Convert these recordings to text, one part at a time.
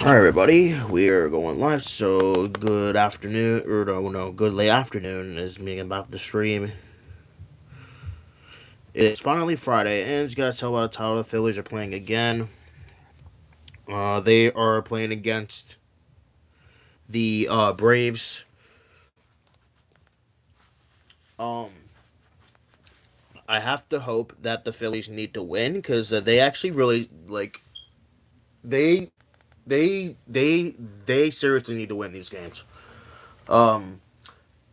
Alright, everybody, we are going live, so good afternoon, or no, good late afternoon is me about the stream. It is finally Friday, and as you guys tell by the title, the Phillies are playing again. They are playing against the Braves. Um, I have to hope that the Phillies need to win, because they actually really, they, they seriously need to win these games. Um,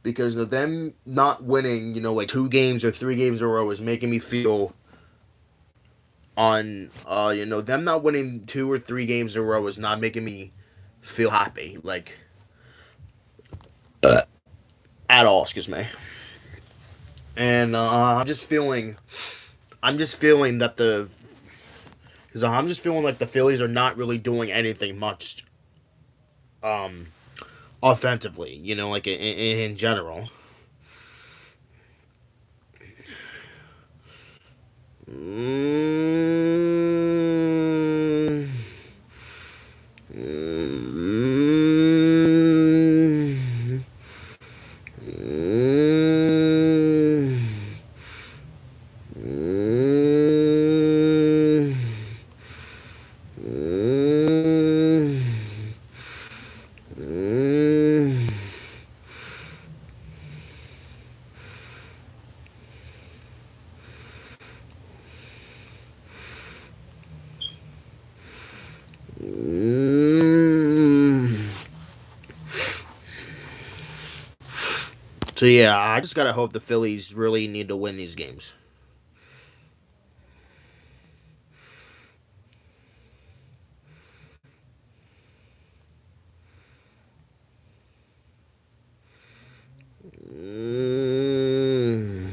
because of them not winning, like 2 games or 3 games in a row is making me feel on them not winning 2 or 3 games in a row is not making me feel happy, like, at all, excuse me. And I'm just feeling that because I'm just feeling like the Phillies are not really doing anything much um offensively, like in general. Mm, mm, mm, mm, mm, mm. So yeah, I just gotta hope the Phillies really need to win these games. Mm.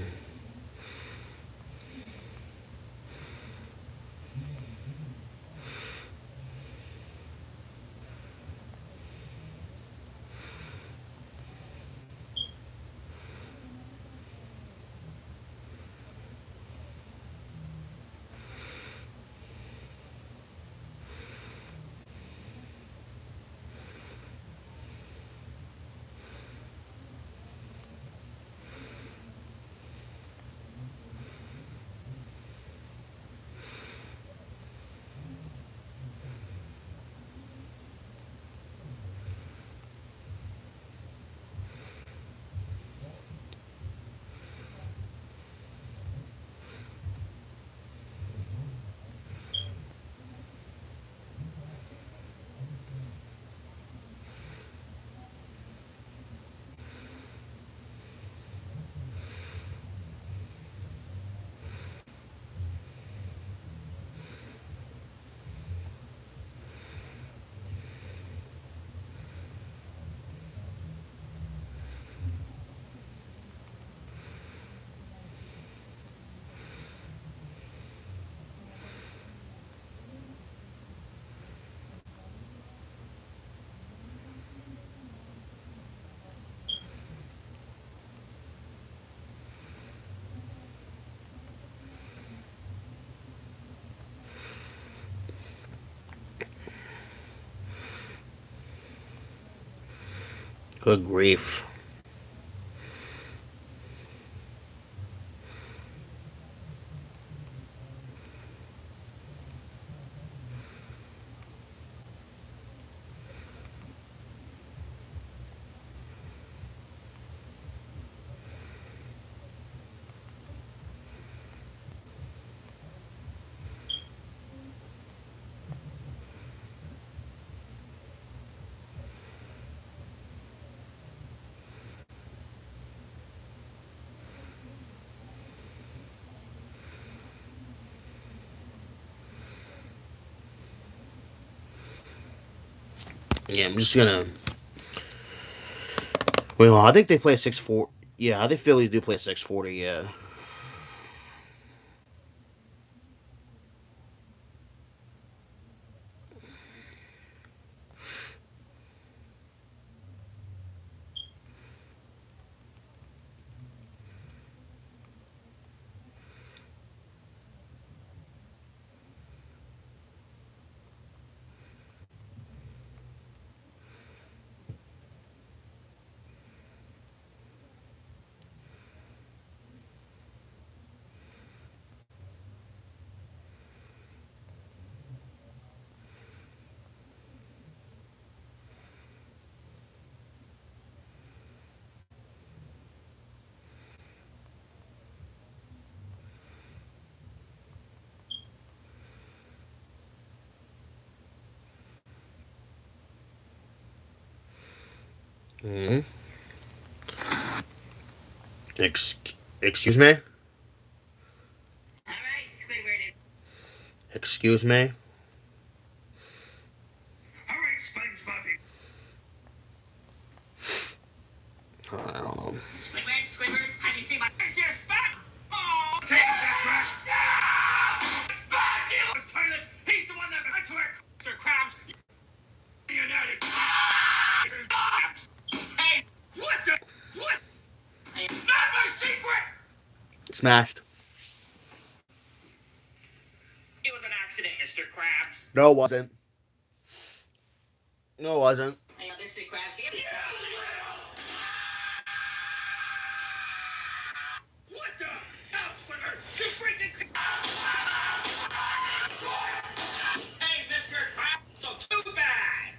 Good grief. Yeah, I'm just gonna. Well, I think they play at 6-4. Yeah, I think Phillies do play at 6:40. Yeah. Mm-hmm. Ex- Excuse me? Alright, Squidward. Excuse me? Alright, SpongeBob. I don't know. Squidward, how do you see my... Where's your spot? Oh, take that trash. No! Spot! Toilets! He's the one that went to our Mr. Krabs. United. Hey, what the... What? Not my secret! Smashed. It was an accident, Mr. Krabs. No, it wasn't. No, it wasn't. Hey, Mr. Krabs, you... What the? Hell, Squidward! You freaking... Hey, Mr. Krabs, so too bad!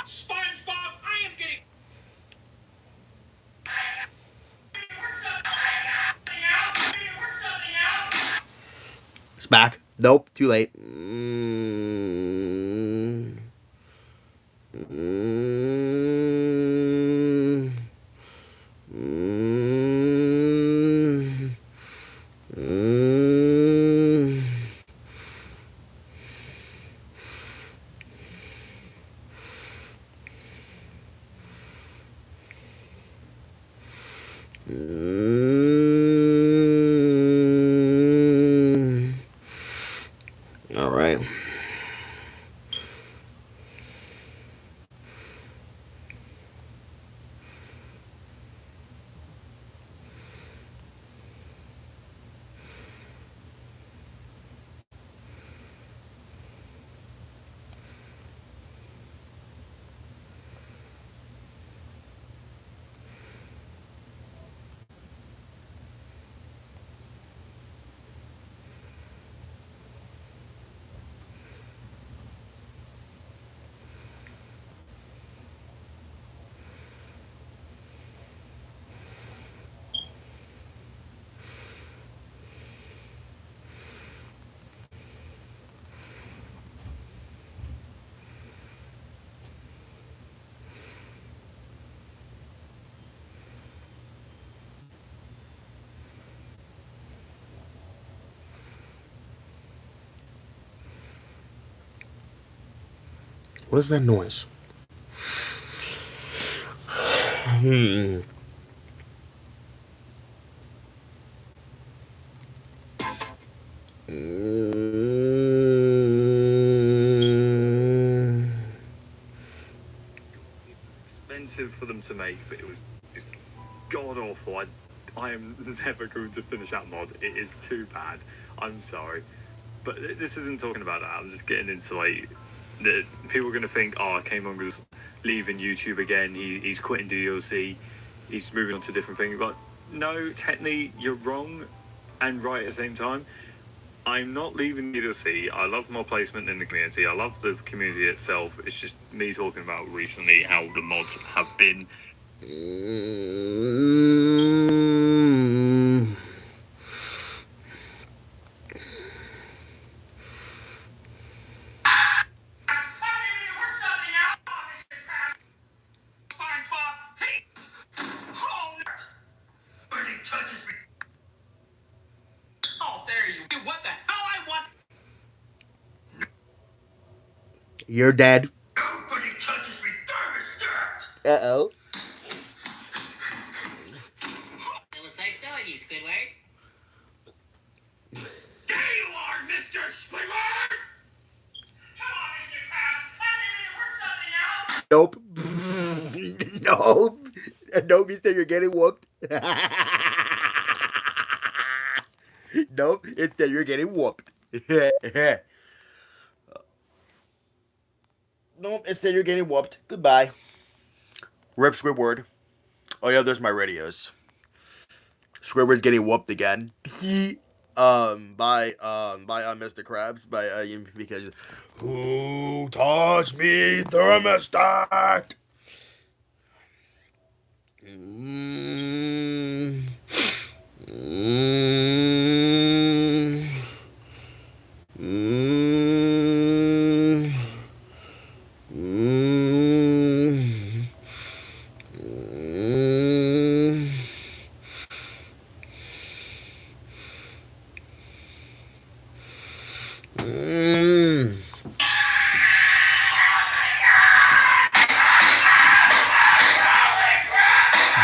SpongeBob, I am getting... It's back. Nope, too late. Mm. Mm. Mm. Mm. Mm. All right. What is that noise? Hmm. Mm. Expensive for them to make, but it was just god awful. I am never going to finish that mod. It is too bad. I'm sorry, but this isn't talking about that. I'm just getting into like the people are going to think, oh, K-Monger's leaving YouTube again. He's quitting DLC. He's moving on to different things. But no, technically you're wrong and right at the same time. I'm not leaving DLC. I love my placement in the community. I love the community itself. It's just me talking about recently how the mods have been. Mm. Touches me. Oh, there you go. What the hell I want? You're dead. Nobody touches me, thermostat! Uh-oh. It was nice knowing you, Squidward. There you are, Mr. Squidward! Come on, Mr. Krabs. I need to work something out. Nope. Nope. Nope, instead you're getting whooped. Nope, instead you're getting whooped. Nope, instead you're getting whooped. Goodbye. Rip Squidward. Oh yeah, there's my radios. Squidward's getting whooped again. By Mr. Krabs because who touched me, thermostat? Mm. Mm. Mm.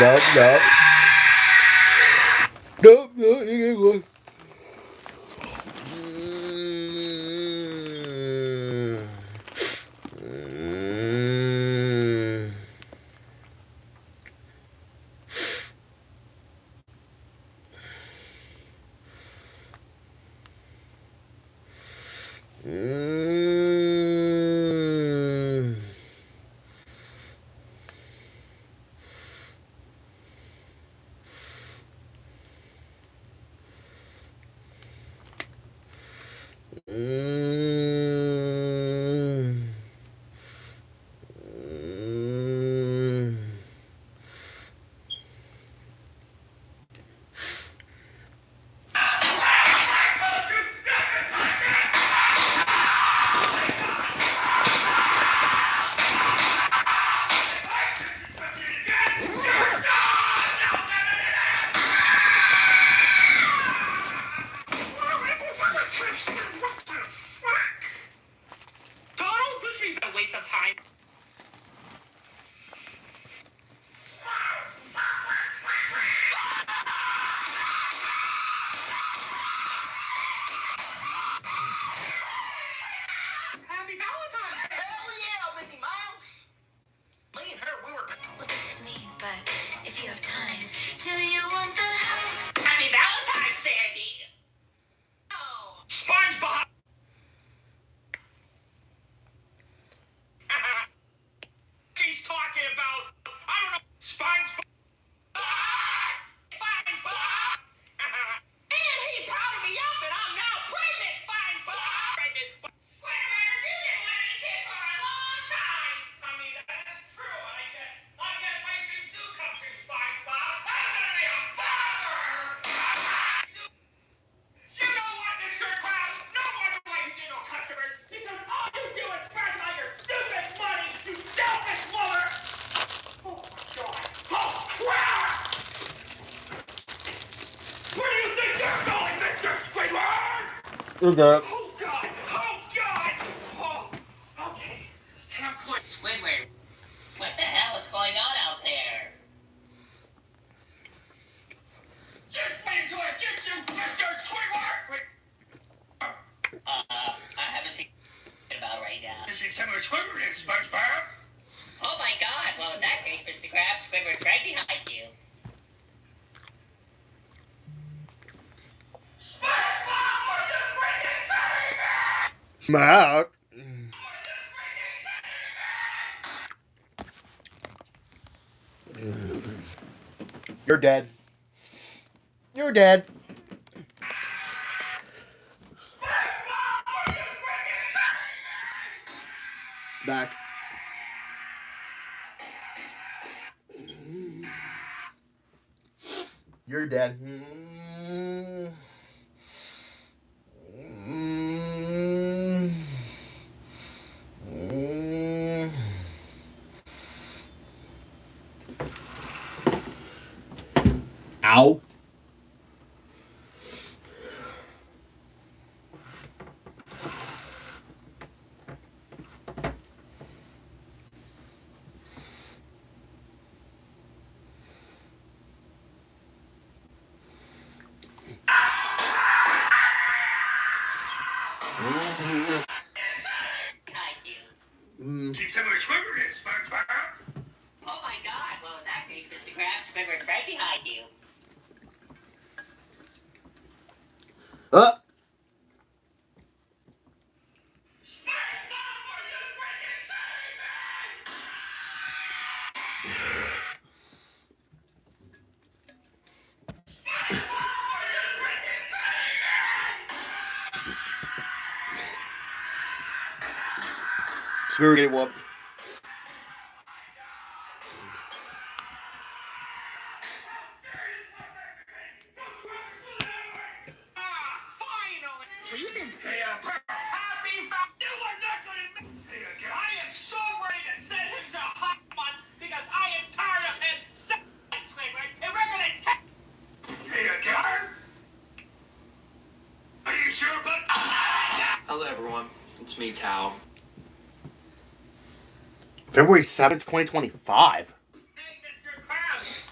Nope, nope. Nope, no, you get one. Donald, this has been a waste of time. Happy Valentine's! Hell yeah, Mickey Mouse! Me and her, we were. Well, this is mean, but if you have time, do you want the house? Happy Valentine's, Sandy! Oh. SpongeBob! She's talking about, I don't know, SpongeBob! SpongeBob! And he powdered me up and I'm now pregnant, SpongeBob! Pregnant, but Squidward, you didn't want to keep for a long time! I mean, that's true, I guess my dreams do come true, SpongeBob! I'm gonna be a father! You know what, Mr. Krabs? No wonder why you get no customers, because all you do is spend all your stupid money, you selfish mother! Oh my god! Oh crap! Where do you think you're going, Mr. Squidward? You're good. Oh god! Oh god! Oh, okay. I'm going. Squidward, what the hell is going on out there? Just wait until I get you, Mr. Squidward! I haven't seen about right now. This is Timber Squidward and SpongeBob. Oh my god, well in that case, Mr. Krabs, Squidward's right behind you. SpongeBob, are you bringing Fairy Mac. You're dead. You're dead. It's back. You're dead. Ow. behind you? Timber Squidward and SpongeBob. Oh my god, well in that case, Mr. Krabs, Squidward's right behind you. Uh. So we were getting whooped. Please and Hey, happy you are not going to miss. Hey, I am so ready to send him to hot months because I am tired of him saying Squidward, and we're going to take. Hey, are you sure about Hello everyone, it's me, Tao. February 7th, 2025. Hey, Mr. Krabs.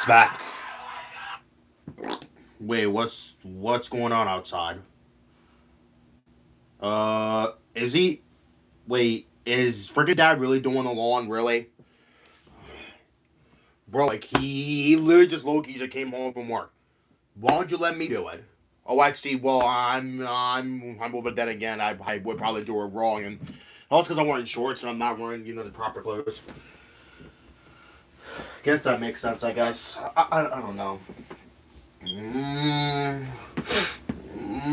back. Wait, what's going on outside? Is he? Wait, is freaking dad really doing the lawn? Really, bro? Like he literally just Loki just came home from work. Why don't you let me do it? Oh, actually, well, but then again, I would probably do it wrong, and also because I'm wearing shorts and I'm not wearing the proper clothes. Guess that makes sense. I guess I don't know. Mm, mm,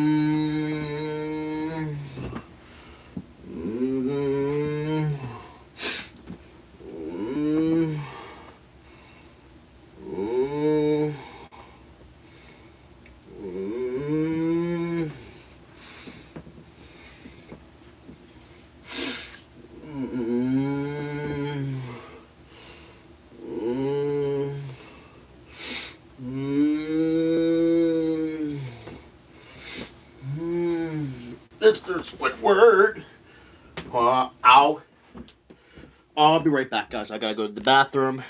mm, mm, mm, mm, mm, mm, mm, Mr. Squidward. Ow. I'll be right back, guys. I gotta go to the bathroom.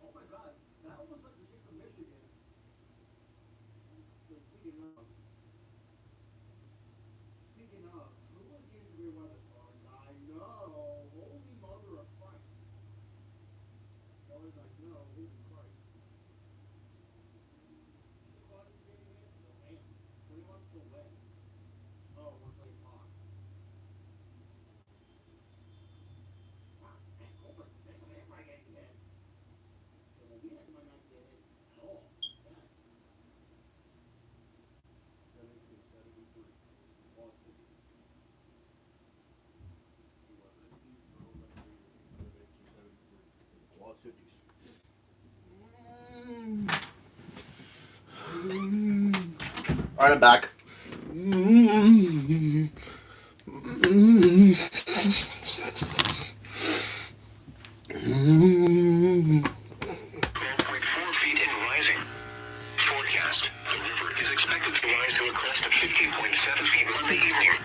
Oh my God, that almost like the chick from Michigan. Speaking of, who was the severe weather stars? I know, holy mother of Christ. As far as I know, holy Christ. The clock is getting in? No, man. 20 months till when? Oh, we're playing Fox. Wow, man, hold on. There's some air getting hit. So the weekend might not get hit at all. Yeah. 73. Well, it's 50. Lost 50s. Alright, I'm back. Feet and rising. Forecast. The river is expected to rise to a crest of 15.7 feet Monday evening.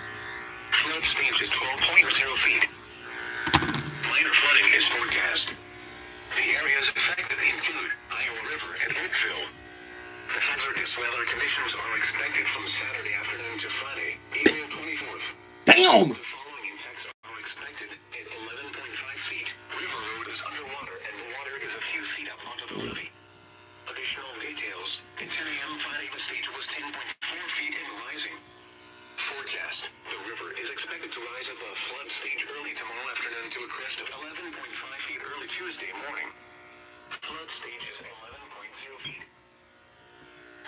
Flood stage is 12.0 feet. Minor flooding is forecast. The areas affected include Iowa River and Oakville. The hazardous weather conditions are expected from Saturday afternoon to Friday, April 24th. Damn! The following impacts are expected at 11.5 feet. River Road is underwater and the water is a few feet up onto the levee. Additional details. At 10 a.m. Friday, the stage was 10.4 feet and rising. Forecast. The river is expected to rise above flood stage early tomorrow afternoon to a crest of 11.5 feet early Tuesday morning. Flood stage is 11.0 feet.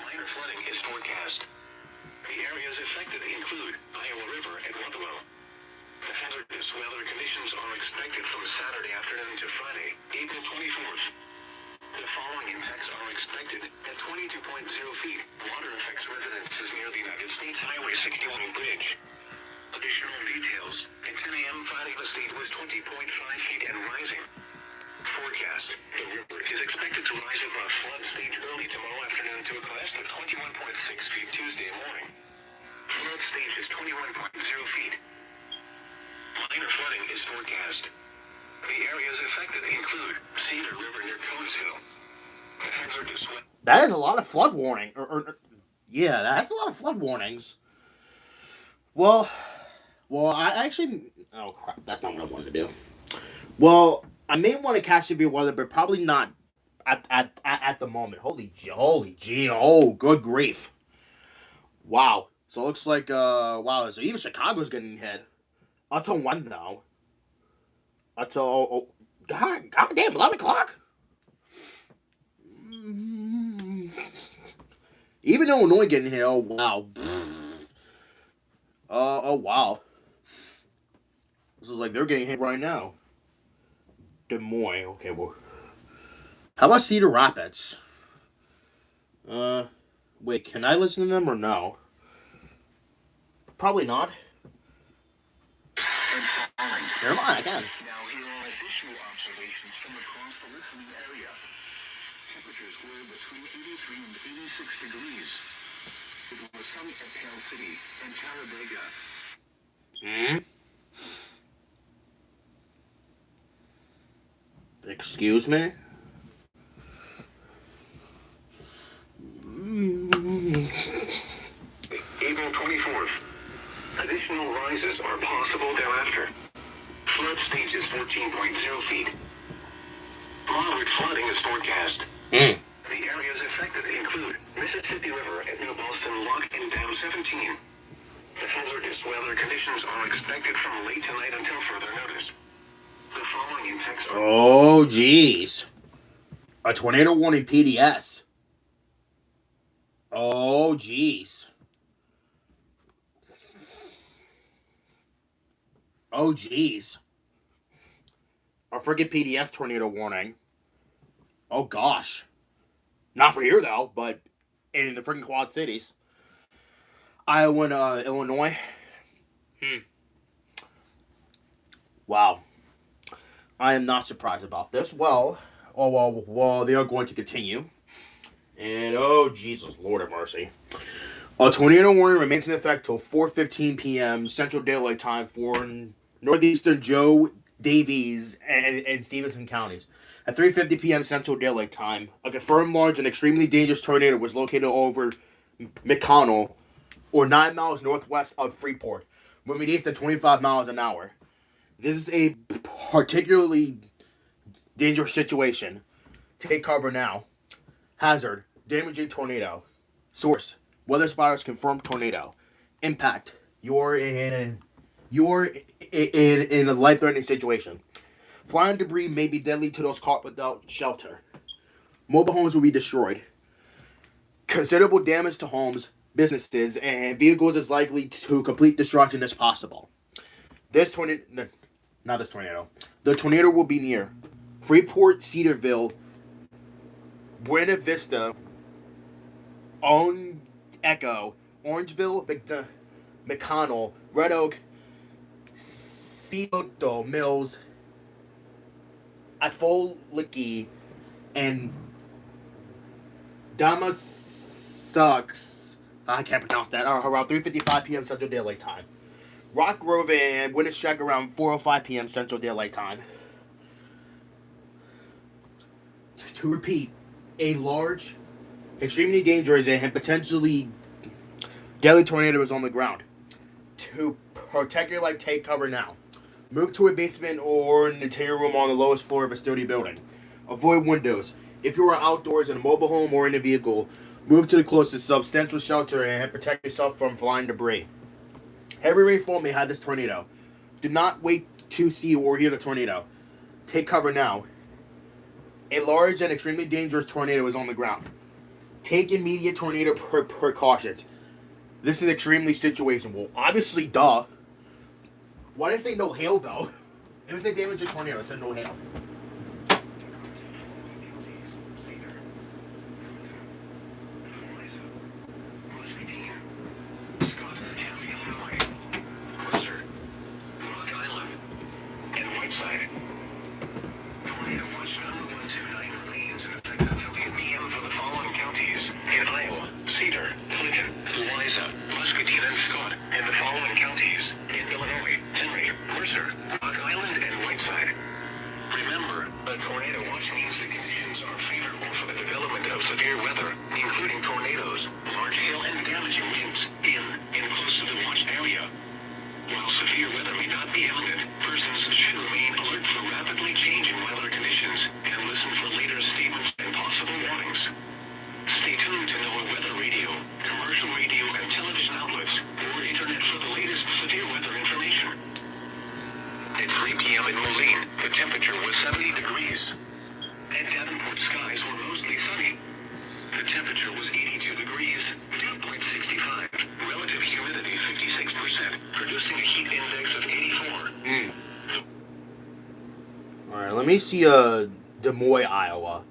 Minor flooding is forecast. The areas affected include Iowa River and Waterloo. The hazardous weather conditions are expected from Saturday afternoon to Friday, April 24th. The following impacts are expected at 22.0 feet. Water affects residences near the United States Highway 61 bridge. Additional details. At 10 a.m. Friday, the state was 20.5 feet and rising. Forecast. The river is expected to rise above flood stage early tomorrow afternoon to a crest of 21.6 feet Tuesday morning. Flood stage is 21.0 feet. Minor flooding is forecast. The areas affected include Cedar River near Conesville. The hazardous weather. That is a lot of flood warning. Yeah, that's a lot of flood warnings. Well, I actually. Oh crap! That's not what I wanted to do. Well, I may want to catch severe weather, but probably not at the moment. Holy gee! Oh, good grief! Wow. So it looks like wow. So even Chicago's getting hit. Until when though? Until God damn 11 o'clock. Even Illinois getting hit. Oh wow. Oh wow. This is like they're getting hit right now. Des Moines. Okay, well. How about Cedar Rapids? Wait, can I listen to them or no? Probably not. Never mind, I can. Now here are additional observations from across the listening area. Temperatures were between 83 and 86 degrees. It was sunny at Pale City and Talladega. Excuse me? April 24th. Additional rises are possible thereafter. Flood stage is 14.0 feet. Moderate flooding is forecast. The areas affected include Mississippi River at New Boston Lock and Dam 17. The hazardous weather conditions are expected from late tonight until further notice. The following impacts are... Oh, jeez. A tornado warning PDS. Oh, jeez. Oh, jeez. A friggin' PDS tornado warning. Oh, gosh. Not for here, though, but in the friggin' Quad Cities. Iowa and Illinois. Wow. I am not surprised about this. Well, they are going to continue. And, oh, Jesus, Lord have mercy. A tornado warning remains in effect till 4:15 p.m. Central Daylight Time for northeastern Joe Davies and Stevenson counties. At 3:50 p.m. Central Daylight Time, a confirmed large and extremely dangerous tornado was located over McConnell, or 9 miles northwest of Freeport, moving east at 25 miles an hour. This is a particularly dangerous situation. Take cover now. Hazard: damaging tornado. Source: weather spotters confirm tornado. Impact: you're in a life-threatening situation. Flying debris may be deadly to those caught without shelter. Mobile homes will be destroyed. Considerable damage to homes, businesses, and vehicles is likely to complete destruction is possible. The tornado will be near Freeport, Cedarville, Buena Vista, Echo, Orangeville, McConnell, Red Oak, Scioto Mills, Afoliki, and Damascus. I can't pronounce that. Around 3:55 p.m. Central Daylight Time. Rock Grove and Winnebago around 4:05 p.m. Central Daylight Time. To repeat, a large, extremely dangerous, and potentially deadly tornado is on the ground. To protect your life, take cover now. Move to a basement or an interior room on the lowest floor of a sturdy building. Avoid windows. If you are outdoors in a mobile home or in a vehicle, move to the closest substantial shelter and protect yourself from flying debris. Heavy rainfall may have this tornado. Do not wait to see or hear the tornado. Take cover now. A large and extremely dangerous tornado is on the ground. Take immediate tornado precautions. This is an extremely situation. Well, obviously, duh. Why did I say no hail, though? It was a damage a tornado. I said no hail. let me see. Des Moines, Iowa.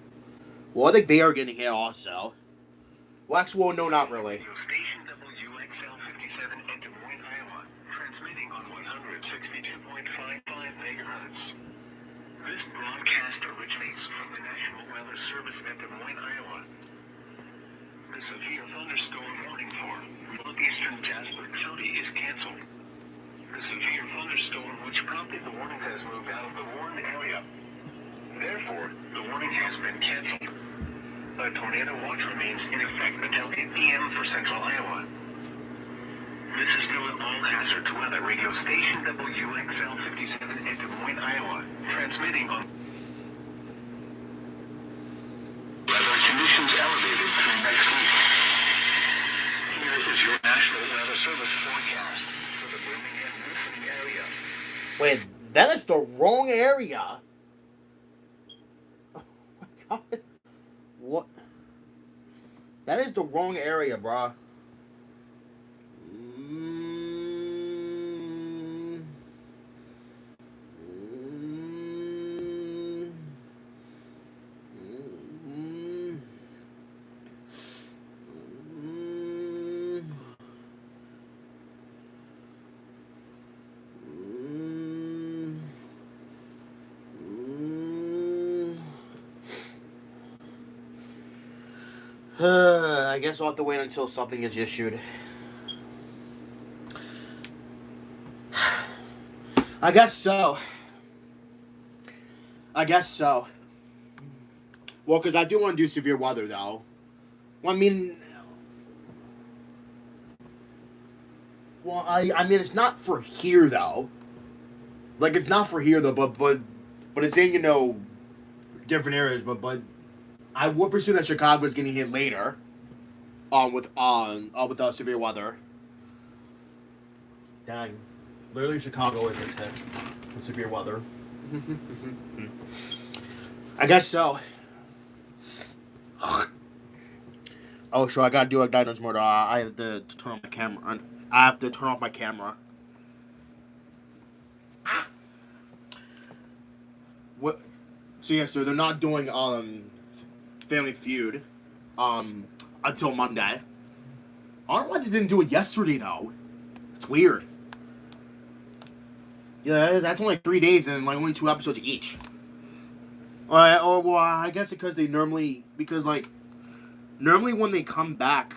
Well, I think they are getting hit also. Well, actually, well, no, not really. Station WXL 57 in Des Moines, Iowa, transmitting on 162.55 megahertz. This broadcast originates from the National Weather Service at Des Moines, Iowa. The severe thunderstorm warning for northeastern Jasper County is canceled. The severe thunderstorm which prompted the warning has moved out of the warned area. Therefore, the warning has been canceled. A tornado watch remains in effect until 8 p.m. for central Iowa. This is NOAA All Hazards Weather Radio Station WXL 57 in Des Moines, Iowa, transmitting on weather conditions elevated through next week. Here is your National Weather Service forecast for the Birmingham listening area. Wait, that is the wrong area. Oh my god. What? That is the wrong area, bruh. I guess I'll have to wait until something is issued. I guess so. Well, because I do want to do severe weather, though. Well, I mean... Well, I mean, it's not for here, though. Like, it's not for here, though, but it's in, different areas, but I would presume that Chicago is getting hit later, with severe weather. Dang, literally Chicago is hit with severe weather. I guess so. Oh, sure, I gotta do a guidance mode. I have to turn off my camera. I have to turn off my camera. What? So yeah, so they're not doing Family Feud until Monday. I don't know why they didn't do it yesterday though. It's weird. Yeah, that's only 3 days and like only 2 episodes each. Well, I guess normally when they come back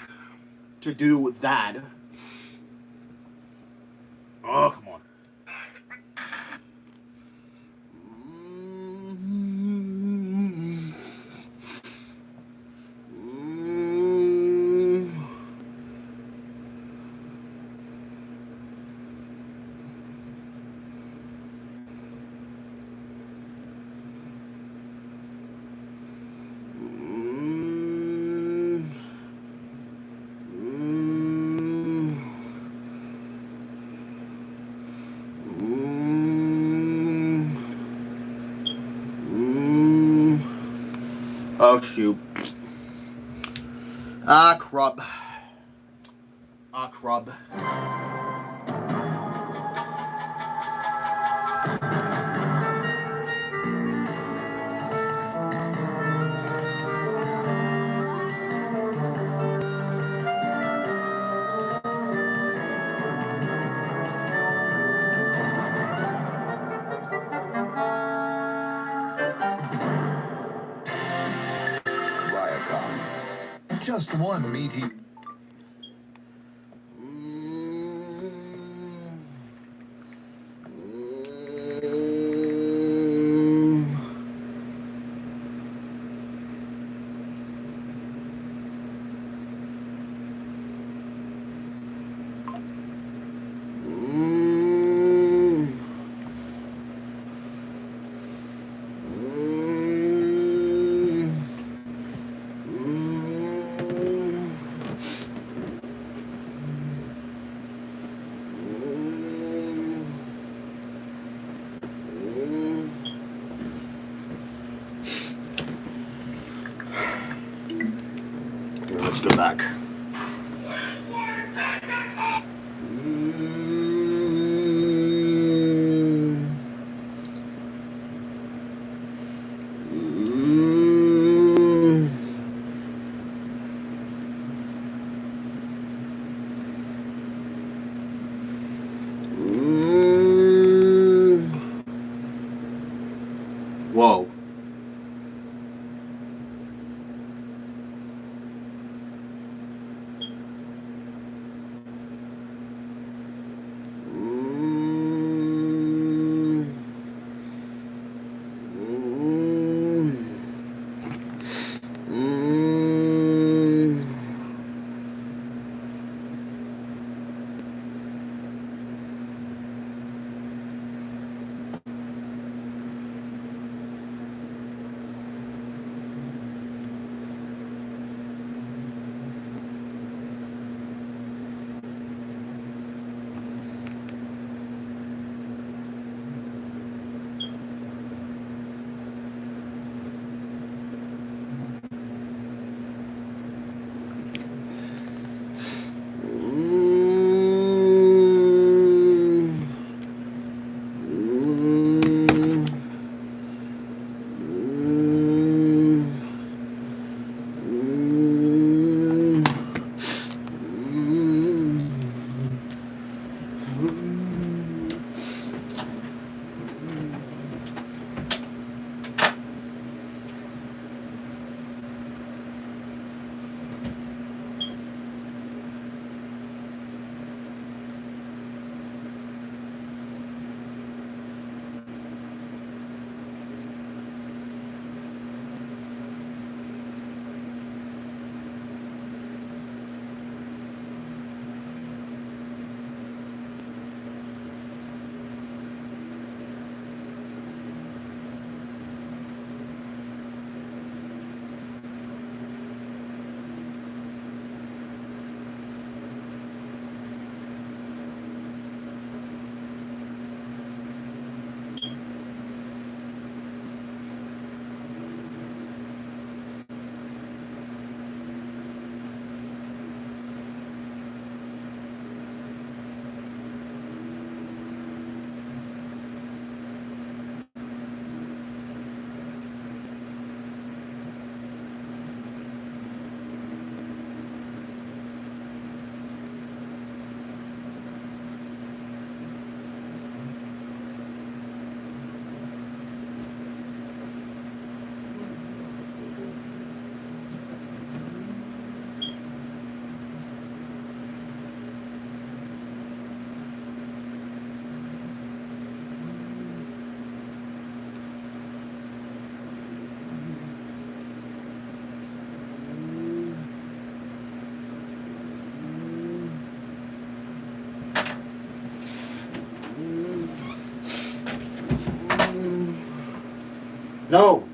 to do that. Oh, come on. Oh, shoot. Ah, crub. Just one meaty. Let's go back. No.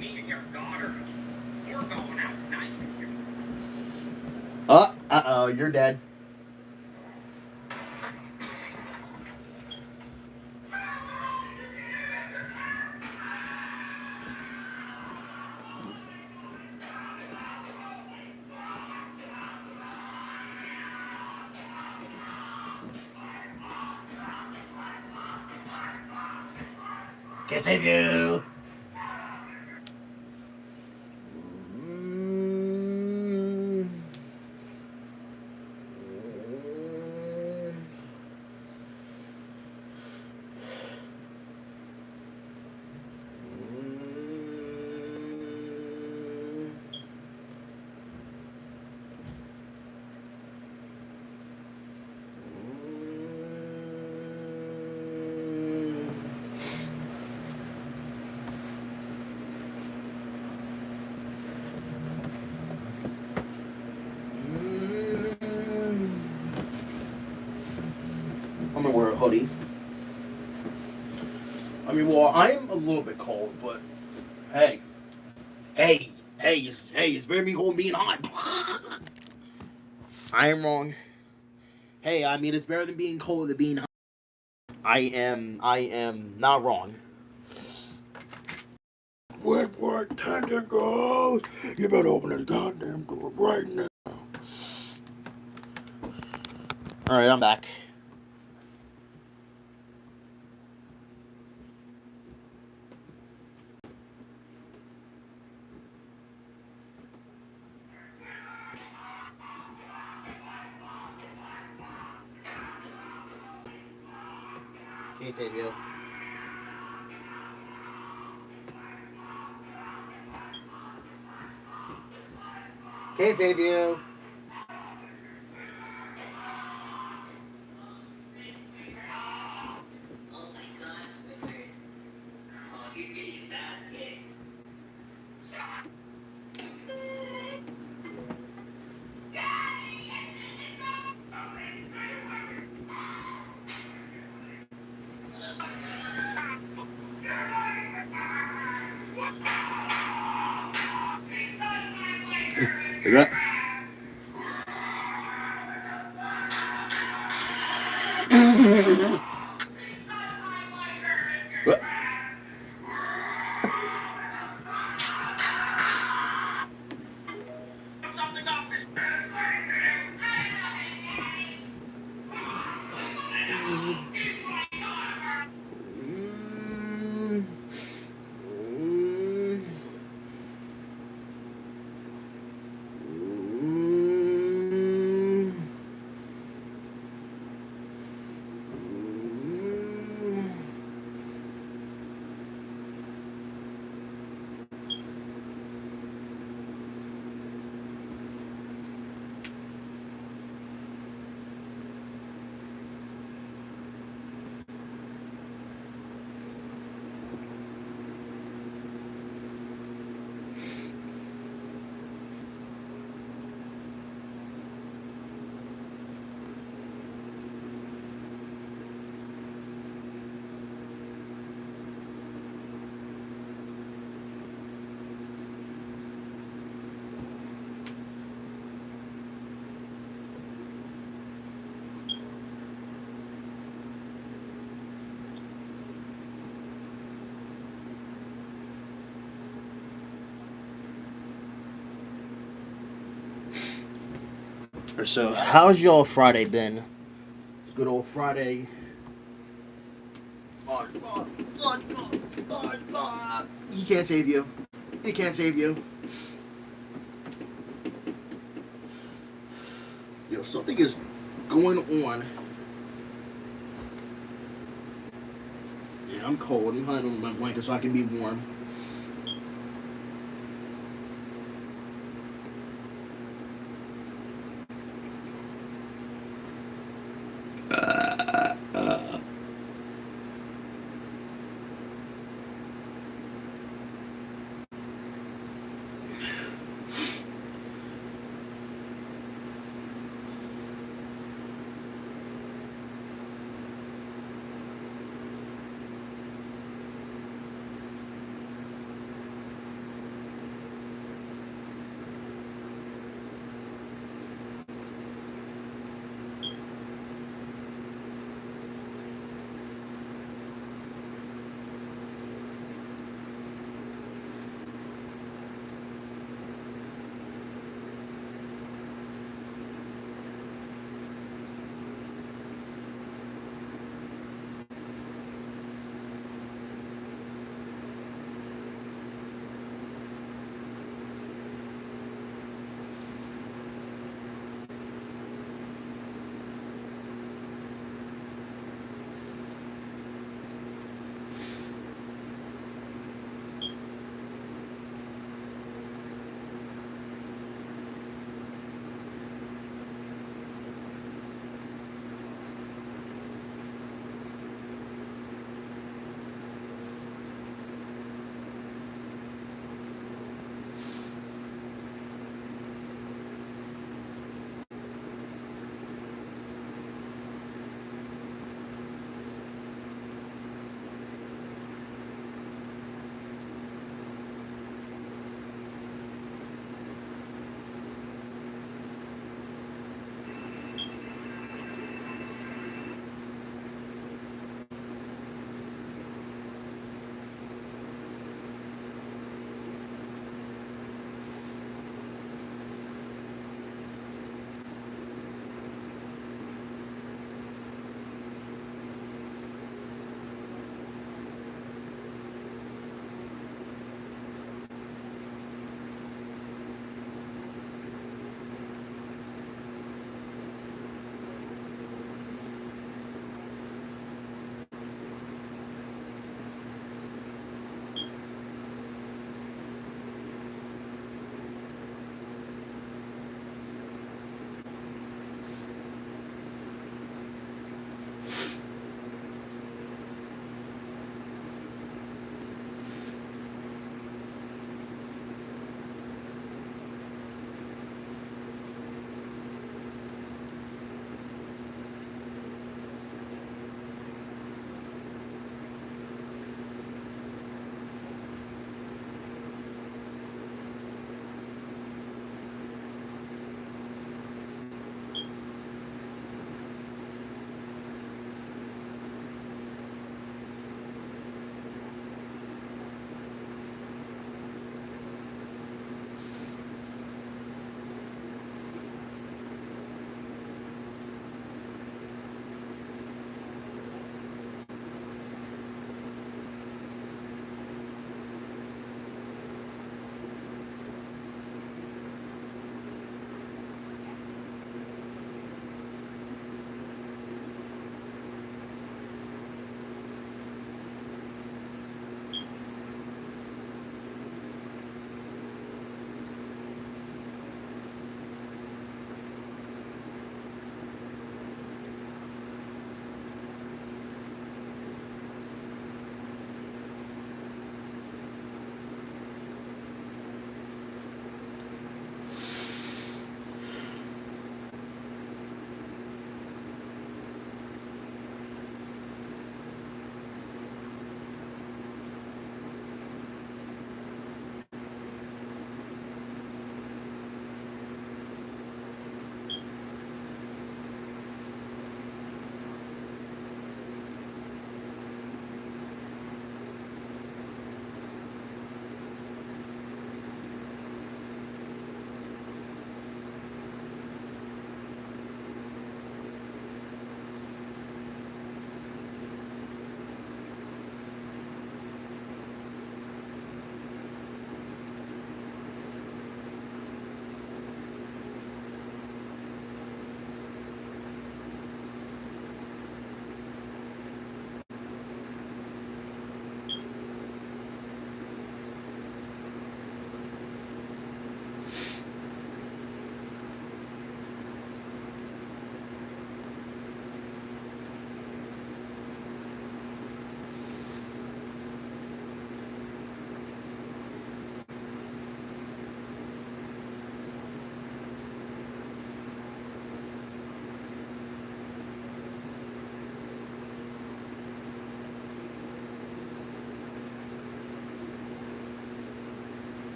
Me and your daughter, we're going out tonight. Uh-oh, you're dead. Can't save you. I'm gonna wear a hoodie. I mean, well, I am a little bit cold, but hey, it's better than me cold and being hot. I am wrong. Hey, I mean, it's better than being cold than being hot. I am not wrong. What tentacles? You better open this goddamn door right now. All right, I'm back. Can't save you. Can't save you. Oh my God, Swiffer. Oh, he's getting his ass kicked. Is that? What? Something off his. So, how's y'all Friday been? It's good old Friday. He can't save you. He can't save you. Yo, something is going on. Yeah, I'm cold. I'm hiding under my blanket so I can be warm.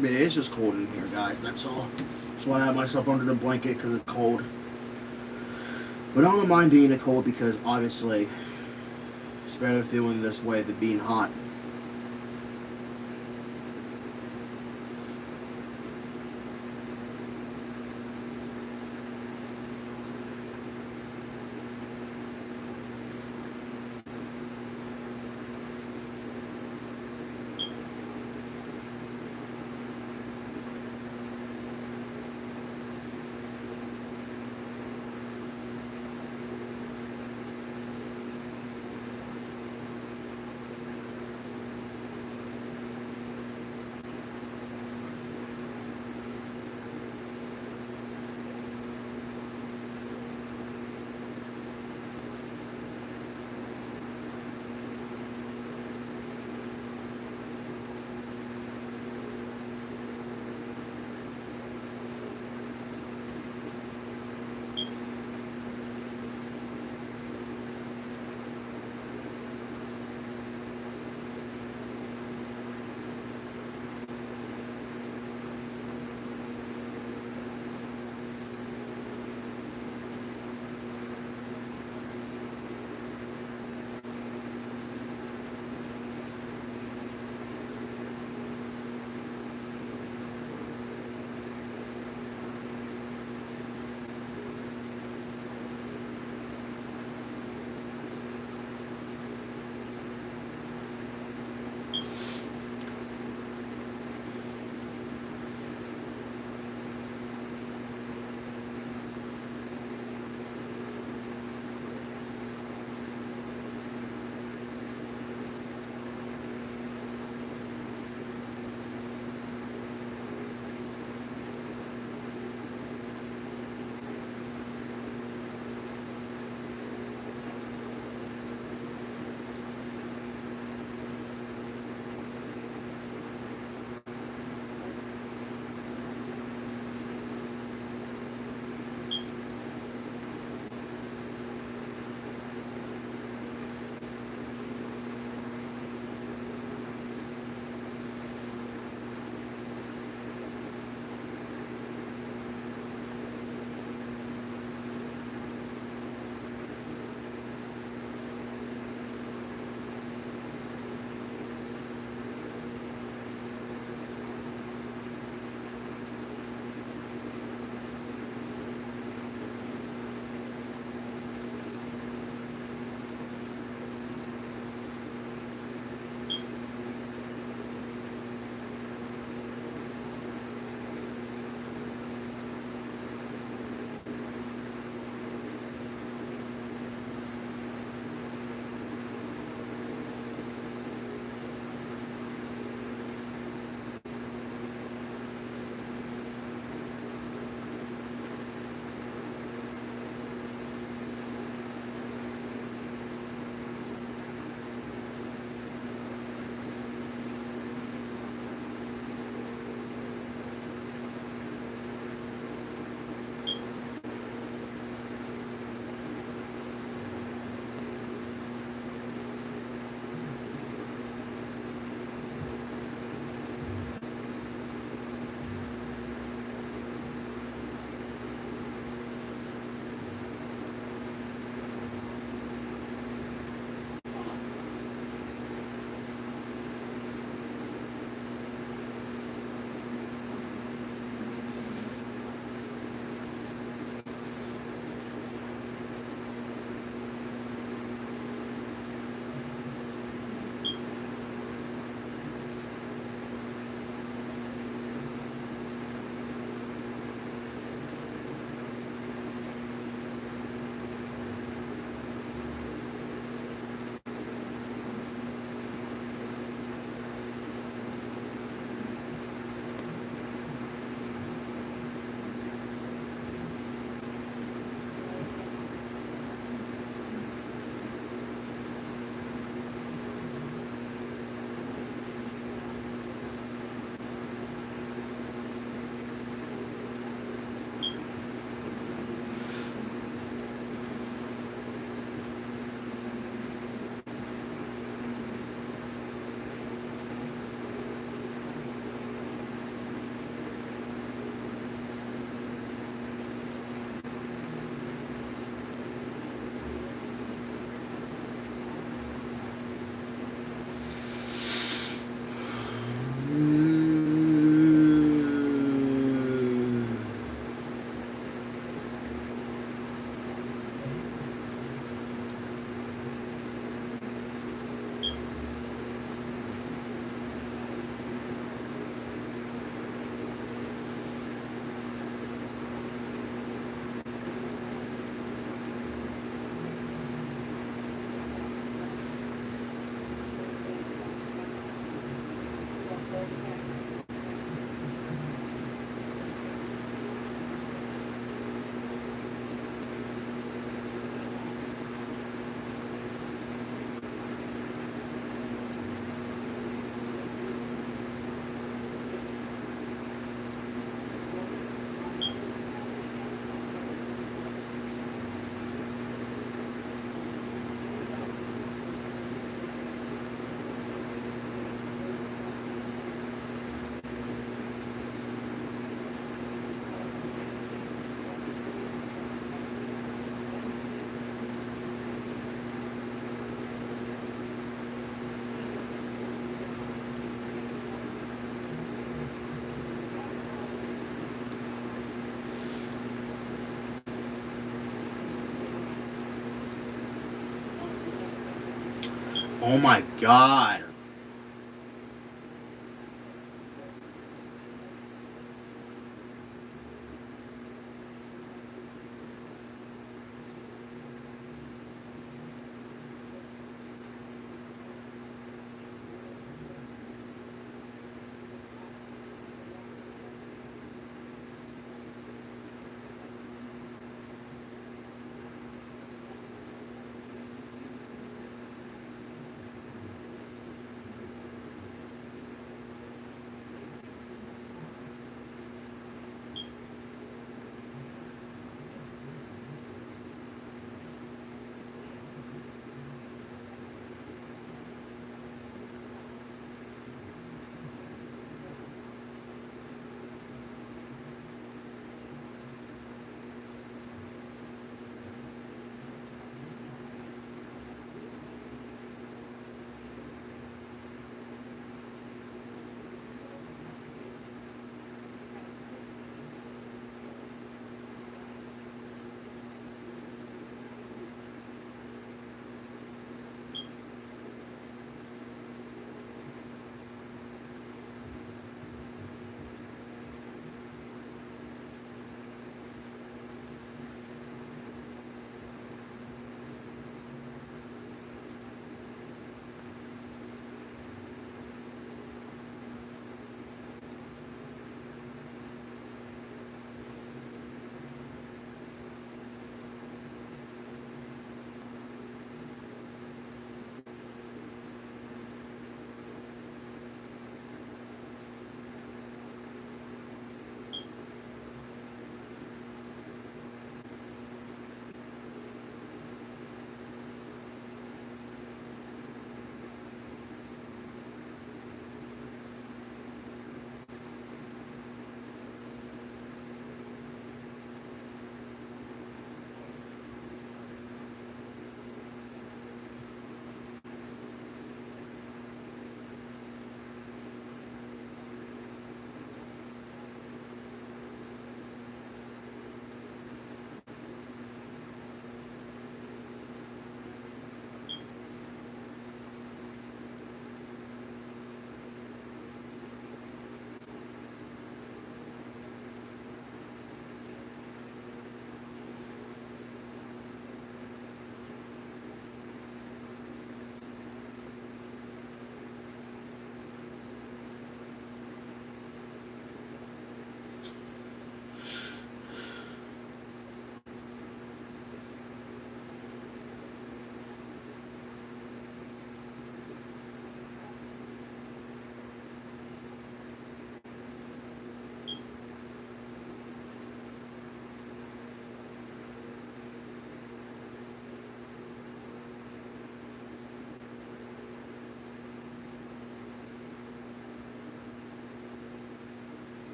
Yeah, it's just cold in here, guys. That's all. That's why I have myself under the blanket because it's cold. But I don't mind being cold because obviously it's better feeling this way than being hot. Oh my god.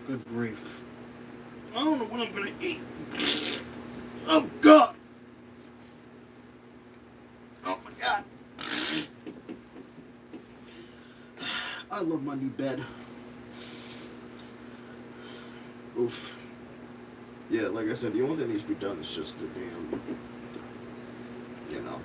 Good grief. I don't know what I'm gonna eat. Oh god. Oh my god. I love my new bed. Oof. Yeah, like I said, the only thing that needs to be done is just the damn, you know.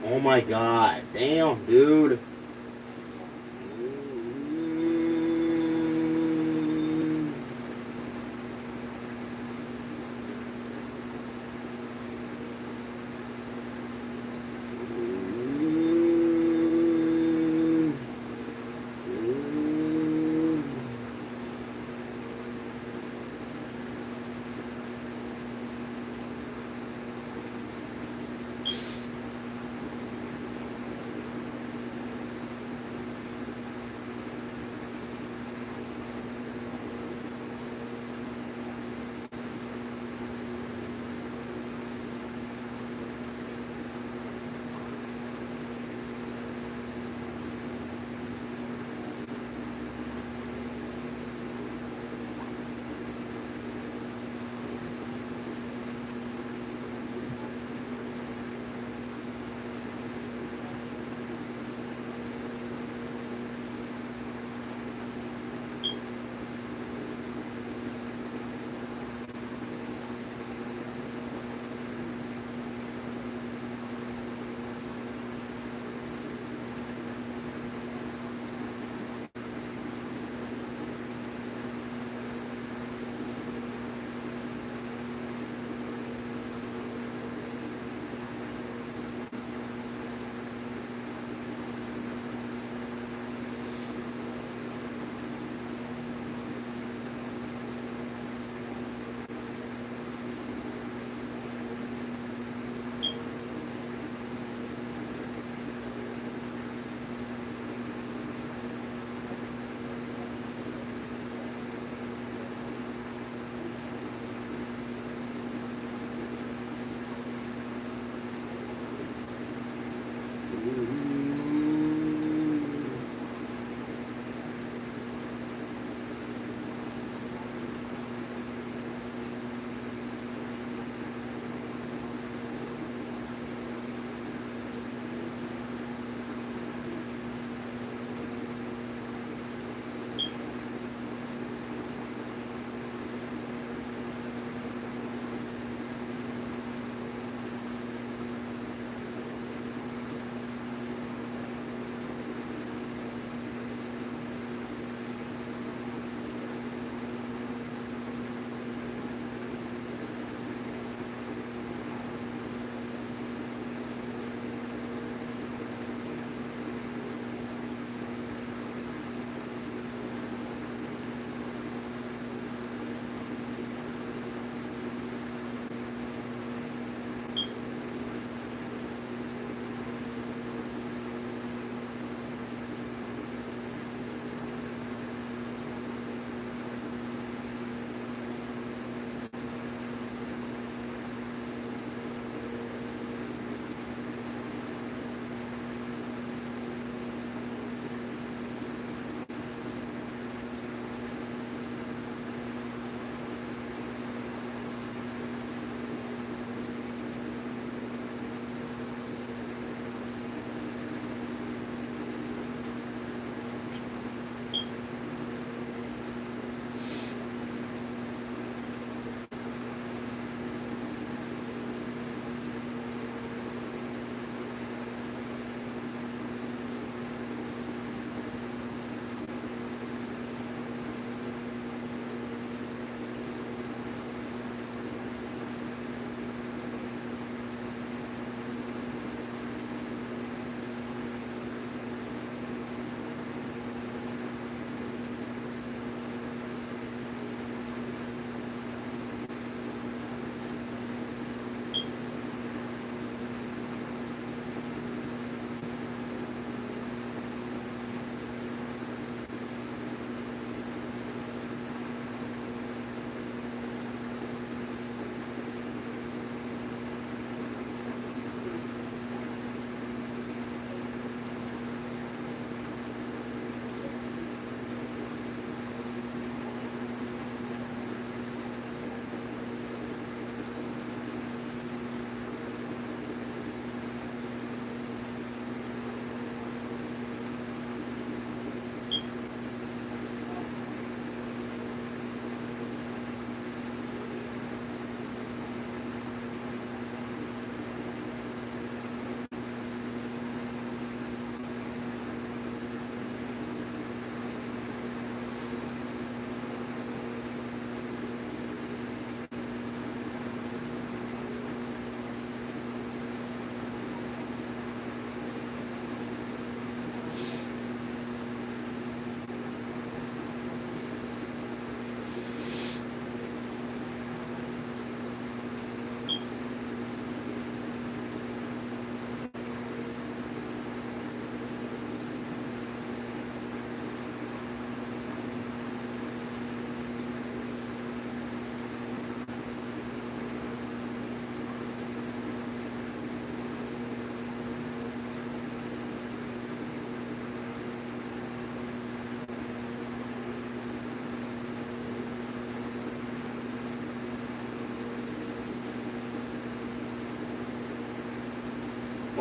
Oh my god. Damn, dude.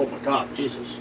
Oh my God, Jesus.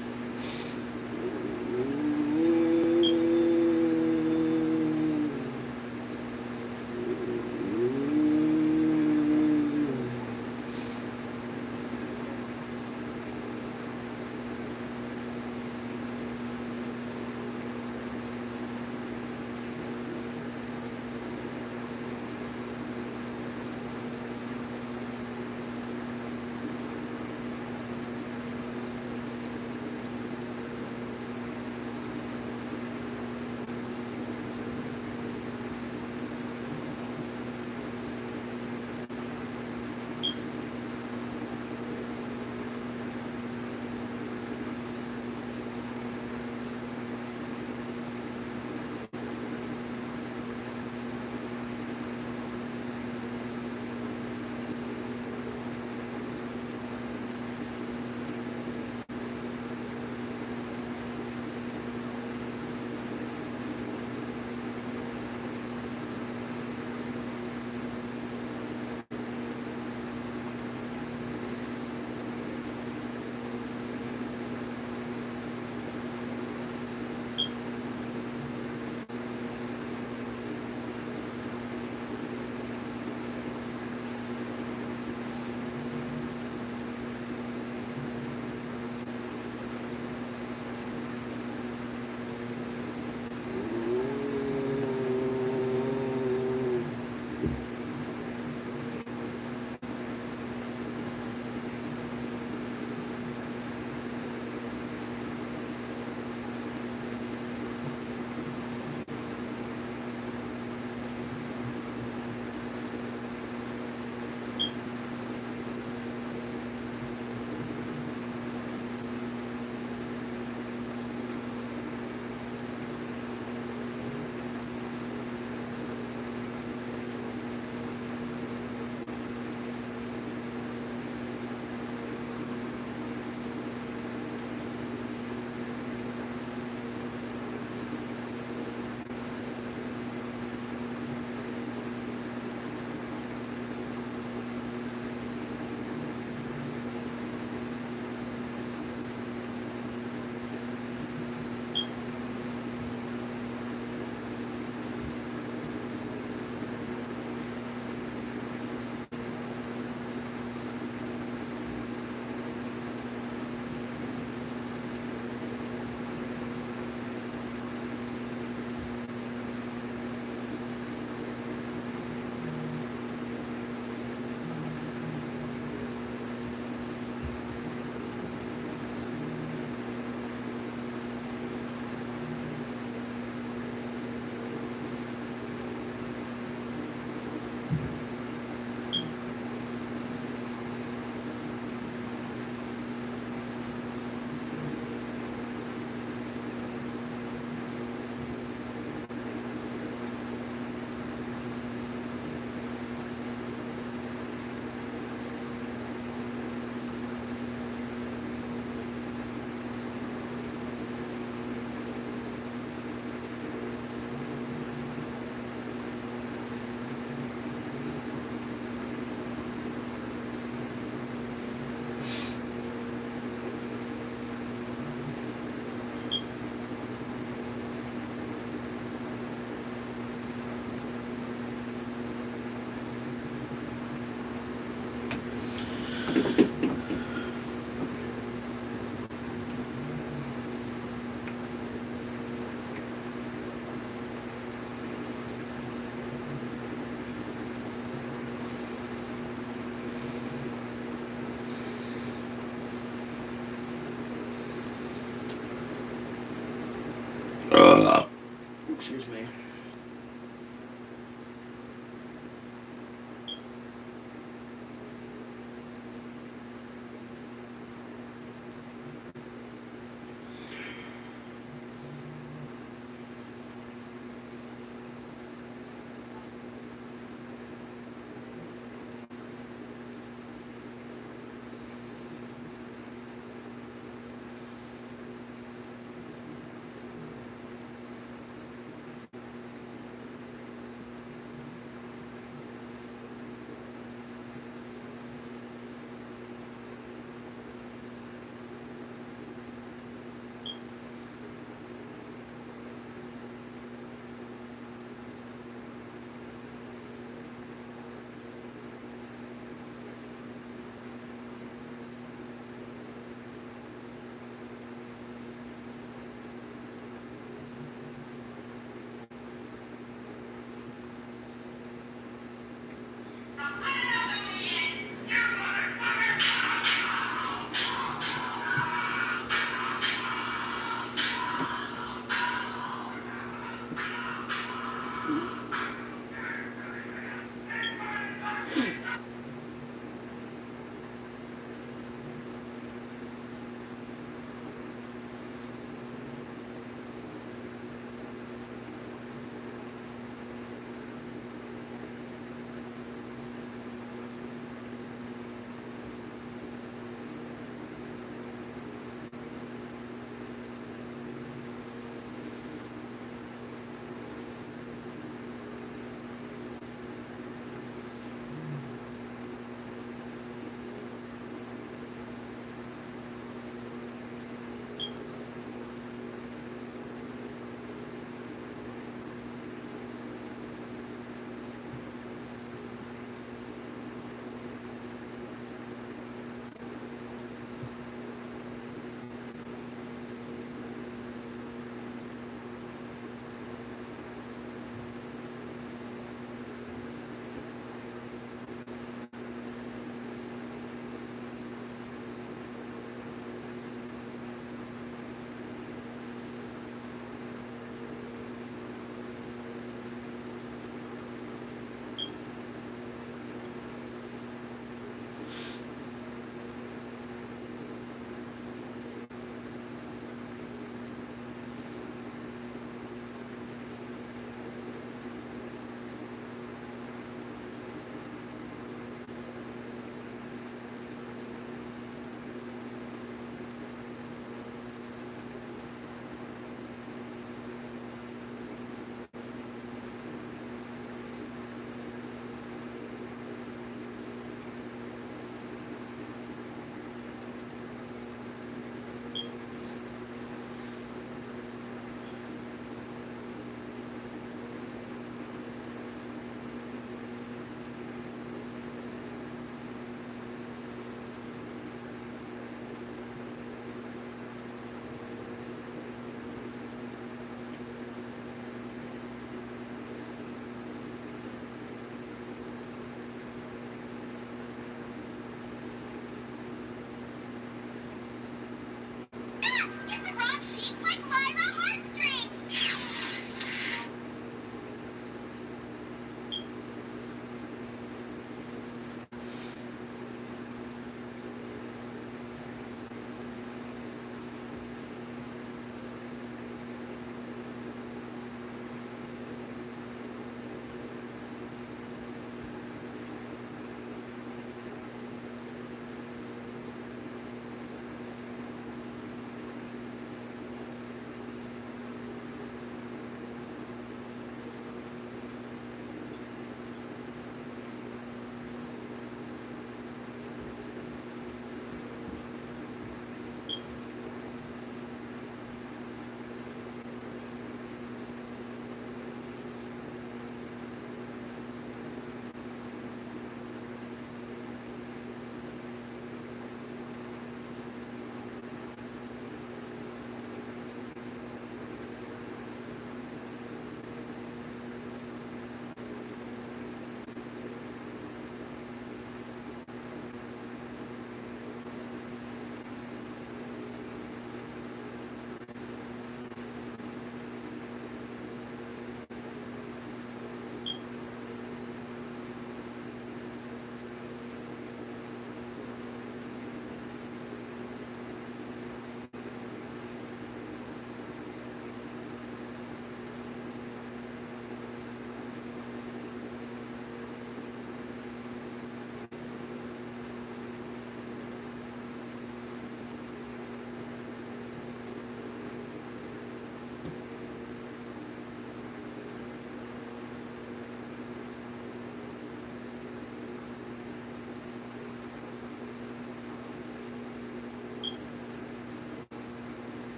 Excuse me.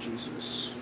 Jesus.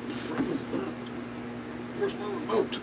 Where's my remote?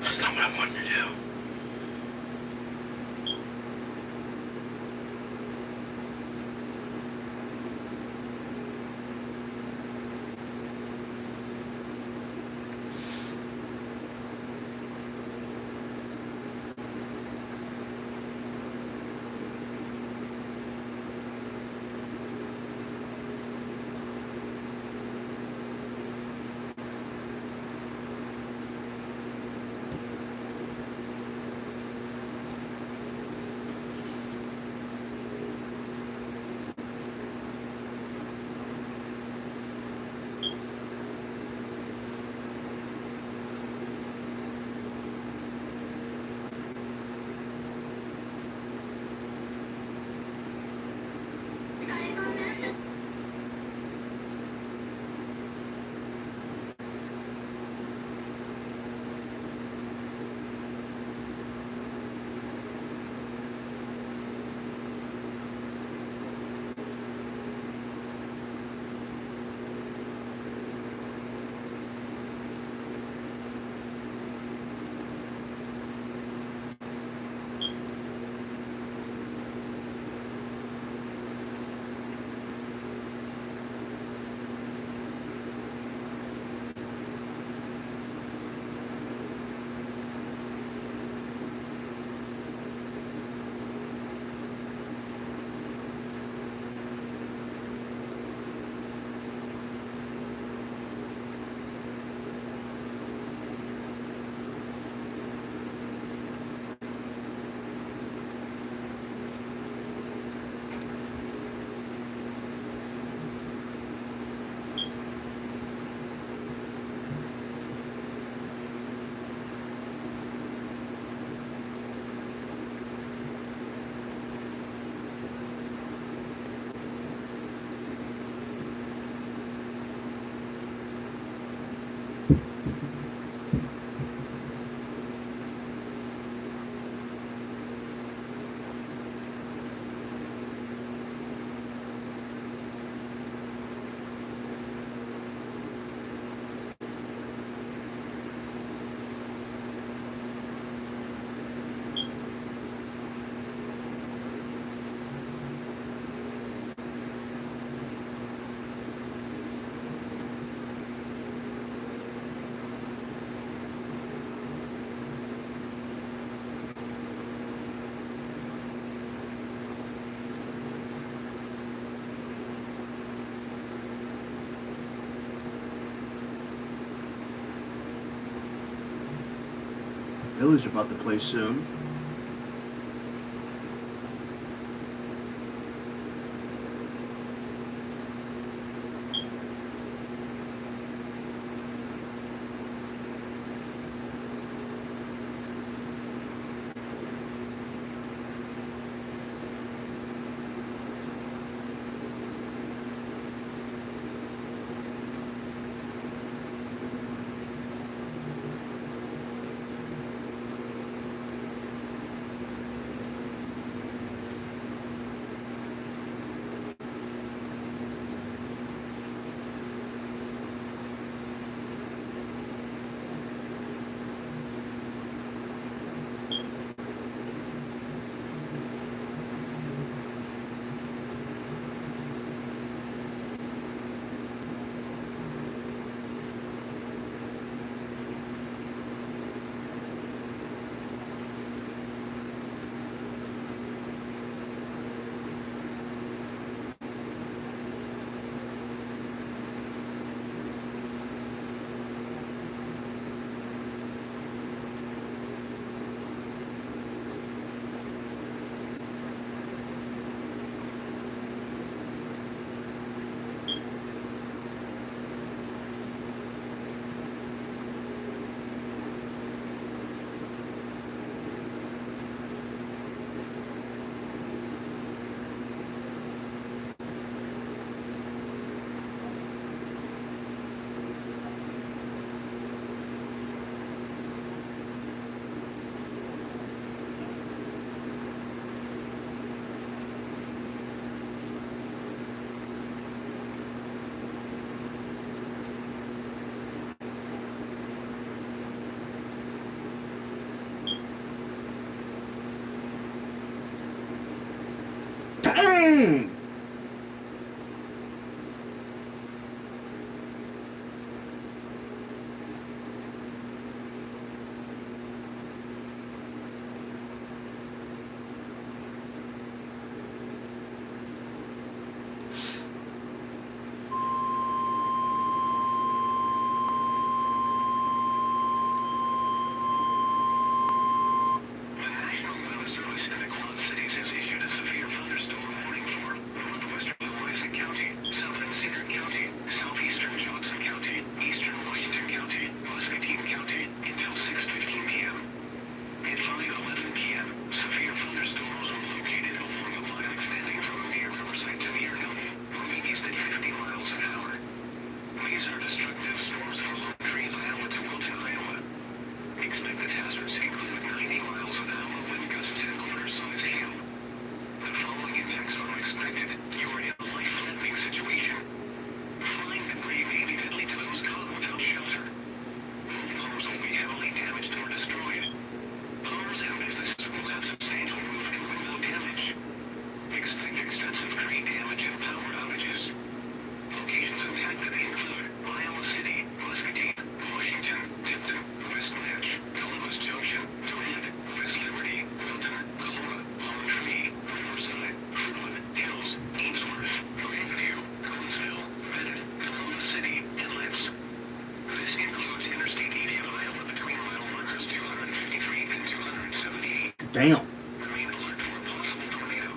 That's not what I wanted to do. Phillies are about to play soon. Dang! The National Weather Service in the Quad Cities has issued a severe thunderstorm warning for northwestern Horizon County, southern Cedar County, southeastern Johnson County, eastern Washington County, Muscatine County until 6:15 p.m. At 5:11 p.m., severe thunderstorms were located along a line extending from near Riverside to near Hilton, moving east at 50 miles an hour. These are destructive storms for Lone Tree, Iowa to Wilton, Iowa. Expected hazards include 90 miles an hour wind gusts and quarter-size hail. The following impacts are expected. You are in a life-threatening situation. Flying debris may be deadly to those caught without shelter. Mobile homes will be heavily damaged or destroyed. Homes and businesses will have substantial roof and window damage. Expect extensive tree damage and power outages. Locations impacted include Iowa City, Muscatine, Washington, Tipton, West Branch, Columbus Junction, Durant, West Liberty, Wilton, Coloma, Lone Tree, Riverside, Fruitland, Hills, Ainsworth, Grandview, Conesville, Bennett, Columbus City, and Litz. This includes Interstate 80 of Iowa between mile markers 253 and 278. Damn. Remain alert for a possible tornado.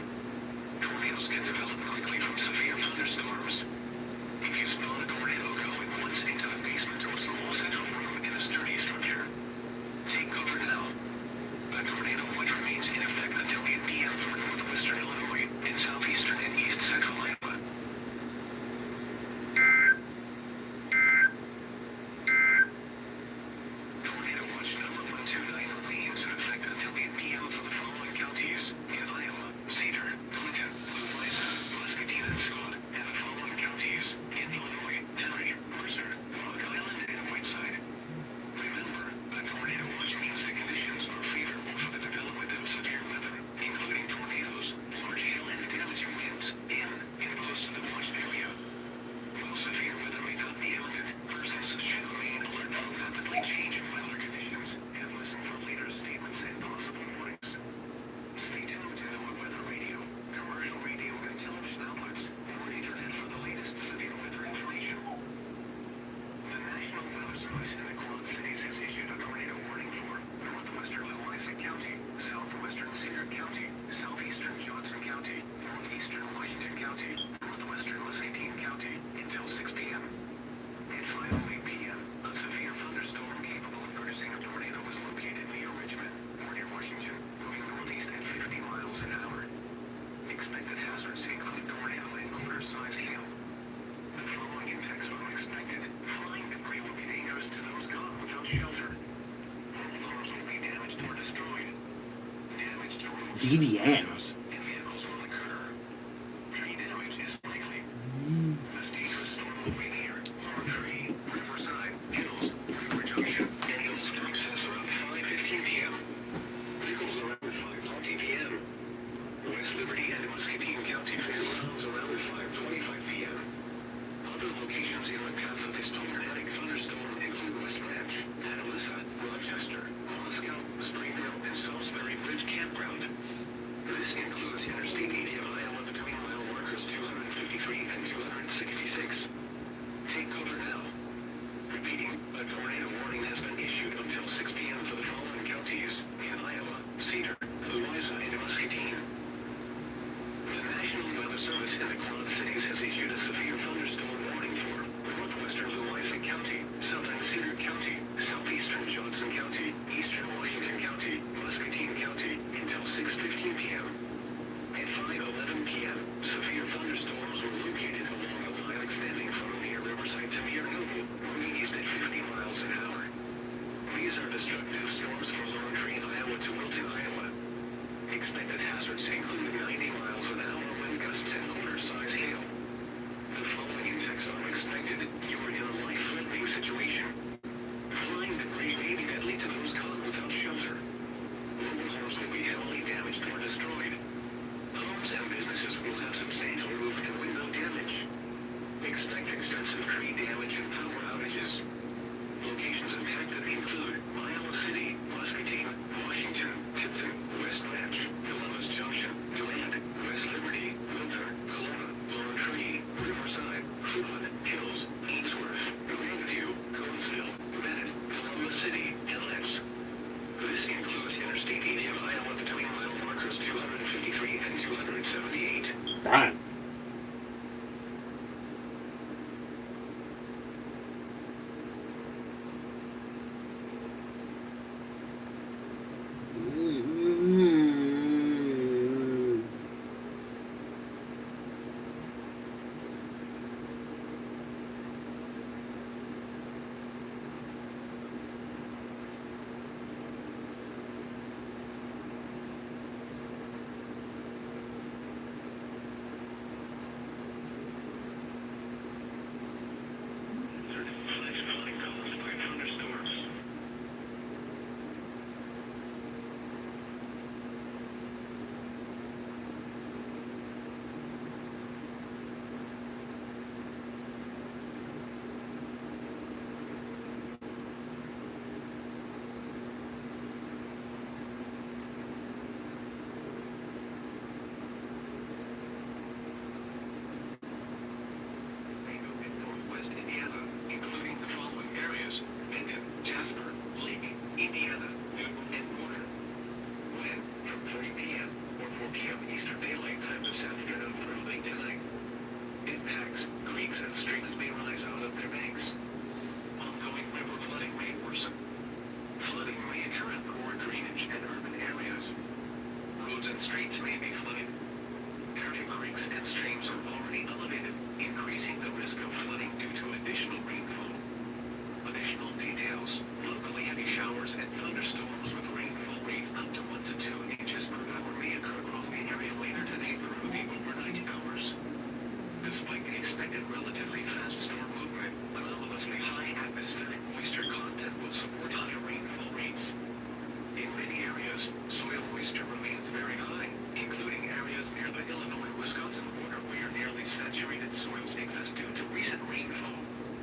Tornadoes can develop quickly from severe thunderstorms. If you spot a tornado, go at once into the basement or small central room in a sturdy structure. Take cover now. A tornado watch remains in effect until 8 p.m. for northwestern Illinois and southeastern and east central Iowa. DVN.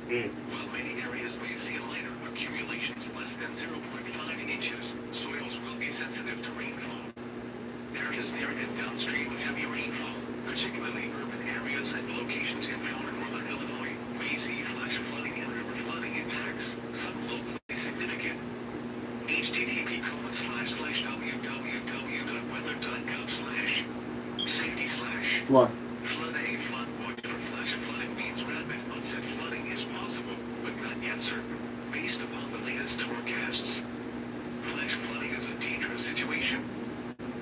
Damn. While many areas may see lighter accumulations less than 0.5 inches, soils will be sensitive to rainfall. Areas near and downstream of heavy rainfall, particularly urban areas and locations in far northern Illinois, may see flash flooding and river flooding impacts, some locally significant. Flood. Flood A, flood watch for flash flooding means rapid onset flooding is possible, but not yet certain, based upon the latest forecasts. Flash flooding is a dangerous situation.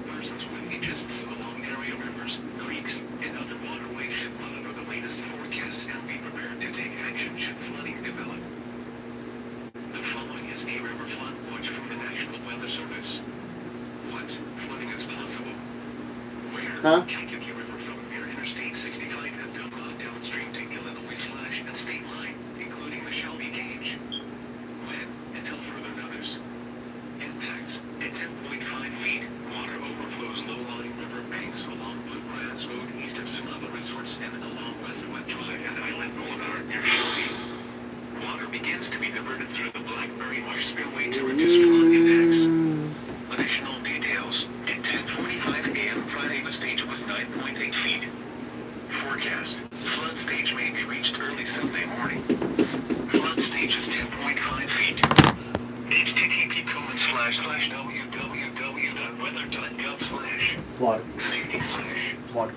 Persons with interests along area rivers, creeks, and other waterways should monitor the latest forecasts and be prepared to take action should flooding develop. The following is a river flood watch from the National Weather Service. What? Flooding is possible. Huh? Kankakee River from near Interstate 65 and downstream to Illinois slash and state line, including the Shelby Gauge. When, until further notice. Impacts at 10.5 feet. Water overflows low-lying river banks along Bluegrass Road east of Sonoma Resorts and along Westwood Drive and Island Boulevard near Shelby. Water begins to be diverted through the Blackberry Marsh Spillway to reduce flood impacts. Additional details. At 10:45 a.m. Friday, the stage was 9.8 feet. Forecast. Flood stage may be reached early Sunday morning. Flood stage is 10.5 feet. http://www.weather.gov/ Flood. safety/ Flood.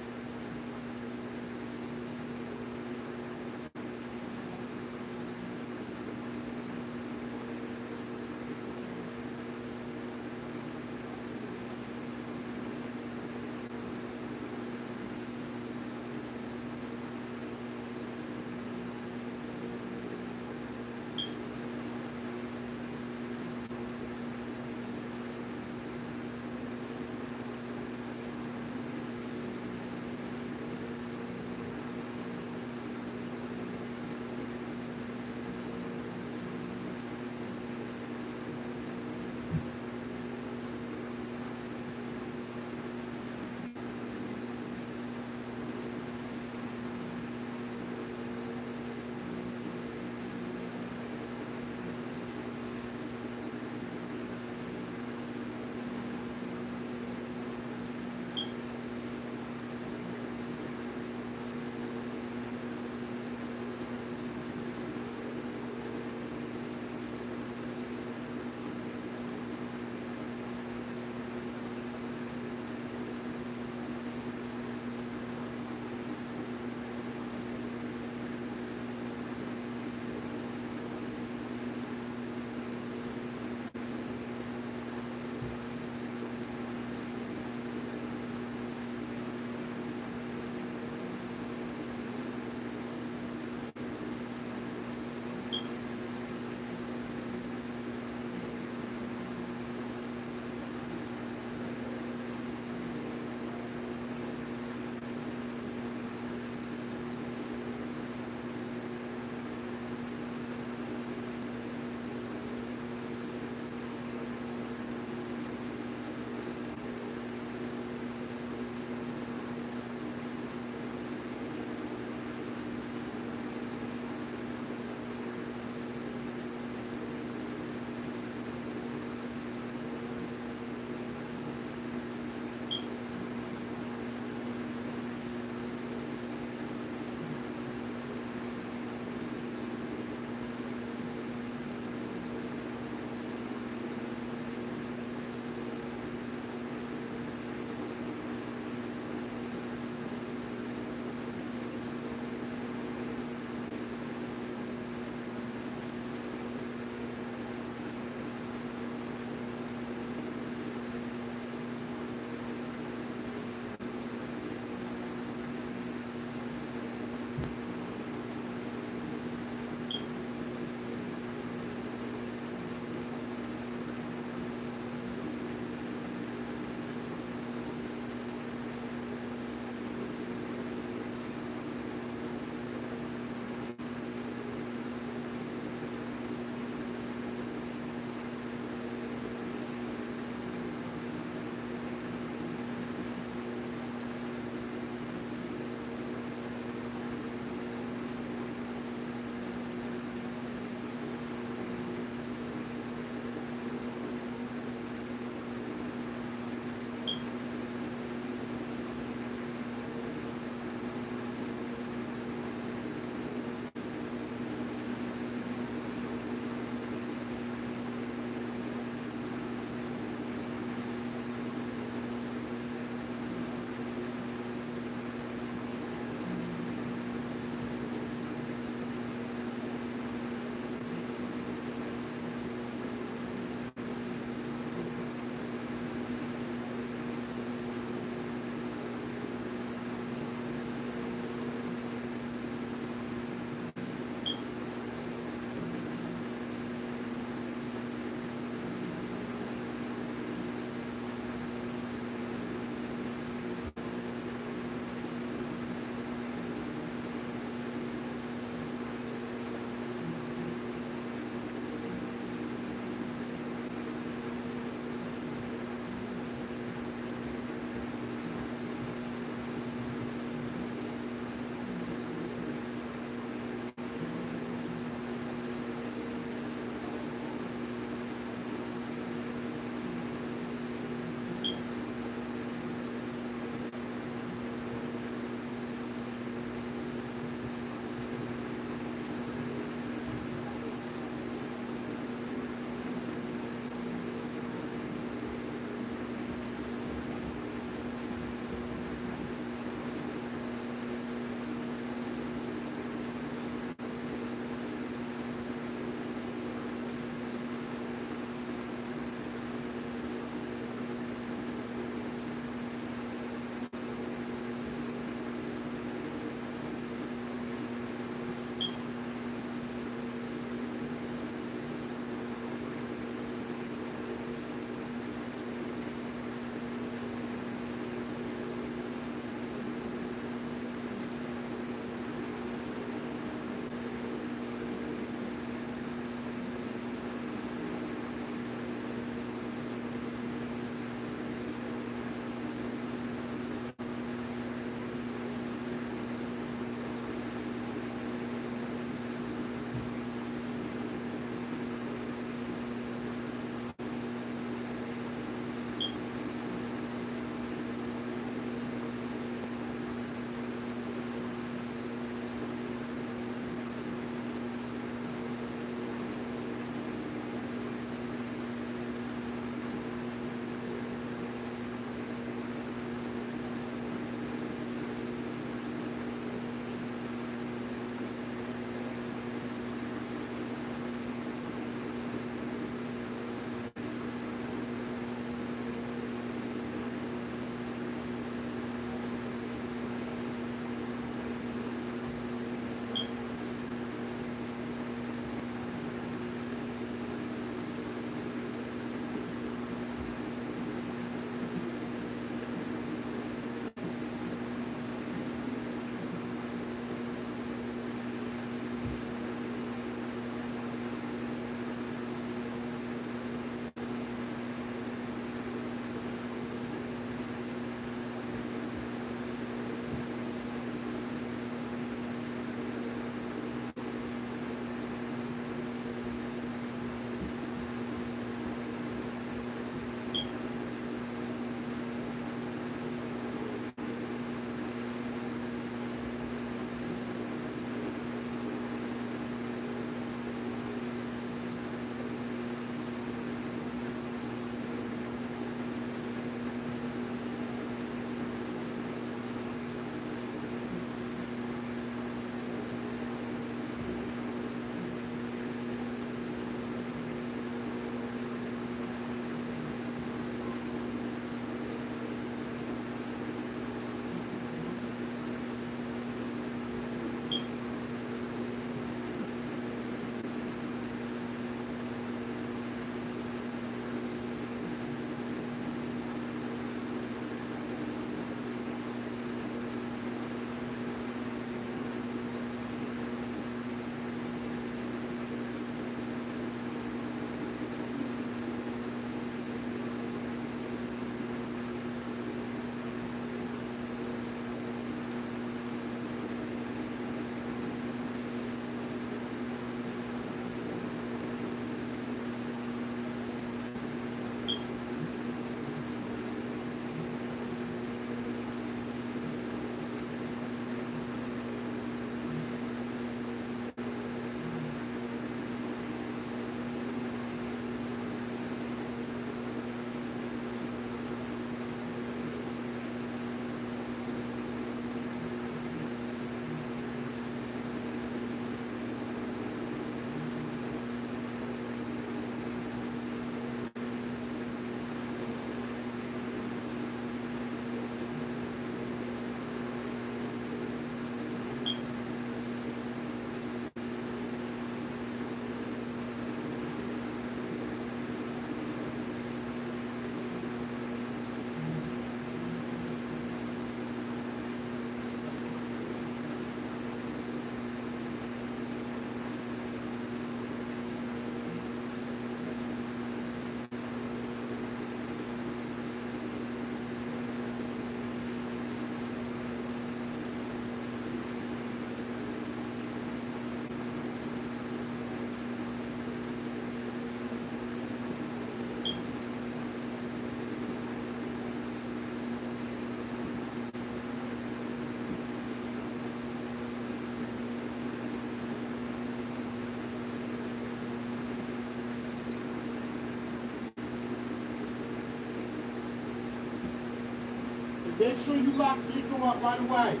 Make sure you lock the vehicle up right away.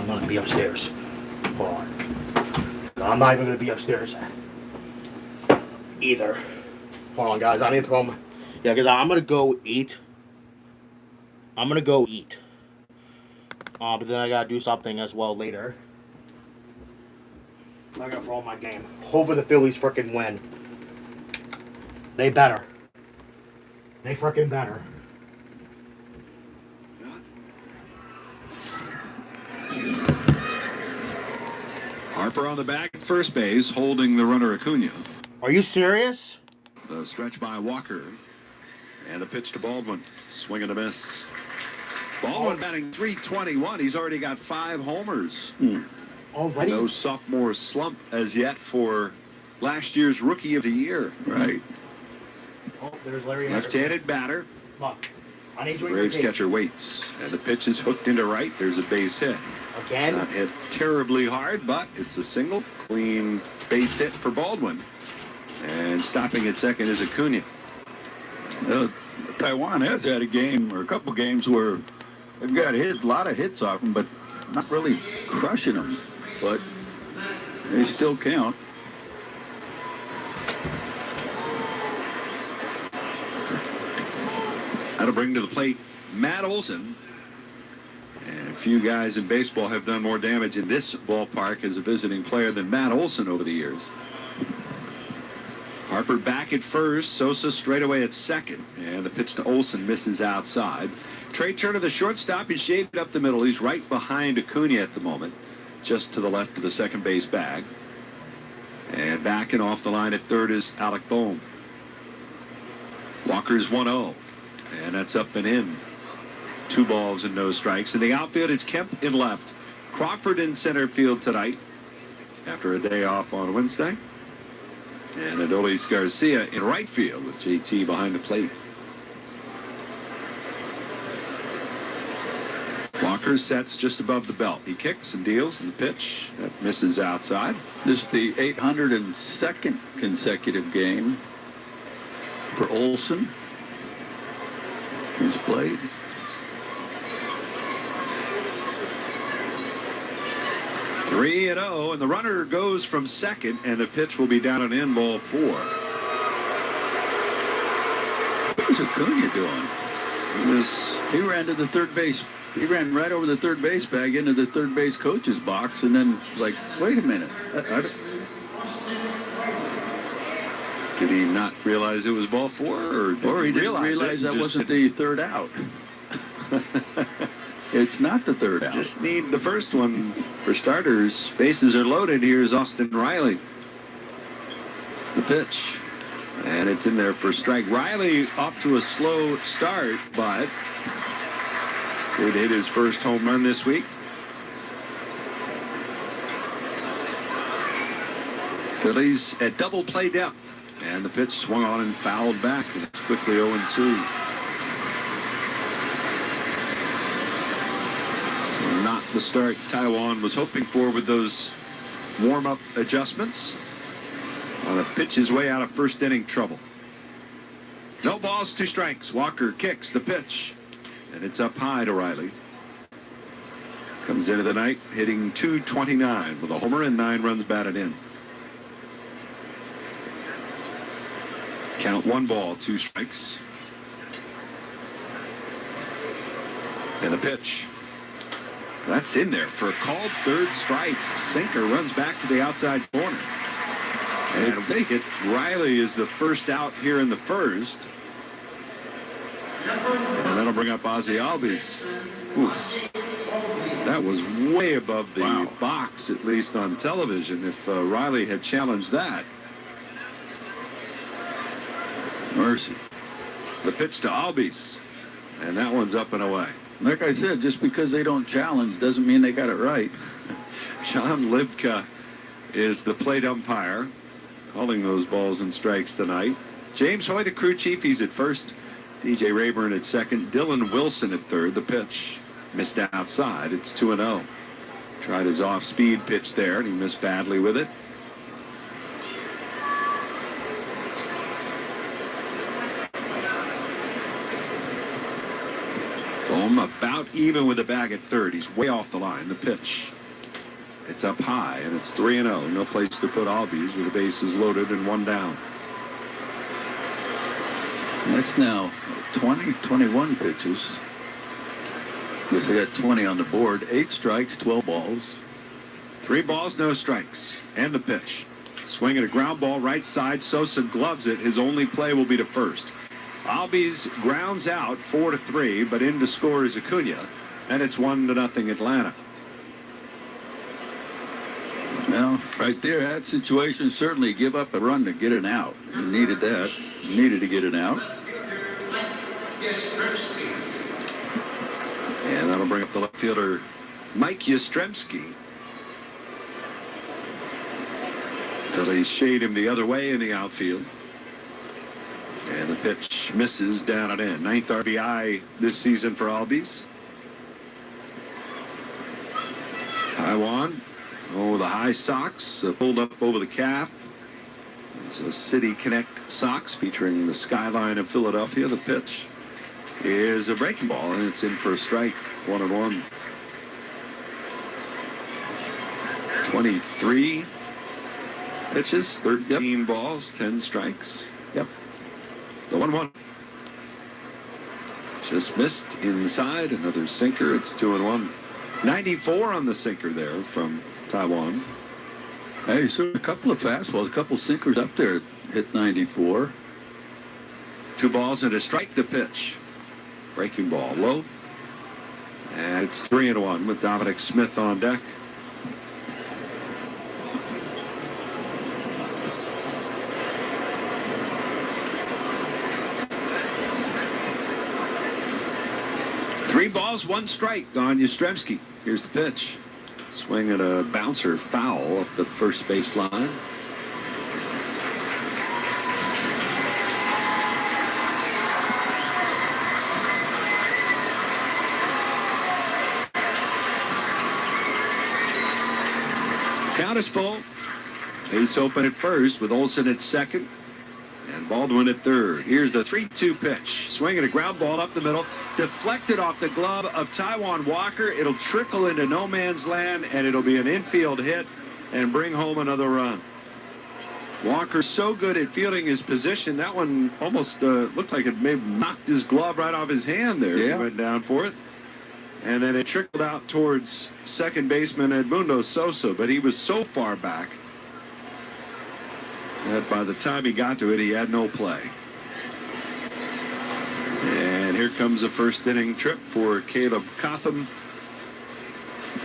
I'm not gonna be upstairs. Hold on. I'm not even gonna be upstairs either. Hold on, guys. I need to put on. Yeah, because I'm gonna go eat. I'm gonna go eat. But then I gotta do something as well later. I gotta throw my game. Hopefully the Phillies frickin' win. They better. They frickin' better. Harper on the back at first base, holding the runner Acuna. Are you serious? The stretch by Walker. And a pitch to Baldwin. Swing and a miss. Baldwin batting .321. He's already got 5 homers. Already? No sophomore slump as yet for last year's Rookie of the Year. Right. Oh, there's Larry Anderson. Left-handed batter. Look, I need to Braves catcher waits. And the pitch is hooked into right. There's a base hit. Again? Not hit terribly hard, but it's a single. Clean base hit for Baldwin. And stopping at second is Acuna. Taiwan has had a game or a couple games where they've got a lot of hits off them, but not really crushing them. But they still count. That'll bring to the plate Matt Olson. And a few guys in baseball have done more damage in this ballpark as a visiting player than Matt Olson over the years. Harper back at first, Sosa straight away at second, and the pitch to Olson misses outside. Trey Turner, the shortstop, is shaded up the middle. He's right behind Acuna at the moment, just to the left of the second base bag. And back and off the line at third is Alec Bohm. Walker's 1-0, and that's up and in. 2 balls and no strikes. In the outfield, it's Kemp in left. Crawford in center field tonight after a day off on Wednesday. And Adolis Garcia in right field with JT behind the plate. Walker sets just above the belt. He kicks and deals, and the pitch that misses outside. This is the 802nd consecutive game for Olson. He's played. Three and 0, and the runner goes from second, and the pitch will be down and in, ball 4. What was Acuna doing? He ran to the third base. He ran right over the third base bag into the third base coach's box, and then like, wait a minute. Did he not realize it was ball 4, or he didn't realize that wasn't the third out? It's not the third out. Just need the first one for starters. Bases are loaded. Here's Austin Riley. The pitch. And it's in there for strike. Riley off to a slow start, but he hit his first home run this week. Phillies at double play depth. And the pitch swung on and fouled back. And it's quickly 0-2. Not the start Taiwan was hoping for with those warm-up adjustments. On a pitch his way out of first inning trouble. No balls, 2 strikes. Walker kicks the pitch, and it's up high to Riley. Comes into the night hitting .229 with a homer and 9 runs batted in. Count 1 ball, 2 strikes. And the pitch. That's in there for a called third strike. Sinker runs back to the outside corner. And it'll take it. Riley is the first out here in the first. And that'll bring up Ozzie Albies. Oof. That was way above the box, at least on television, if Riley had challenged that. Mercy. The pitch to Albies. And that one's up and away. Like I said, just because they don't challenge doesn't mean they got it right. John Libka is the plate umpire, calling those balls and strikes tonight. James Hoy, the crew chief, he's at first. DJ Rayburn at second. Dylan Wilson at third. The pitch missed outside. It's 2-0. Tried his off-speed pitch there, and he missed badly with it. Bohm about even with the bag at third. He's way off the line. The pitch It's up high, and it's 3-0. No place to put Albies with the bases loaded and one down. That's now 21 pitches. Guess they got 20 on the board. 8 strikes, 12 balls. 3 balls, no strikes. And the pitch. Swinging a ground ball right side. Sosa gloves it. His only play will be to first. Albies grounds out 4-3, but in to score is Acuna, and it's 1-0 Atlanta. Well, right there, that situation, certainly give up a run to get an out. You needed that. You needed to get an out. And that'll bring up the left fielder, Mike Yastrzemski. Phillies shade him the other way in the outfield. And the pitch misses down and in. 9th RBI this season for Albies. Taijuan. Oh, the high socks pulled up over the calf. It's a City Connect socks featuring the skyline of Philadelphia. The pitch is a breaking ball, and it's in for a strike. 1-1. 23 pitches, 13 balls, 10 strikes. Yep. The 1-1. Just missed inside. Another sinker. It's 2-1. 94 on the sinker there from Taijuan. Hey, so a couple of fastballs, a couple sinkers up there hit 94. 2 balls and a strike. The pitch. Breaking ball low. And it's 3-1 with Dominic Smith on deck. Three balls, 1 strike on Yastrzemski. Here's the pitch. Swing at a bouncer foul up the first base line. Count is full. Base open at first with Olsen at second and Baldwin at third. Here's the 3-2 pitch. Swinging a ground ball up the middle. Deflected off the glove of Taijuan Walker. It'll trickle into no man's land, and it'll be an infield hit and bring home another run. Walker's so good at fielding his position. That one almost looked like it may have knocked his glove right off his hand there. He went down for it. And then it trickled out towards second baseman Edmundo Sosa, but he was so far back that by the time he got to it, he had no play. And here comes a first inning trip for Caleb Cotham.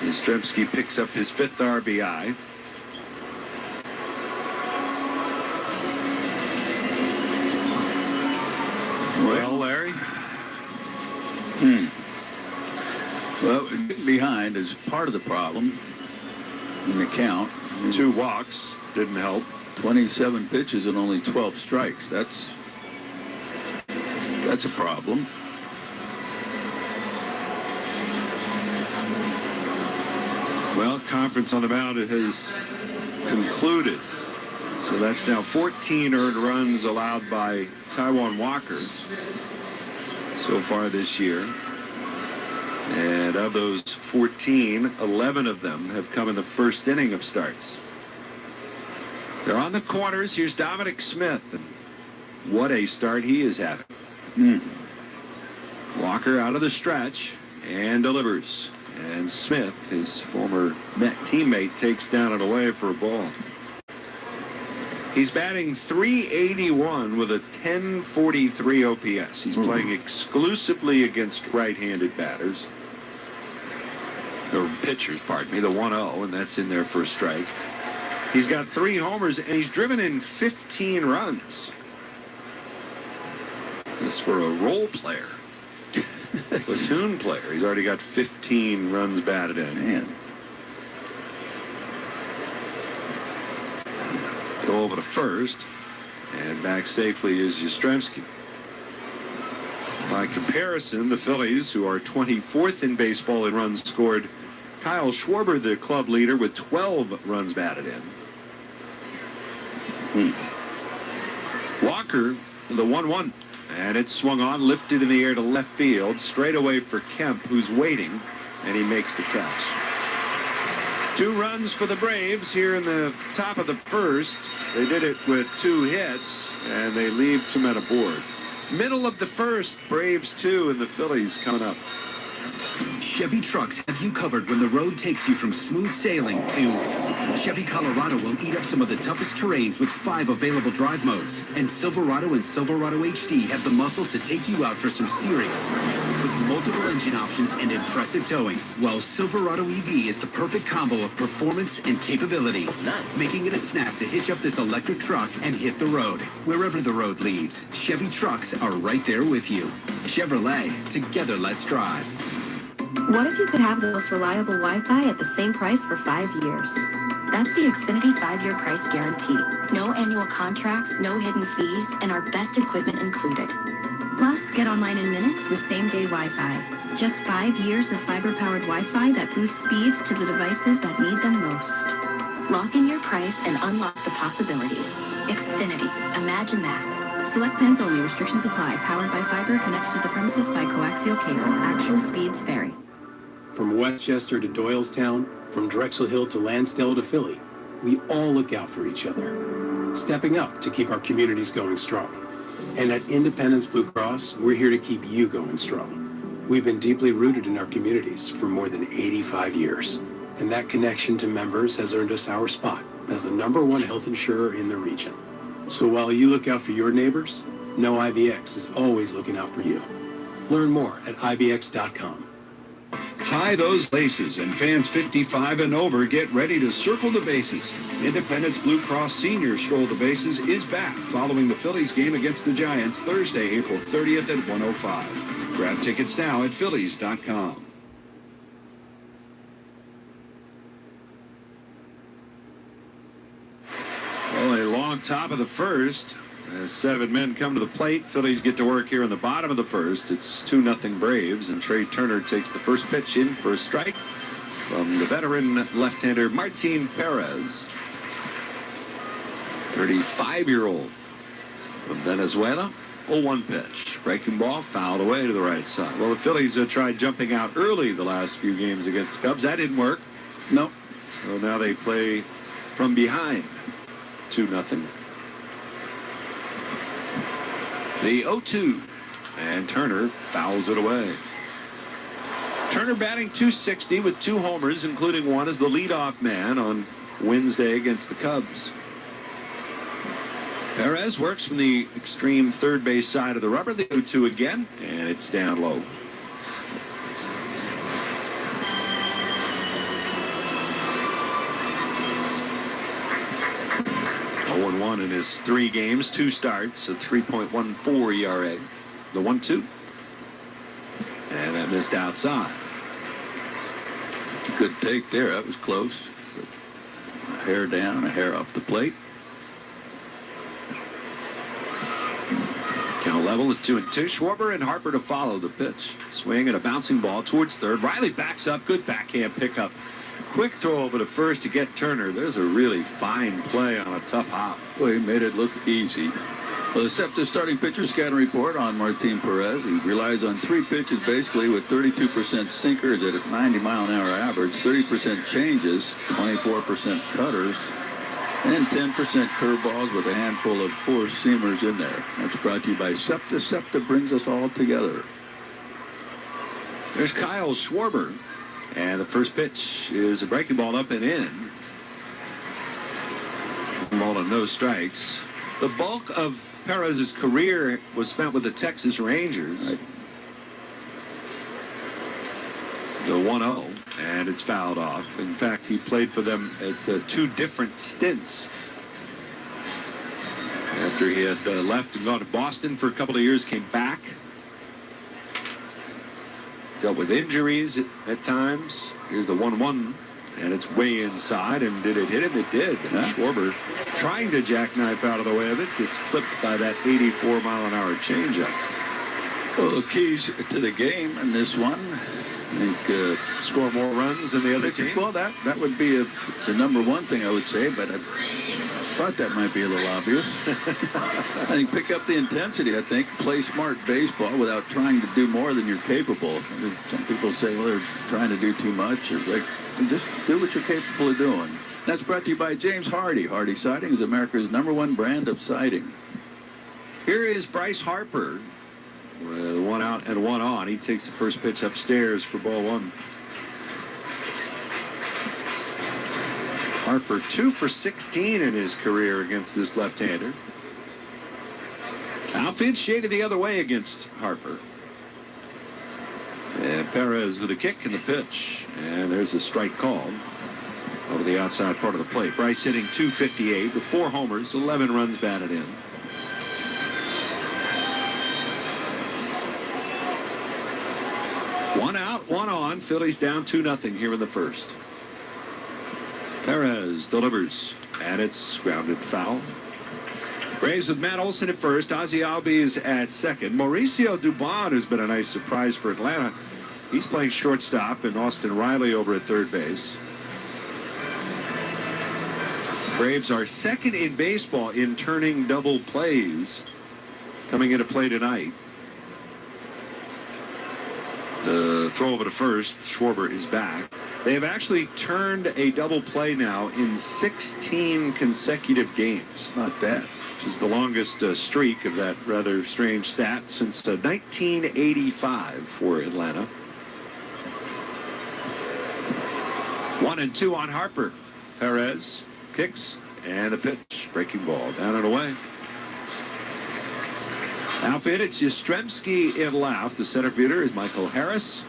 Yastrzemski picks up his 5th RBI. Well, Larry? Well, getting behind is part of the problem in the count. 2 walks didn't help. 27 pitches and only 12 strikes. That's a problem. Well, conference on the mound has concluded. So that's now 14 earned runs allowed by Taijuan Walker so far this year. And of those 14, 11 of them have come in the first inning of starts. They're on the corners. Here's Dominic Smith. And what a start he is having. Walker out of the stretch and delivers. And Smith, his former Met teammate, takes down and away for a ball. He's batting .381 with a 1043 OPS. He's playing exclusively against right-handed batters. Or pitchers, pardon me, the 1-0, and that's in there for a strike. He's got 3 homers, and he's driven in 15 runs. This for a role player. Platoon player. He's already got 15 runs batted in. Man. Go over to first, and back safely is Yastrzemski. By comparison, the Phillies, who are 24th in baseball in runs scored, Kyle Schwarber, the club leader, with 12 runs batted in. Walker, the 1-1. And it's swung on, lifted in the air to left field, straight away for Kemp, who's waiting, and he makes the catch. 2 runs for the Braves here in the top of the first. They did it with 2 hits, and they leave 2 men aboard. Middle of the first, Braves 2 and the Phillies coming up. Chevy trucks have you covered when the road takes you from smooth sailing to Chevy Colorado will eat up some of the toughest terrains with 5 available drive modes. And Silverado and Silverado HD have the muscle to take you out for some serious with multiple engine options and impressive towing. While Silverado EV is the perfect combo of performance and capability, making it a snap to hitch up this electric truck and hit the road. Wherever the road leads, Chevy trucks are right there with you. Chevrolet, together let's drive. What if you could have the most reliable Wi-Fi at the same price for 5 years? That's the Xfinity 5-year price guarantee. No annual contracts, no hidden fees, and our best equipment included. Plus, get online in minutes with same-day Wi-Fi. Just 5 years of fiber-powered Wi-Fi that boosts speeds to the devices that need them most. Lock in your price and unlock the possibilities. Xfinity. Imagine that. Select plans only. Restrictions apply. Powered by fiber. Connects to the premises by coaxial cable. Actual speeds vary. From Westchester to Doylestown, from Drexel Hill to Lansdale to Philly, we all look out for each other, stepping up to keep our communities going strong. And at Independence Blue Cross, we're here to keep you going strong. We've been deeply rooted in our communities for more than 85 years. And that connection to members has earned us our spot as the #1 health insurer in the region. So while you look out for your neighbors, know IBX is always looking out for you. Learn more at IBX.com. Tie those laces, and fans 55 and over get ready to circle the bases. Independence Blue Cross Senior Stroll the Bases is back following the Phillies game against the Giants Thursday, April 30th at 1:05. Grab tickets now at Phillies.com. Well, a long top of the first. As 7 men come to the plate, Phillies get to work here in the bottom of the first. It's 2-0 Braves, and Trey Turner takes the first pitch in for a strike from the veteran left-hander Martin Perez. 35-year-old from Venezuela. 0-1 pitch. Breaking ball, fouled away to the right side. Well, the Phillies tried jumping out early the last few games against the Cubs. That didn't work. Nope. So now they play from behind. 2-0. The 0-2, and Turner fouls it away. Turner batting .260 with 2 homers, including one as the leadoff man on Wednesday against the Cubs. Perez works from the extreme third base side of the rubber. The 0-2 again, and it's down low. One in his 3 games, 2 starts, a 3.14 ERA. The 1-2. And that missed outside. Good take there. That was close. A hair down, a hair off the plate. Count level at 2-2. Schwarber and Harper to follow the pitch. Swing and a bouncing ball towards third. Riley backs up. Good backhand pickup. Quick throw over to first to get Turner. There's a really fine play on a tough hop. Well, he made it look easy. Well, the SEPTA starting pitcher scouting report on Martin Perez. He relies on 3 pitches basically with 32% sinkers at a 90-mile-an-hour average, 30% changes, 24% cutters, and 10% curveballs with a handful of 4-seamers in there. That's brought to you by SEPTA. SEPTA brings us all together. There's Kyle Schwarber. And the first pitch is a breaking ball up and in. Ball to no strikes. The bulk of Perez's career was spent with the Texas Rangers. Right. The 1-0, and it's fouled off. In fact, he played for them at 2 different stints. After he had left and gone to Boston for a couple of years, came back. Dealt with injuries at times. Here's the 1-1, and it's way inside. And did it hit him? It did. And Schwarber trying to jackknife out of the way of it. Gets clipped by that 84-mile-an-hour changeup. Well, the keys to the game in this one, I think Score more runs than the other team? Well, that would be the number one thing I would say, but I thought that might be a little obvious. I think pick up the intensity. I think play smart baseball without trying to do more than you're capable. Some people say, well, they're trying to do too much. Or like, just do what you're capable of doing. That's brought to you by James Hardy. Hardy Siding is America's #1 brand of siding. Here is Bryce Harper with 1 out and 1 on. He takes the first pitch upstairs for ball 1. Harper 2 for 16 in his career against this left-hander. Outfield shaded the other way against Harper. And Perez with a kick and the pitch. And there's a strike called over the outside part of the plate. Bryce hitting .258 with 4 homers, 11 runs batted in. One out, 1 on. Phillies down 2-0 here in the first. Perez delivers, and it's grounded foul. Braves with Matt Olson at first. Ozzie Albies at second. Mauricio Dubon has been a nice surprise for Atlanta. He's playing shortstop, and Austin Riley over at third base. Braves are second in baseball in turning double plays coming into play tonight. The throw over to first. Schwarber is back. They have actually turned a double play now in 16 consecutive games. Not bad. Which is the longest streak of that rather strange stat since 1985 for Atlanta. 1-2 on Harper. Perez kicks and a pitch. Breaking ball down and away. Outfit, it's Yastrzemski in left. The center fielder is Michael Harris.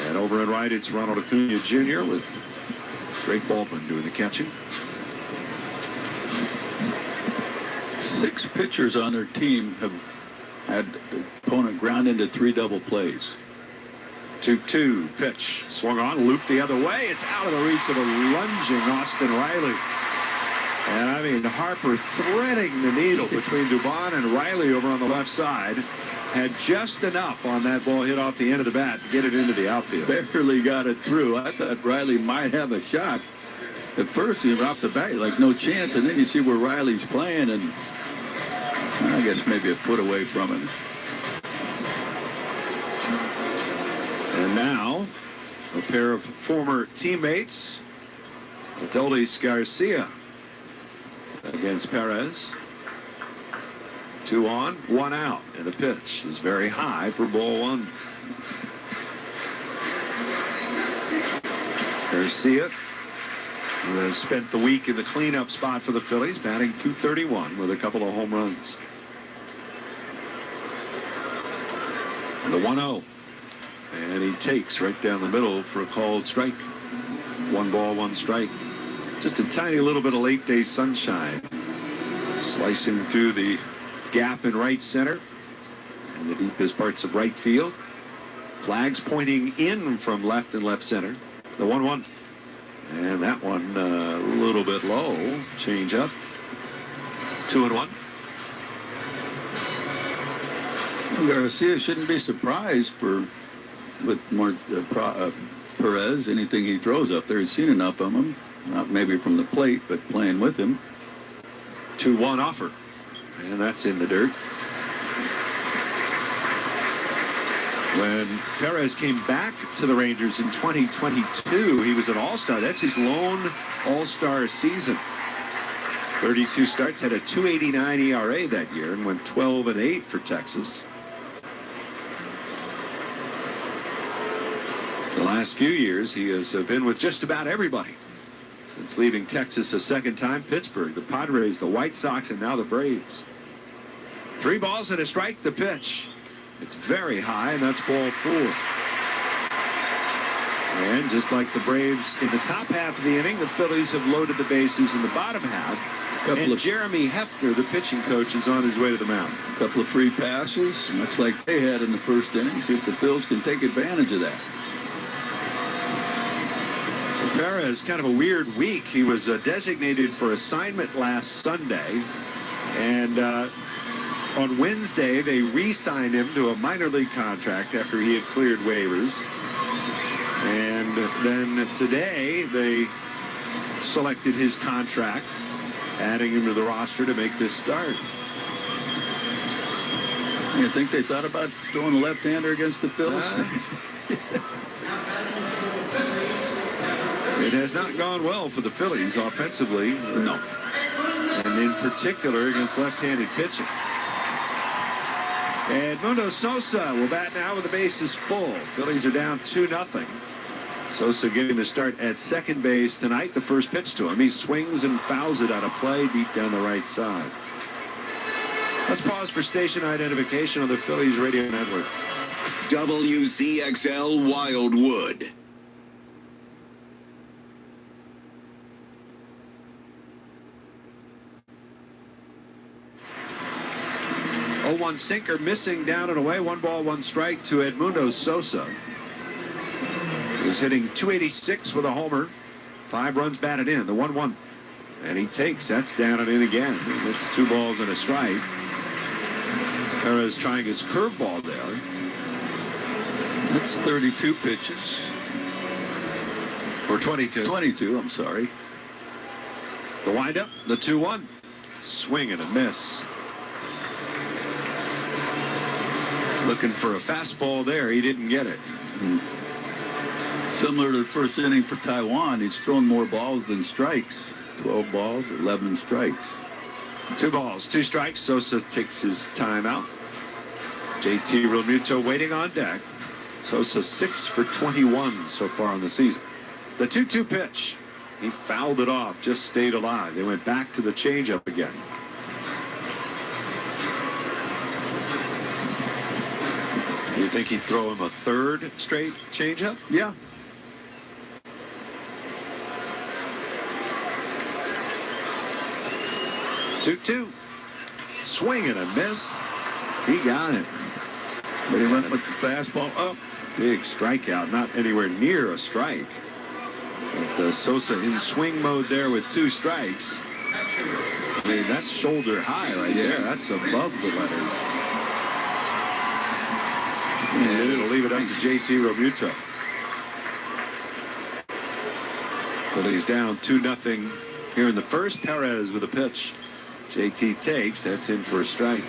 And over and right, it's Ronald Acuna Jr. with Drake Baldwin doing the catching. 6 pitchers on their team have had the opponent ground into 3 double plays. 2-2 pitch. Swung on, looped the other way. It's out of the reach of a lunging Austin Riley. And I mean, Harper threading the needle between Dubon and Riley over on the left side. Had just enough on that ball hit off the end of the bat to get it into the outfield. Barely got it through. I thought Riley might have a shot. At first, he was off the bat, like no chance. And then you see where Riley's playing, and I guess maybe a foot away from him. And now, a pair of former teammates, Adolis Garcia against Perez. 2 on, 1 out, and the pitch is very high for ball 1. Garcia, who has spent the week in the cleanup spot for the Phillies, batting .231 with a couple of home runs. And the 1-0. And he takes right down the middle for a called strike. 1 ball, 1 strike. Just a tiny little bit of late day sunshine slicing through the gap in right center and the deepest parts of right field. Flags pointing in from left and left center. The 1-1. And that one a little bit low. Change up. 2-1. Garcia shouldn't be surprised with more Perez. Anything he throws up there, he's seen enough of him. Not maybe from the plate, but playing with him. 2-1 offer. And that's in the dirt. When Perez came back to the Rangers in 2022, he was an all-star. That's his lone all-star season. 32 starts, had a .289 ERA that year, and went 12-8 for Texas. The last few years, he has been with just about everybody. Since leaving Texas a second time, Pittsburgh, the Padres, the White Sox, and now the Braves. 3 balls and a strike, the pitch. It's very high, and that's ball 4. And just like the Braves in the top half of the inning, the Phillies have loaded the bases in the bottom half. And Jeremy Hefner, the pitching coach, is on his way to the mound. A couple of free passes, much like they had in the first inning. See if the Phils can take advantage of that. Perez, kind of a weird week. He was designated for assignment last Sunday, and on Wednesday they re-signed him to a minor league contract after he had cleared waivers. And then today they selected his contract, adding him to the roster to make this start. You think they thought about throwing a left-hander against the Phillies? It has not gone well for the Phillies offensively. No. And in particular against left-handed pitching. And Edmundo Sosa will bat now with the bases full. Phillies are down 2-0. Sosa getting the start at second base tonight. The first pitch to him. He swings and fouls it out of play deep down the right side. Let's pause for station identification on the Phillies radio network. WZXL Wildwood. 0-1 sinker missing down and away. 1 ball, 1 strike to Edmundo Sosa. He's hitting .286 with a homer. 5 runs batted in. The 1-1. And he takes. That's down and in again. It's 2 balls and a strike. Perez trying his curveball there. That's 32 pitches. Or 22. 22, I'm sorry. The windup, the 2-1. Swing and a miss. Looking for a fastball there. He didn't get it. Similar to the first inning for Taiwan, he's thrown more balls than strikes. 12 balls, 11 strikes. 2 balls, 2 strikes. Sosa takes his time out. JT Realmuto waiting on deck. Sosa 6 for 21 so far in the season. The 2-2 pitch. He fouled it off, just stayed alive. They went back to the changeup again. You think he'd throw him a 3rd straight changeup? Yeah. Two. Swing and a miss. He got it. But he went with the fastball up. Big strikeout, not anywhere near a strike. But Sosa in swing mode there with 2 strikes. I mean, that's shoulder high right there. That's above the letters. And it'll leave it up to JT Realmuto. Phillies down 2-0 here in the first. Perez with a pitch. JT takes. That's in for a strike.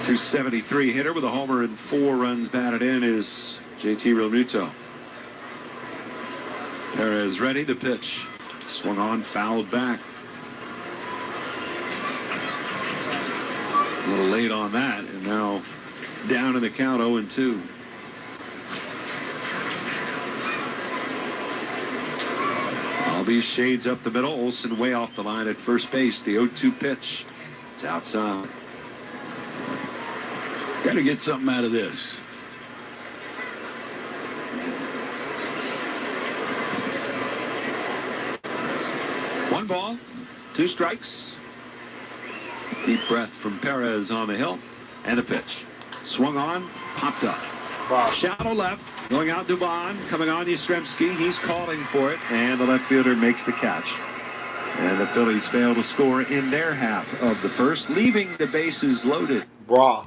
.273 hitter with a homer and 4 runs batted in is JT Realmuto. Perez ready. The pitch. Swung on, fouled back. A little late on that, and now down in the count 0-2. Albee shades up the middle. Olsen way off the line at first base. The 0-2 pitch. It's outside. Got to get something out of this. One ball, 2 strikes. Deep breath from Perez on the hill. And a pitch. Swung on, popped up. Wow. Shallow left, going out Dubon, coming on Yastrzemski. He's calling for it, and the left fielder makes the catch. And the Phillies fail to score in their half of the first, leaving the bases loaded. Bruh.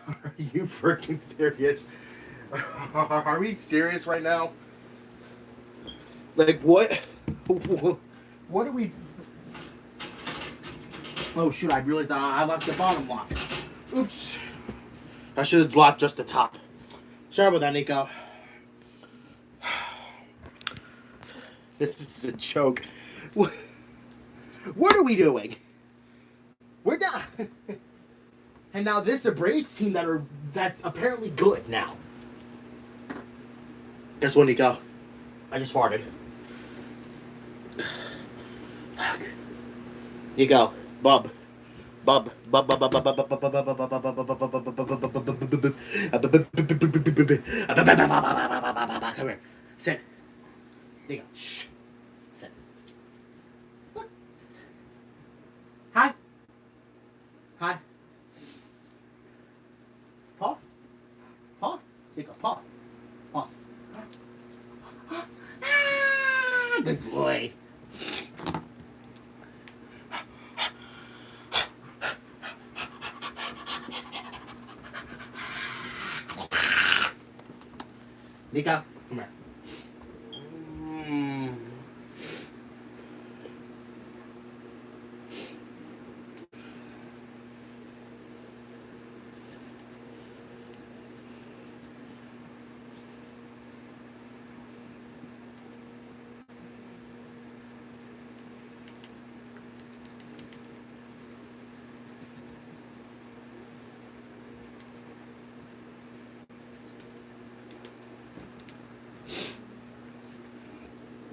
Are you freaking serious? Are we serious right now? Like, what? What are we... Oh, shoot, I realized I left the bottom lock. Oops. I should have locked just the top. Sorry about that, Nico. This is a joke. What are we doing? We're down. And now this is a Braves team that's apparently good now. Guess what, Nico? I just farted. Nico, Bub. Come here. Sit. Nico. Shh. Sit. Look. Hi. Hi. Paw. Paw. Nico, paw. Paw. Ah, good boy. Nico, come here.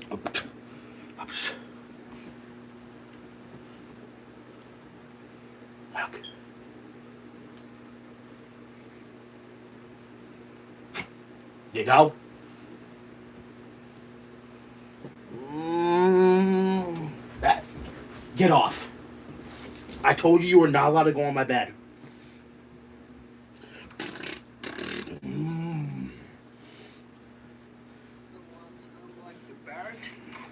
Look. You go. Get off. I told you were not allowed to go on my bed. And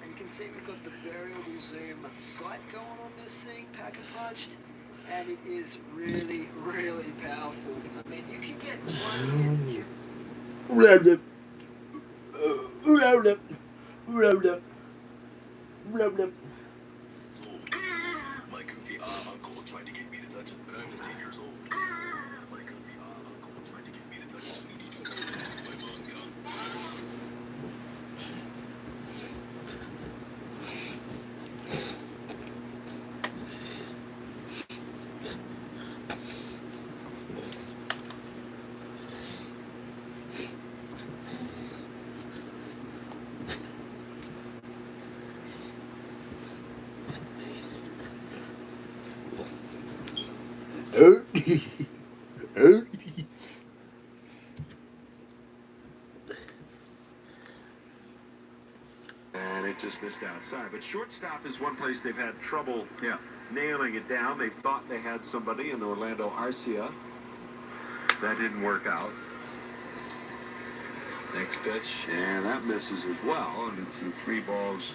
you can see we've got the variable zoom sight going on this thing, pack and punched, and it is really, really powerful. I mean, you can get one hit. Round up. Round up. Round up. Round up. My goofy uncle tried to get me to touch it, but I was 10 years old. My goofy uncle tried to get me to touch it. My mom come. And it just missed outside. But shortstop is one place they've had trouble nailing it down. They thought they had somebody in Orlando Arcia. That didn't work out. Next pitch, and that misses as well. And it's 3 balls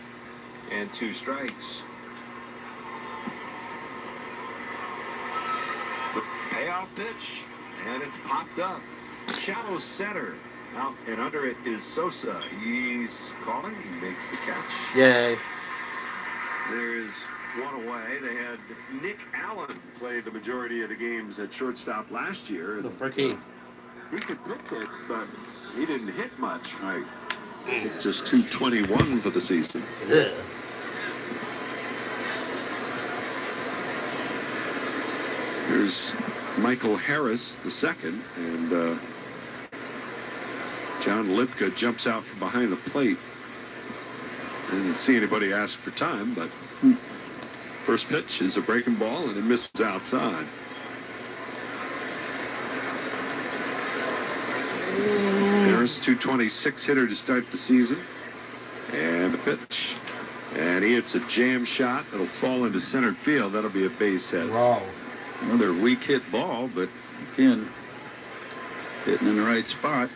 and 2 strikes. The payoff pitch, and it's popped up. Shallow center. Out and under it is Sosa. He's calling. He makes the catch. Yay. There is one away. They had Nick Allen play the majority of the games at shortstop last year. The fricky. He could pick it, but he didn't hit much. Right. Just 221 for the season. Yeah. Here's Michael Harris, the second, and John Lipka jumps out from behind the plate. I didn't see anybody ask for time, but first pitch is a breaking ball, and it misses outside. Harris, 226 hitter to start the season. And the pitch. And he hits a jam shot. It'll fall into center field. That'll be a base hit. Wow. Another weak hit ball, but again, hitting in the right spot.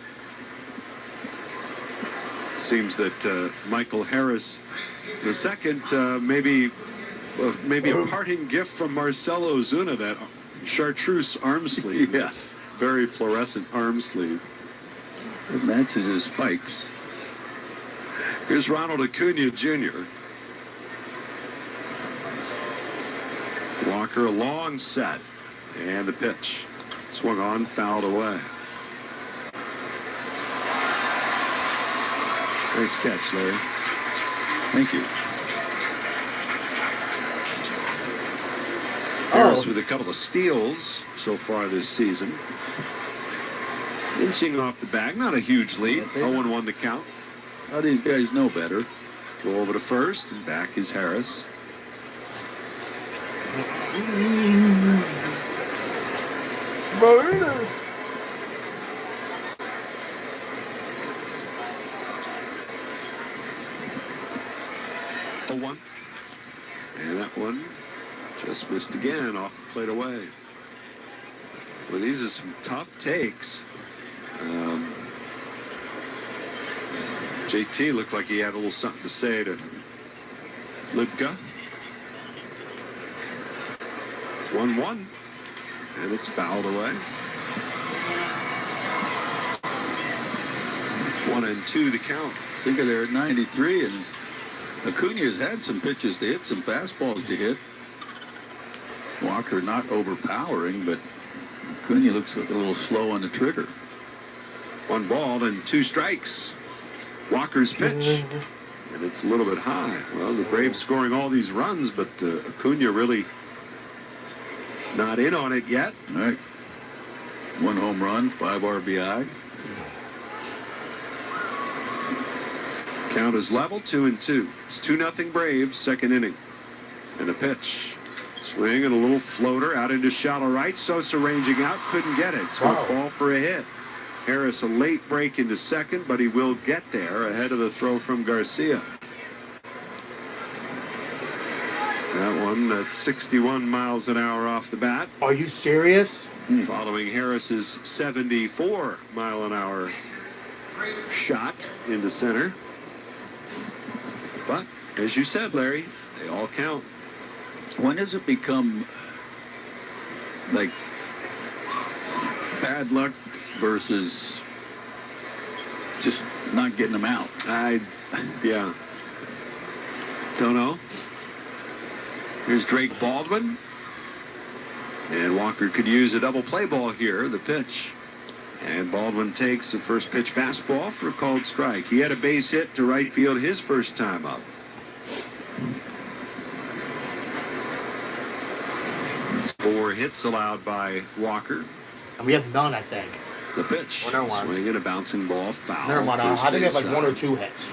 Seems that Michael Harris, the second, maybe a parting gift from Marcelo Ozuna, that chartreuse arm sleeve. Yeah. Very fluorescent arm sleeve. It matches his spikes. Here's Ronald Acuna Jr. Walker, a long set. And the pitch. Swung on, fouled away. Nice catch, Larry. Thank you. Harris with a couple of steals so far this season. Inching off the bag, not a huge lead. 0-1 the count. How these guys know better. Go over to first, and back is Harris. One. And that one just missed again off the plate away. Well, these are some tough takes. JT looked like he had a little something to say to Libka. 1-1. And it's fouled away. 1-2 the count. Sinker there at 93, and Acuna's had some pitches to hit, some fastballs to hit. Walker not overpowering, but Acuna looks a little slow on the trigger. 1 ball and 2 strikes. Walker's pitch. And it's a little bit high. Well, the Braves scoring all these runs, but Acuna really not in on it yet. All right. 1 home run, 5 RBI. Count is level, 2-2. It's 2-0 Braves, second inning. And a pitch. Swing and a little floater out into shallow right. Sosa ranging out, couldn't get it. It's going to fall for a hit. Harris a late break into second, but he will get there ahead of the throw from Garcia. That one at 61 miles an hour off the bat. Are you serious? Following Harris's 74 mile an hour shot into center. But as you said, Larry, they all count. When does it become like bad luck versus just not getting them out? Yeah. Don't know. Here's Drake Baldwin. And Walker could use a double play ball here, the pitch. And Baldwin takes the first pitch fastball for a called strike. He had a base hit to right field his first time up. It's 4 hits allowed by Walker. And we have none, I think. The pitch. Oh, never mind. Swinging a bouncing ball, foul. Never mind. I think we have like 1 or 2 hits.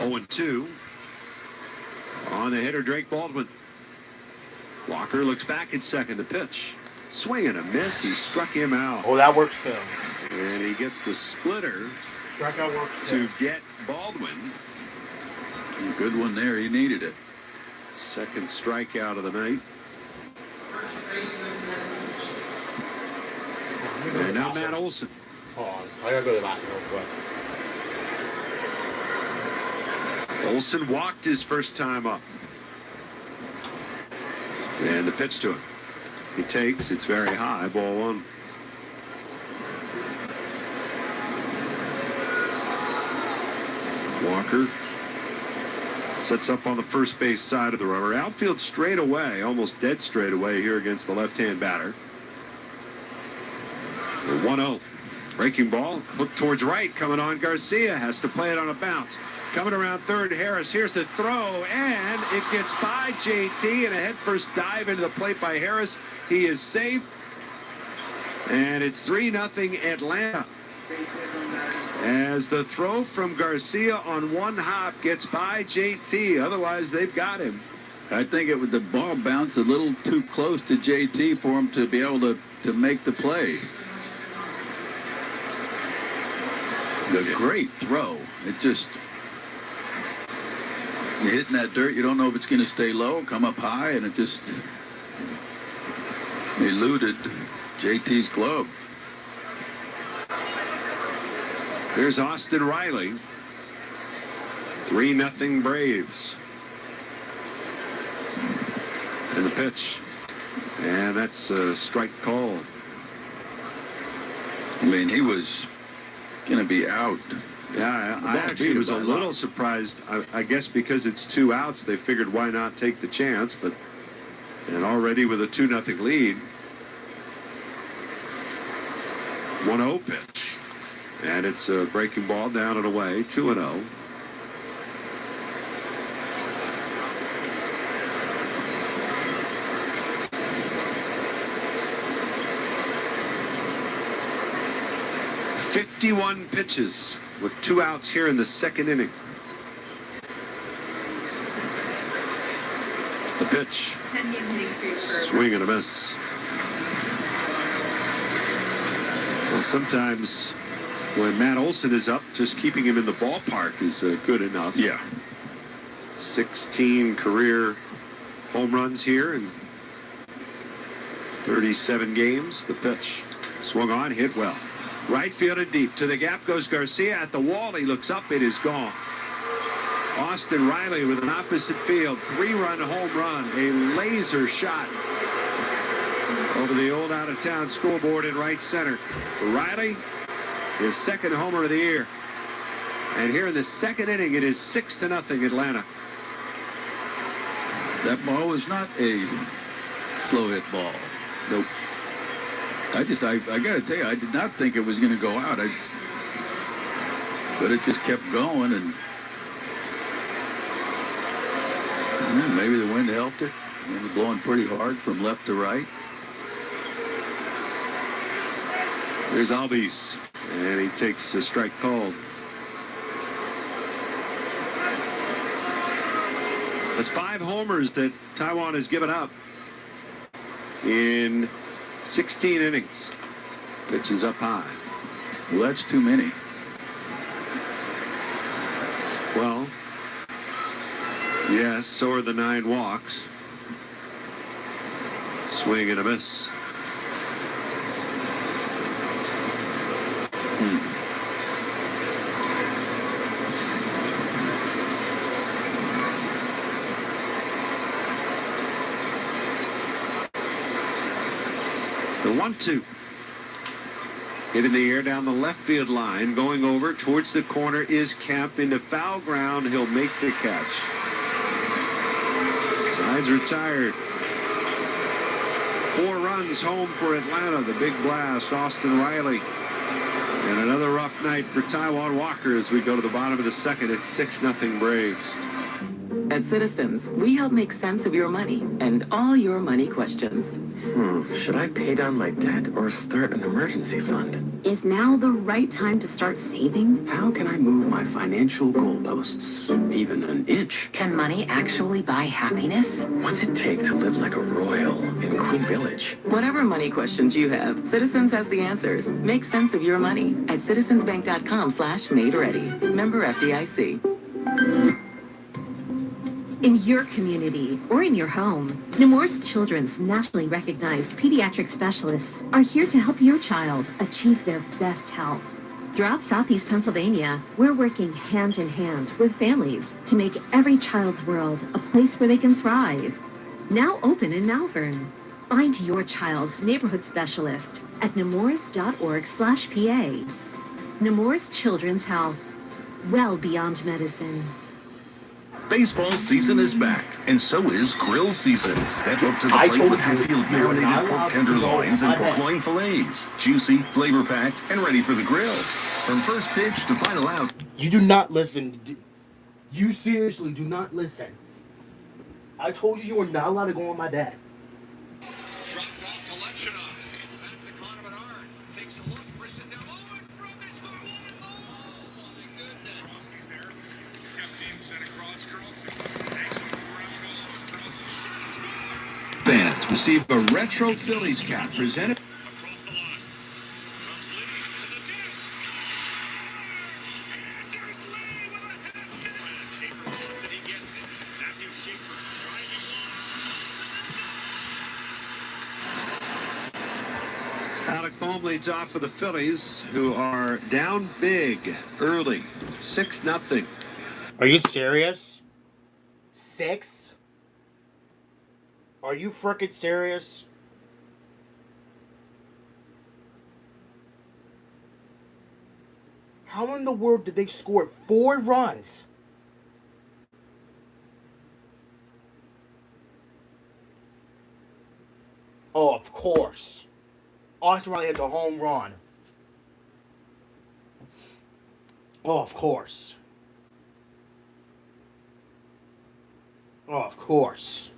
And 2 on the hitter, Drake Baldwin. Walker looks back at second. The pitch. Swing and a miss. He struck him out. Oh, that works too. And he gets the splitter Strikeout works to too. get Baldwin. A good one there. He needed it. Second strikeout of the night. And now Matt Olson. Hold on. I gotta go to the bathroom real quick. Olson walked his first time up. And the pitch to him. He takes. It's very high. Ball 1. Walker sets up on the first base side of the rubber. Outfield straight away, almost dead straight away here against the left-hand batter. 1-0. Breaking ball, hooked towards right, coming on. Garcia has to play it on a bounce. Coming around third, Harris. Here's the throw, and it gets by JT, and a headfirst dive into the plate by Harris. He is safe, and it's 3-0 Atlanta. As the throw from Garcia on one hop gets by JT. Otherwise, they've got him. I think the ball bounced a little too close to JT for him to be able to make the play. The great throw. It just, you're hitting that dirt, you don't know if it's going to stay low, come up high, and it just eluded JT's glove. Here's Austin Riley. 3-0 Braves. And the pitch. And that's a strike call. I mean, he was going to be out. Yeah, I actually was a little surprised. I guess because it's 2 outs, they figured why not take the chance. But and already with a 2-0 lead. 1-0 pitch. And it's a breaking ball down and away, 2-0. "51 pitches with 2 outs here in the second inning." The pitch. Swing and a miss. Well, sometimes when Matt Olson is up, just keeping him in the ballpark is good enough. Yeah. 16 career home runs here in 37 games. The pitch. Swung on, hit well. Right field and deep. To the gap goes Garcia at the wall. He looks up. It is gone. Austin Riley with an opposite field 3-run home run, a laser shot over the old out-of-town scoreboard in right center. Riley, his second homer of the year. And here in the second inning, it is 6-0 Atlanta. That ball was not a slow hit ball. Nope. I got to tell you, I did not think it was going to go out. But it just kept going, and maybe the wind helped it. It was blowing pretty hard from left to right. Here's Albies, and he takes the strike called. That's 5 homers that Taiwan has given up in 16 innings. Pitch is up high. Well, that's too many. Well, yes, so are the 9 walks. Swing and a miss. The 1-2. Hit in the air down the left field line. Going over towards the corner is Kemp into foul ground. He'll make the catch. Sides retired. 4 runs home for Atlanta. The big blast, Austin Riley. And another rough night for Taiwan Walker as we go to the bottom of the second. It's 6-0 Braves. At Citizens, we help make sense of your money and all your money questions. Should I pay down my debt or start an emergency fund? Is now the right time to start saving? How can I move my financial goalposts even an inch? Can money actually buy happiness? What's it take to live like a royal in Queen Village? Whatever money questions you have, Citizens has the answers. Make sense of your money at citizensbank.com/made-ready. Member FDIC. In your community or in your home, Nemours Children's nationally recognized pediatric specialists are here to help your child achieve their best health. Throughout Southeast Pennsylvania, we're working hand in hand with families to make every child's world a place where they can thrive. Now open in Malvern. Find your child's neighborhood specialist at nemours.org/PA. Nemours Children's Health, well beyond medicine. Baseball season is back, and so is grill season. Step up to the plate with Hatfield marinated pork tenderloins and pork loin fillets. Juicy, flavor-packed, and ready for the grill. From first pitch to final out. You do not listen. You seriously do not listen. I told you are not allowed to go on my bed. Fans receive a retro Phillies cap presented. Alec Bohm leads off for the Phillies, who are down big early, 6-0. Are you serious? 6? Are you frickin' serious? How in the world did they score 4 runs? Oh, of course. Austin Riley hits a home run. Oh, of course. Oh, of course.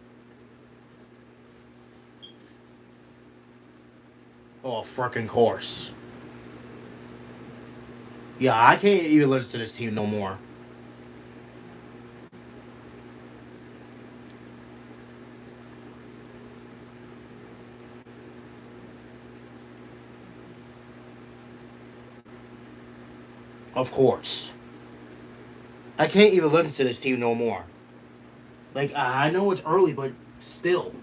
Oh, frickin' course. Yeah, I can't even listen to this team no more. Of course. I can't even listen to this team no more. Like, I know it's early, but still.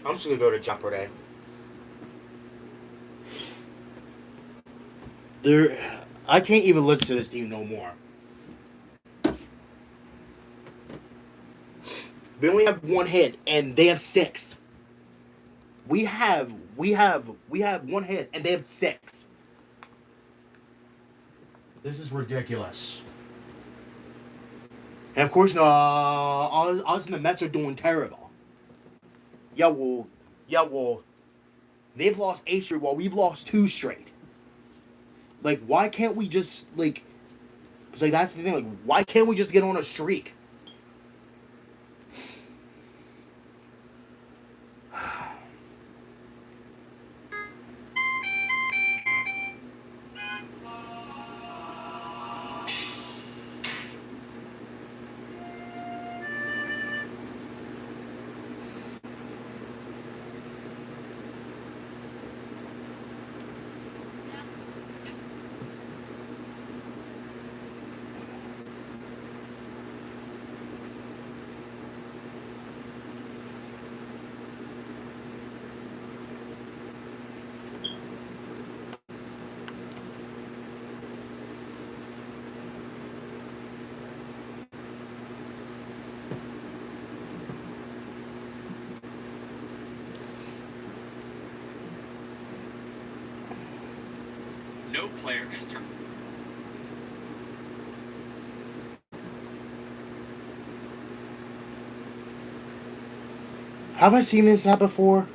I'm just gonna go to Jeopardy. I can't even listen to this team no more. We only have one hit, and they have 6. We have one hit, and they have 6. This is ridiculous. And of course, us and the Mets are doing terrible. Yeah, well, they've lost 8 straight while we've lost 2 straight. Like, why can't we just, like... It's like, that's the thing, like, why can't we just get on a streak? No player has turned. Have I seen this hat before?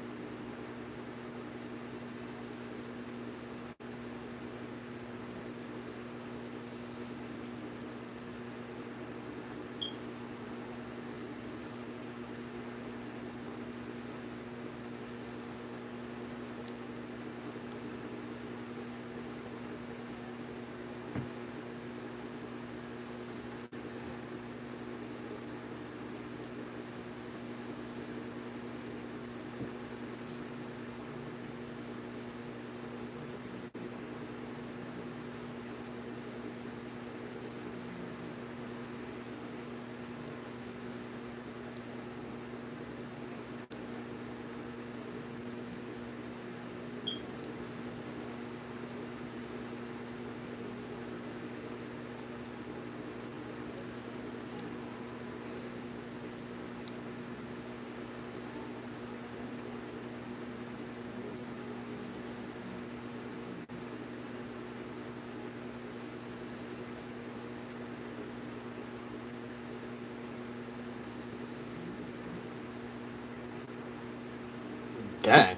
Dang.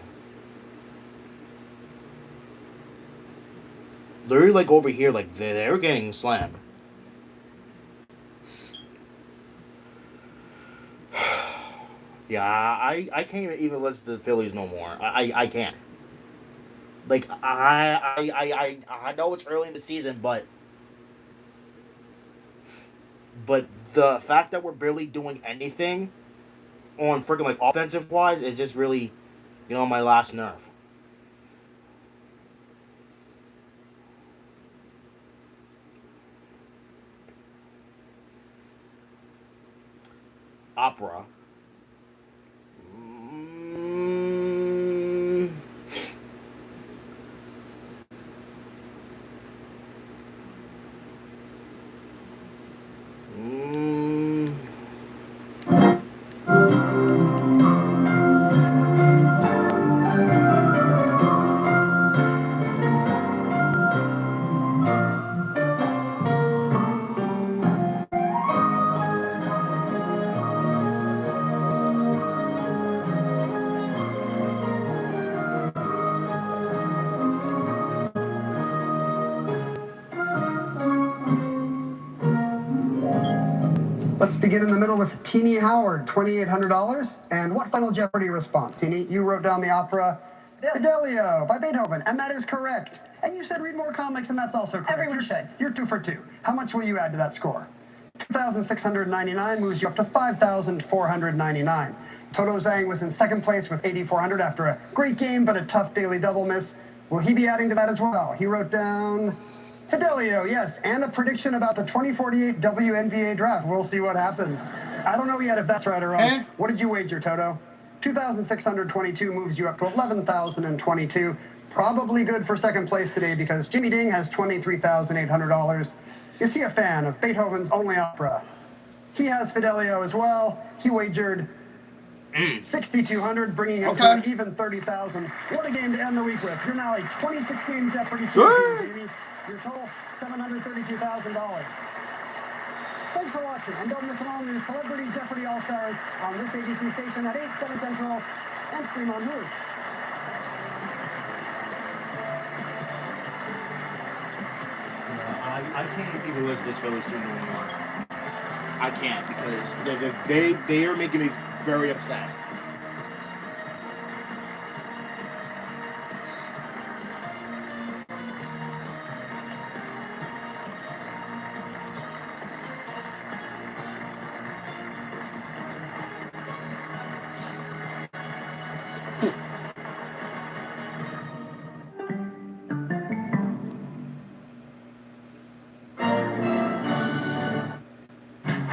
They're like over here, like they're getting slammed. Yeah, I can't even listen to the Phillies no more. I can't. Like I know it's early in the season, but the fact that we're barely doing anything on freaking like offensive wise is just really, my last nerve. Opera. Let's begin in the middle with Teeny Howard, $2,800. And what Final Jeopardy response? Teeny, you wrote down the opera Fidelio by Beethoven, and that is correct. And you said read more comics, and that's also correct. Everyone should. You're 2 for 2. How much will you add to that score? 2,699 moves you up to 5,499. Toto Zhang was in second place with 8,400 after a great game, but a tough daily double miss. Will he be adding to that as well? He wrote down Fidelio, yes, and a prediction about the 2048 WNBA draft. We'll see what happens. I don't know yet if that's right or wrong. What did you wager, Toto? 2,622 moves you up to 11,022. Probably good for second place today because Jimmy Ding has $23,800. Is he a fan of Beethoven's Only Opera? He has Fidelio as well. He wagered 6,200, bringing him to an even 30,000. What a game to end the week with. You're now a 26-game Jeopardy champion, Jamie. Your total, $732,000. Thanks for watching, and don't miss an all-new Celebrity Jeopardy All-Stars on this ABC station at 8, 7 Central, and stream on Hulu. I can't even listen to this Phillies team anymore. I can't because they are making me very upset.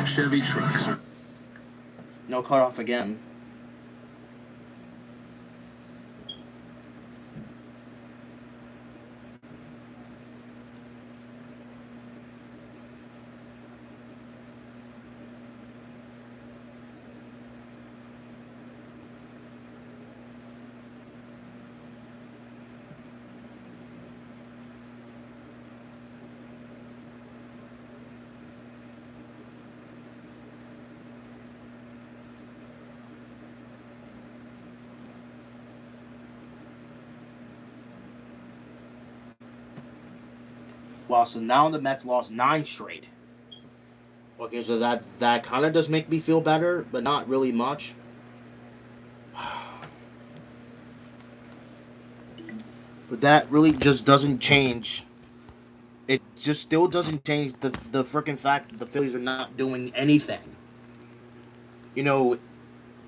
Chevy trucks are... No cutoff again. Well, so now the Mets lost 9 straight. Okay, so that kind of does make me feel better, but not really much. But that really just doesn't change. It just still doesn't change the freaking fact that the Phillies are not doing anything. You know,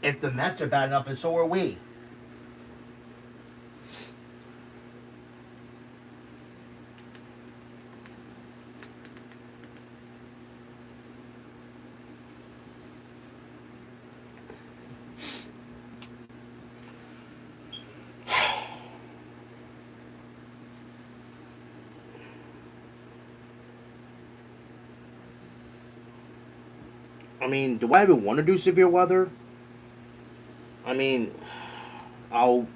if the Mets are bad enough, and so are we. I mean, do I even want to do severe weather? I mean, I'll...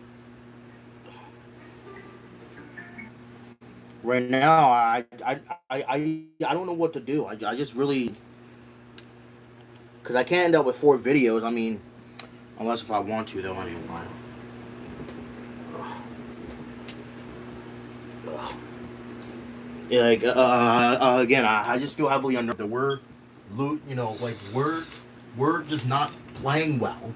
Right now, I don't know what to do. I just really... Because I can't end up with 4 videos. I mean, unless if I want to, though. I mean, why? Yeah, like, again, I just feel heavily under the word, you know, like, we're just not playing well.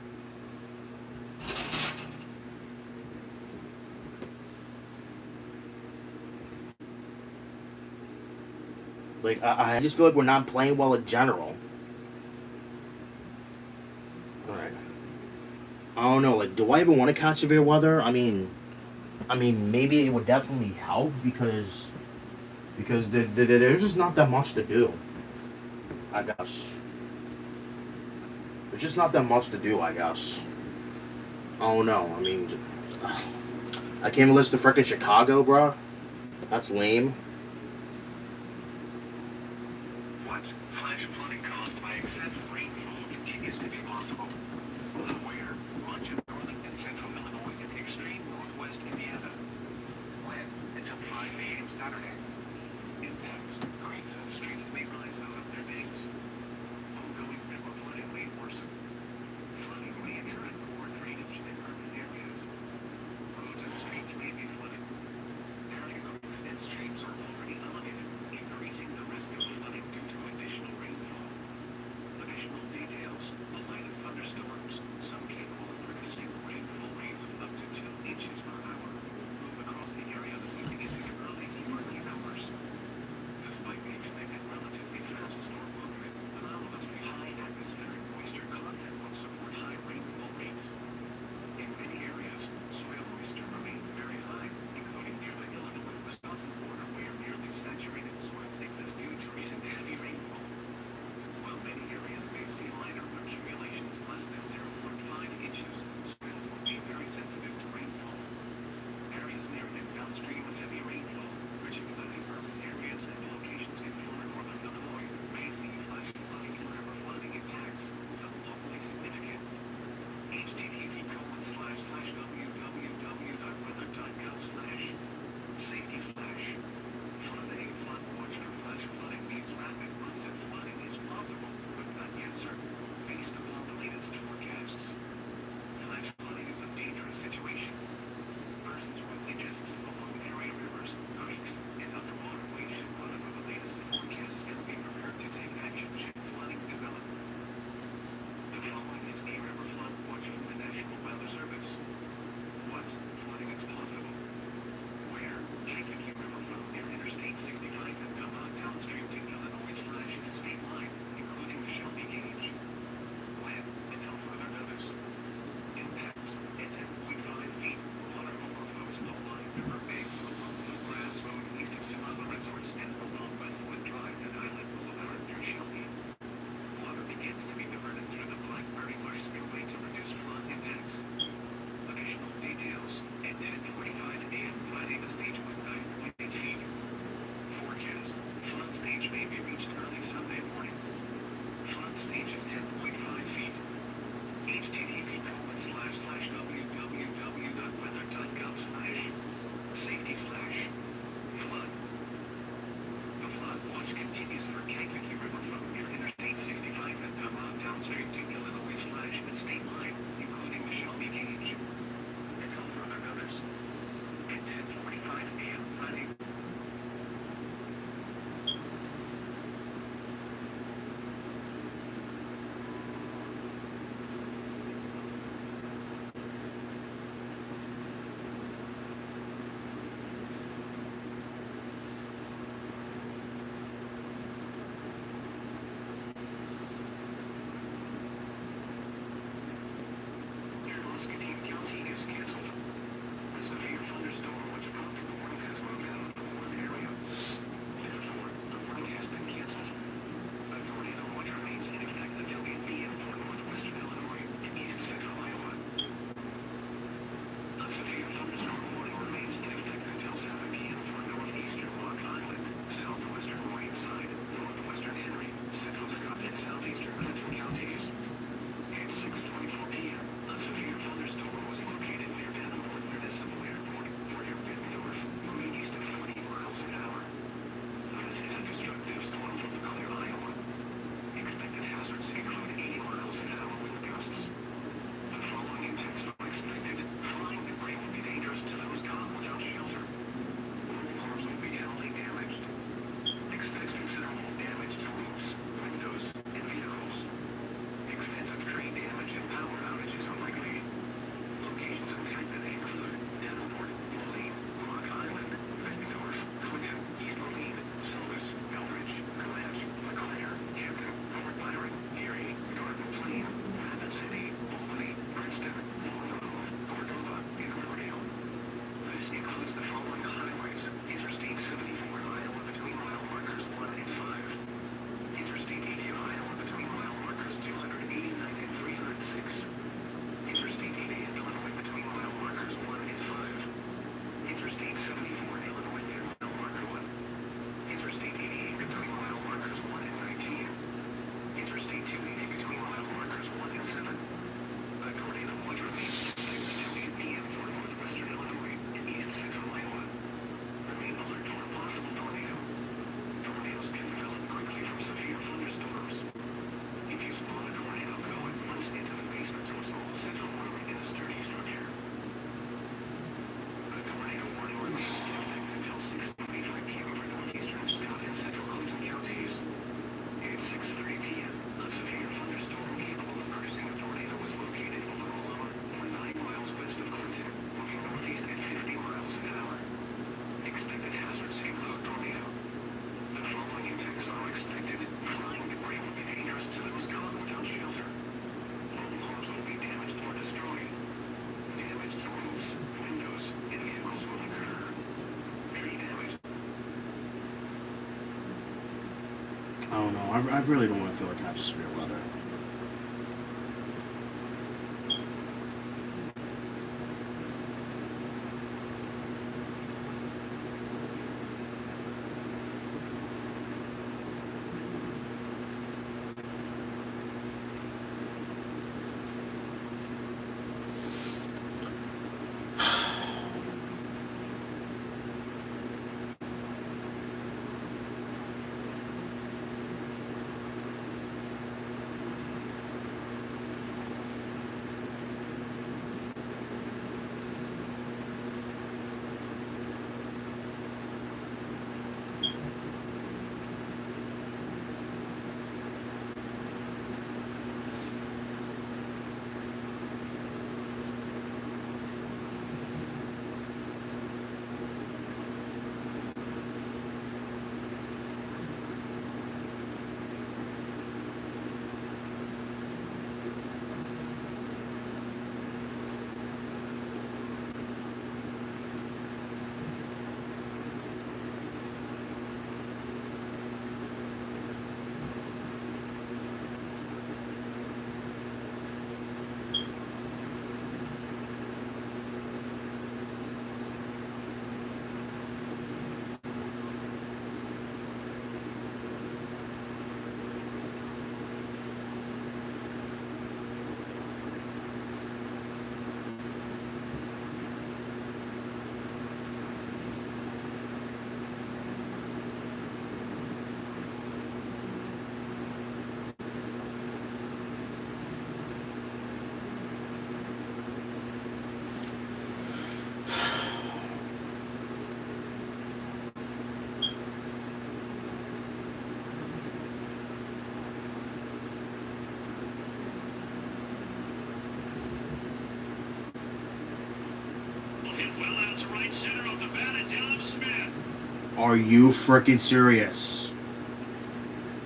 Like, I just feel like we're not playing well in general. Alright. I don't know, like, do I even want to count severe weather? I mean, maybe it would definitely help because there's just not that much to do, I guess. There's just not that much to do, I guess. I don't know, I mean, I can't even listen to frickin' Chicago, bruh. That's lame. Flash flooding caused by excessive rainfall continues to be possible. Where much of northern and central Illinois and extreme northwest Indiana. When until 5 a.m. Saturday. Impacts, creeks and streams may rise out of their banks. Ongoing river flooding may worsen. Flooding may occur in poor drainage and urban areas. Roads and streets may be flooded. Area creeks and streams are already elevated, increasing the risk of flooding due to additional rainfall. Additional details, the line of thunderstorms, some capable of producing rainfall rates of up to 2 inches per hour, move across the area this evening into the early morning hours. I don't know. I really don't want to feel like I just severe weather. Are you freaking serious?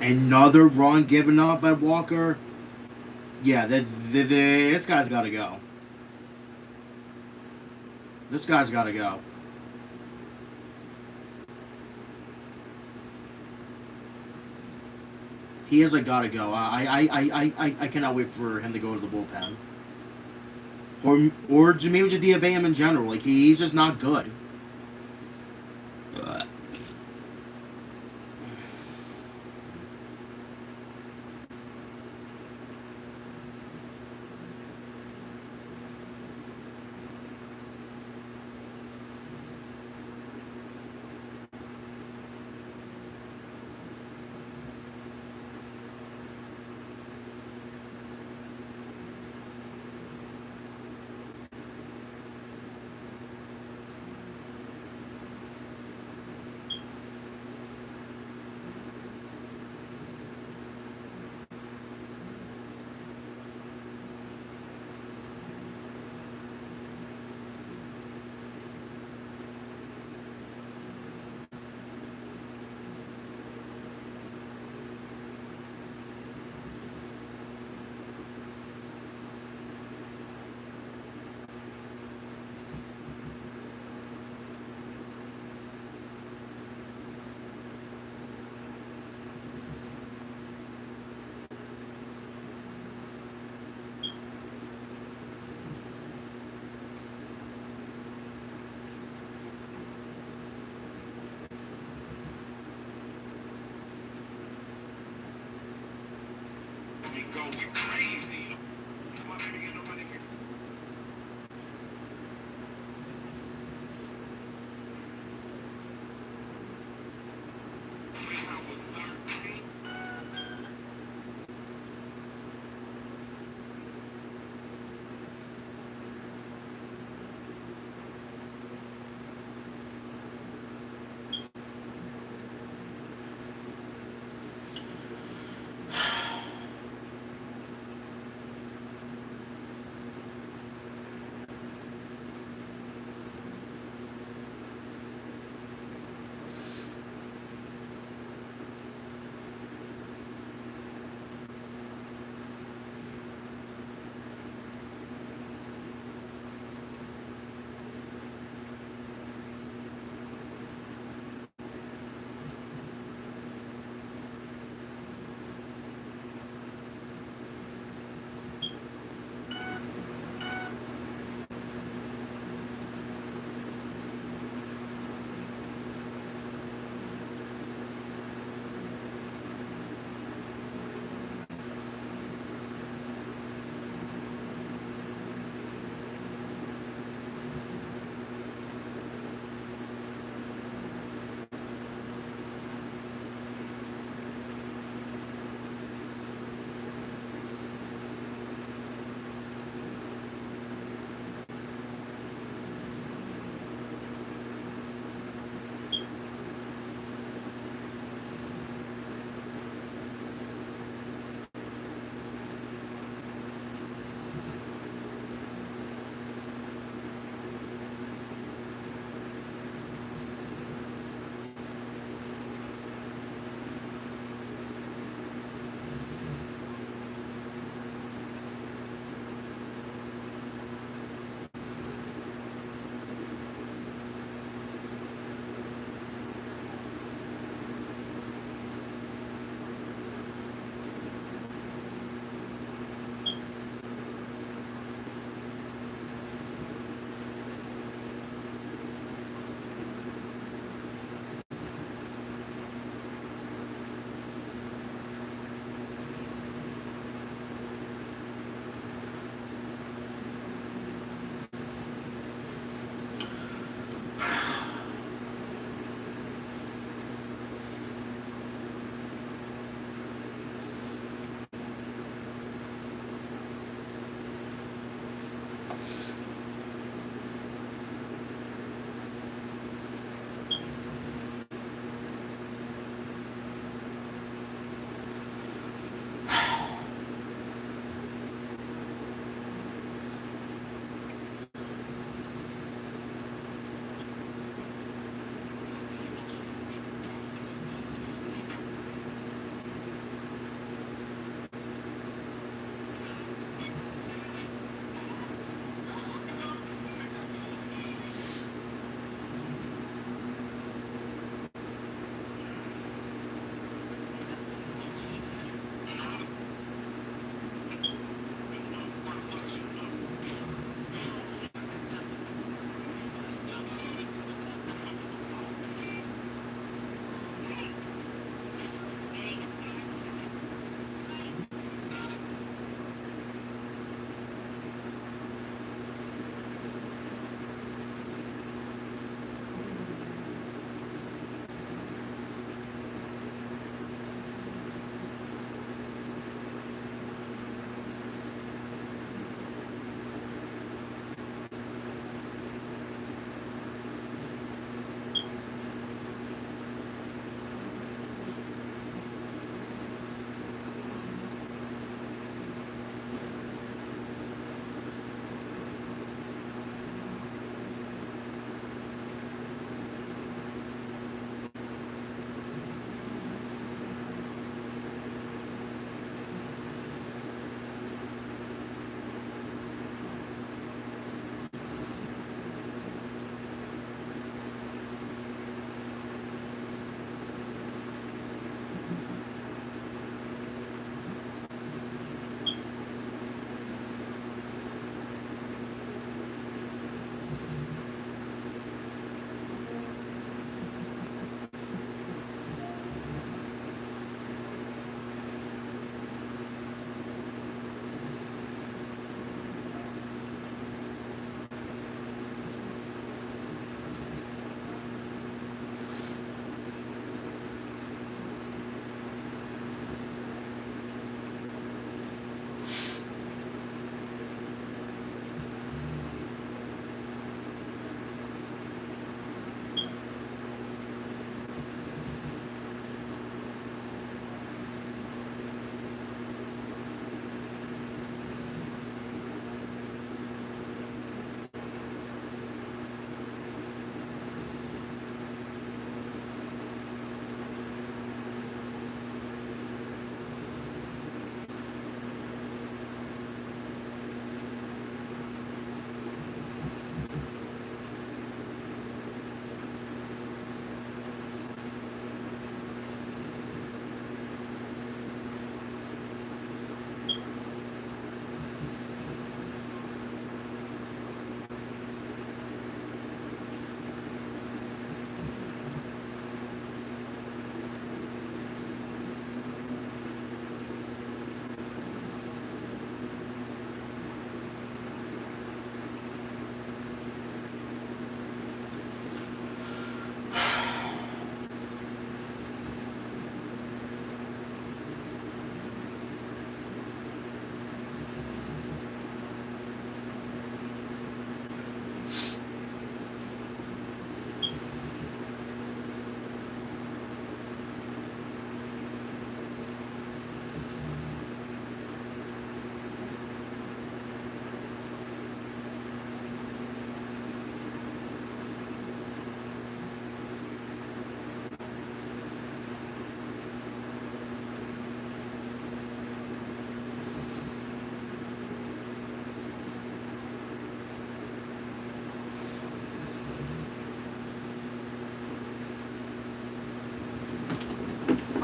Another run given up by Walker? Yeah, this guy's got to go. This guy's got to go. He has got to go. I cannot wait for him to go to the bullpen. Or maybe just DFA him in general. Like, he's just not good.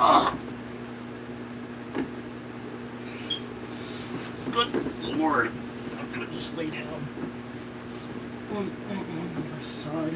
Ugh. Good Lord. I'm gonna just lay down on my side.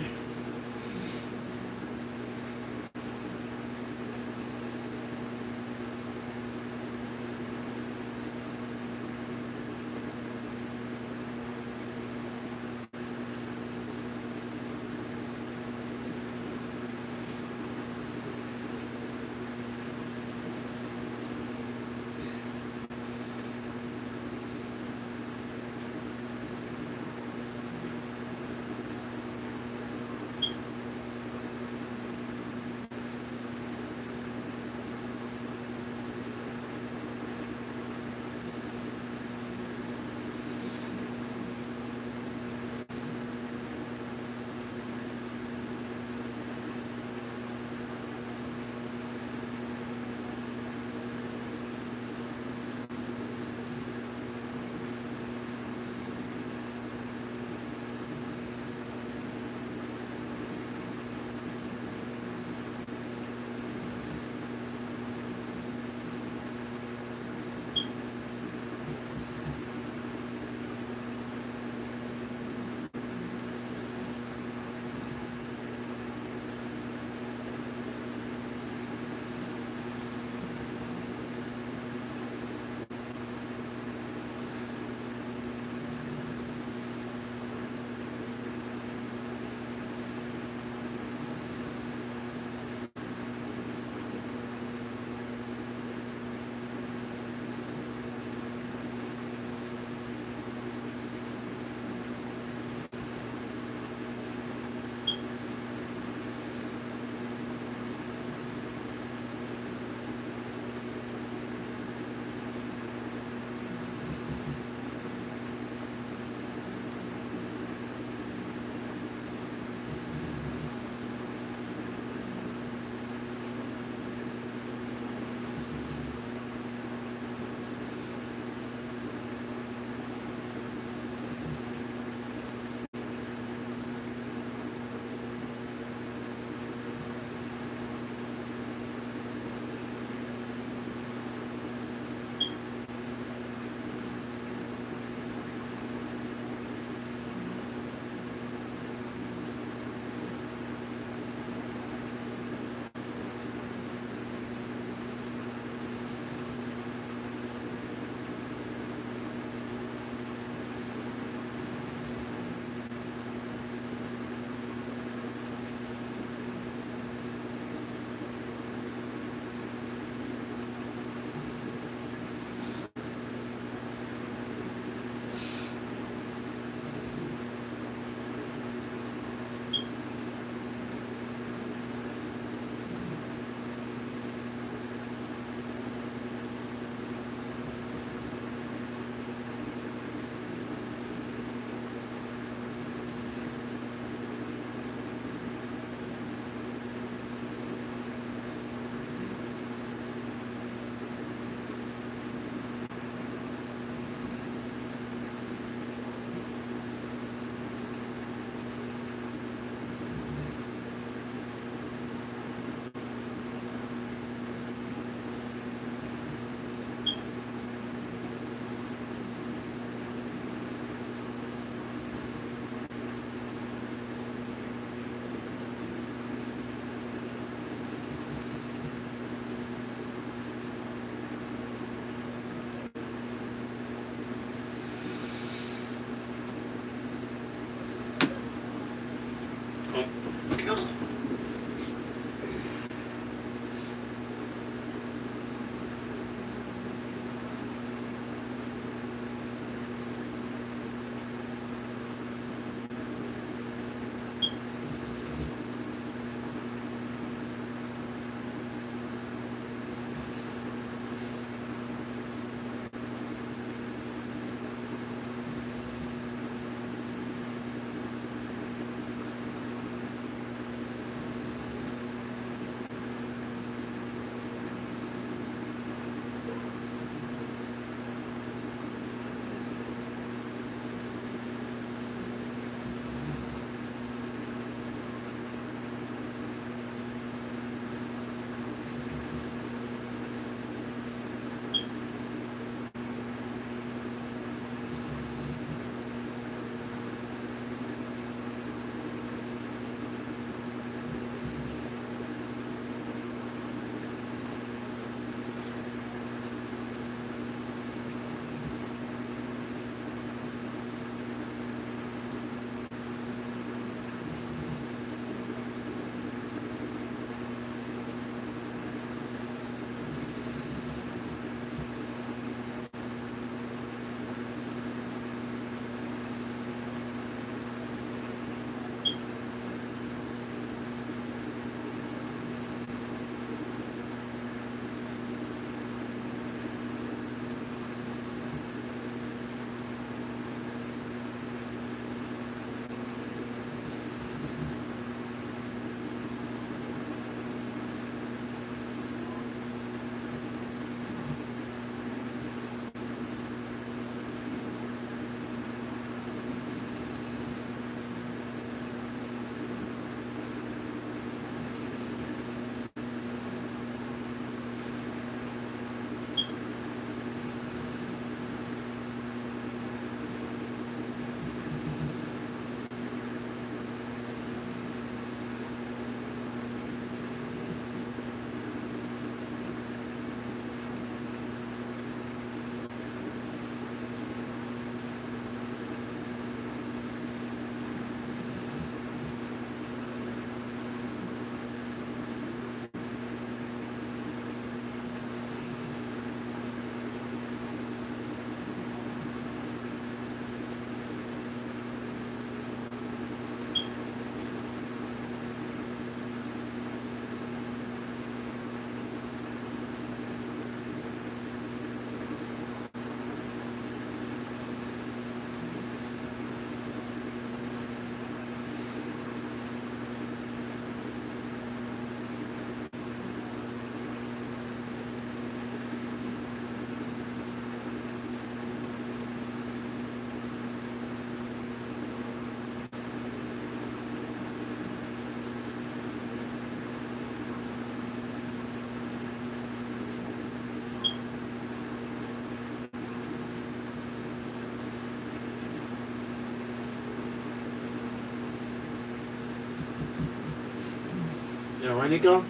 Yeah, right, Nico?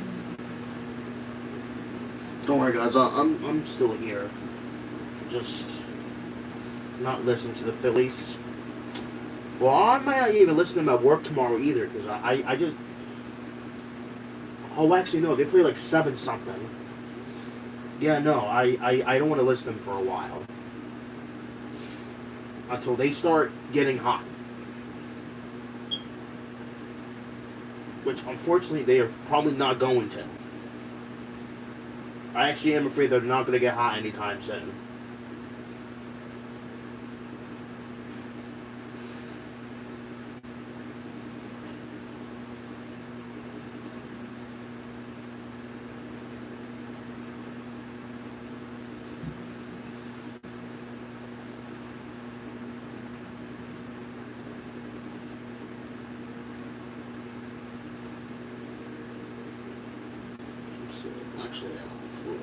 Don't worry, guys. I'm still here. Just not listening to the Phillies. Well, I might not even listen to them at work tomorrow either, because I just... Oh, actually, no. They play like 7 something. Yeah, no. I don't want to listen to them for a while. Until they start getting hot. Which, unfortunately, they are probably not going to. I actually am afraid they're not going to get hot anytime soon. Actually, I'm on the floor.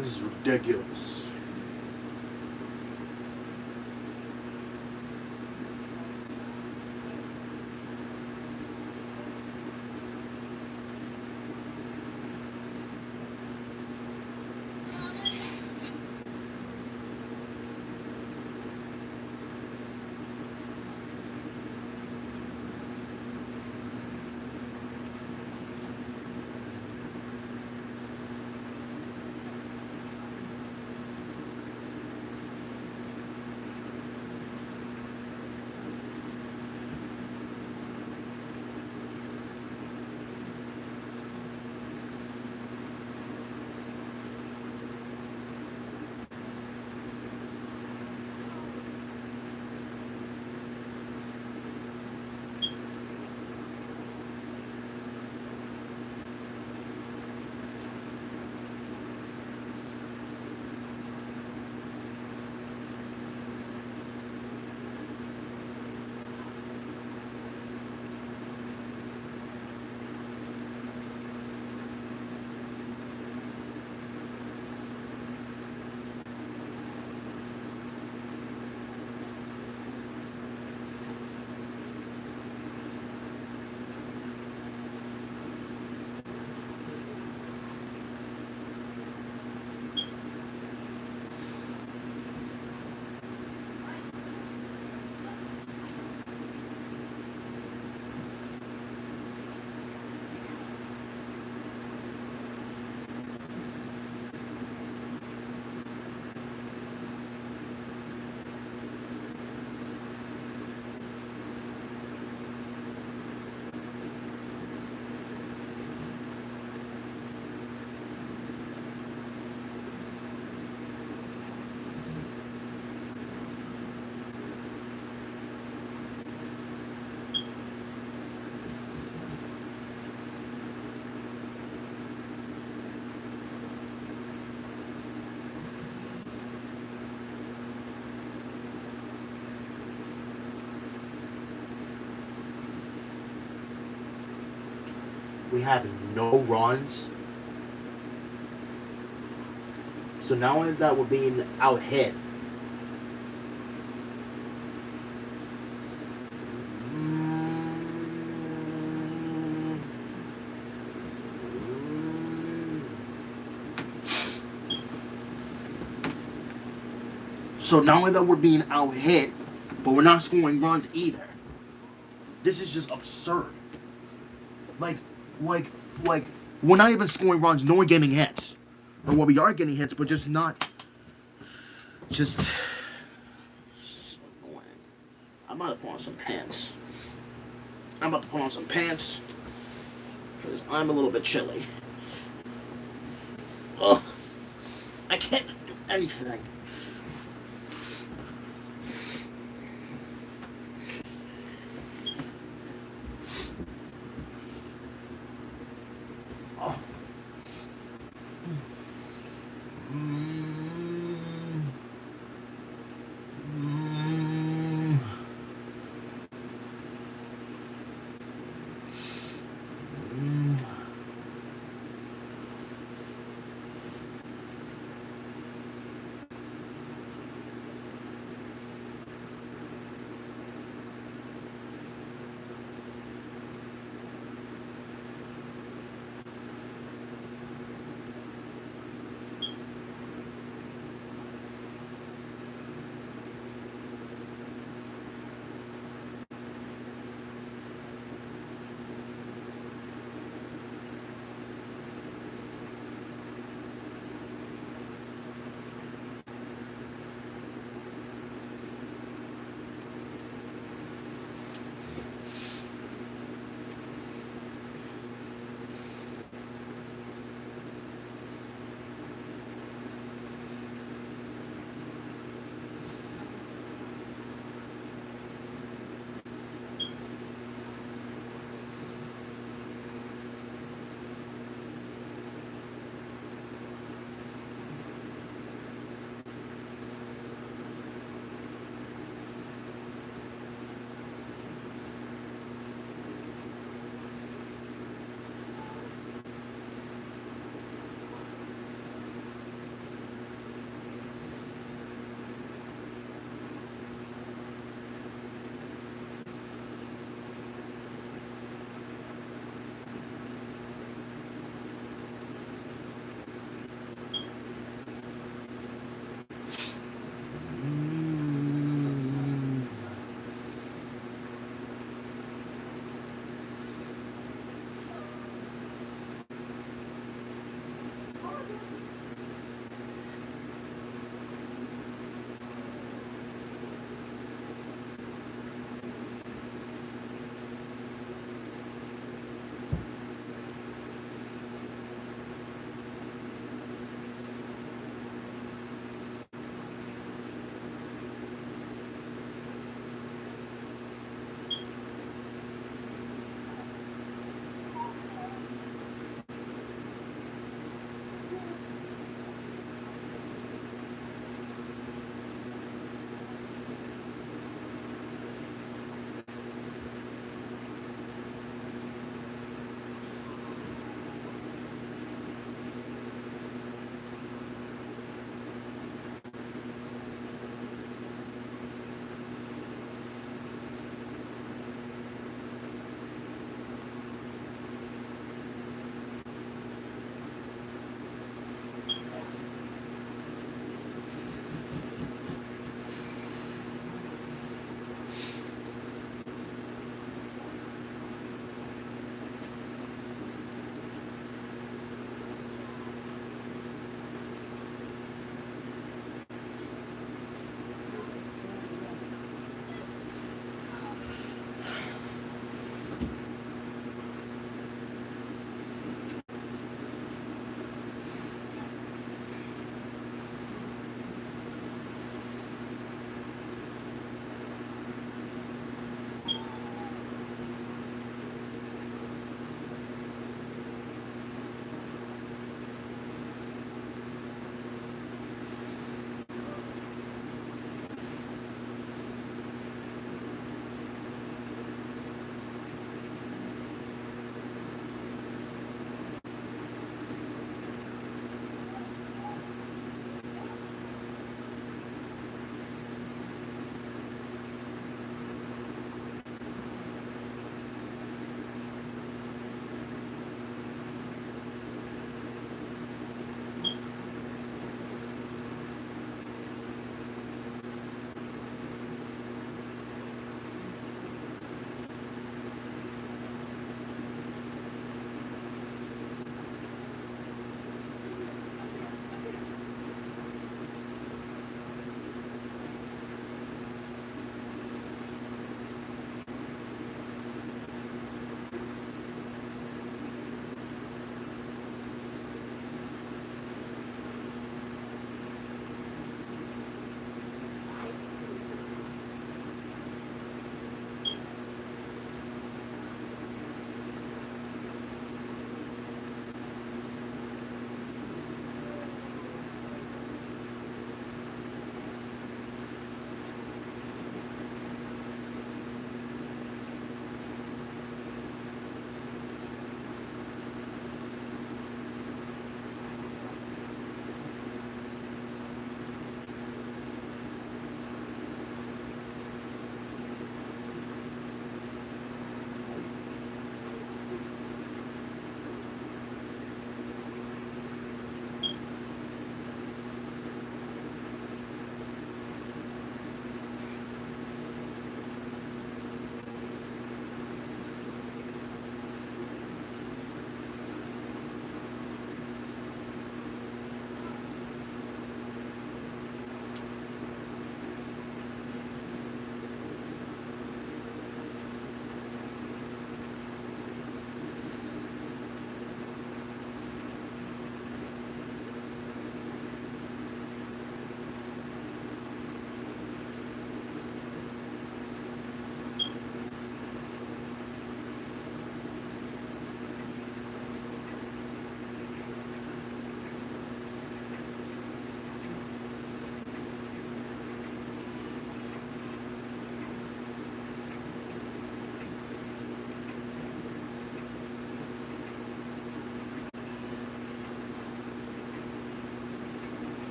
This is ridiculous. We have no runs. So not only that, we're being out hit. So not only that we're being out hit, but we're not scoring runs either. This is just absurd. Like, we're not even scoring runs, nor getting hits. Or well, we are getting hits, but just not. Just so annoying. I'm about to put on some pants. Because I'm a little bit chilly. Ugh. I can't do anything.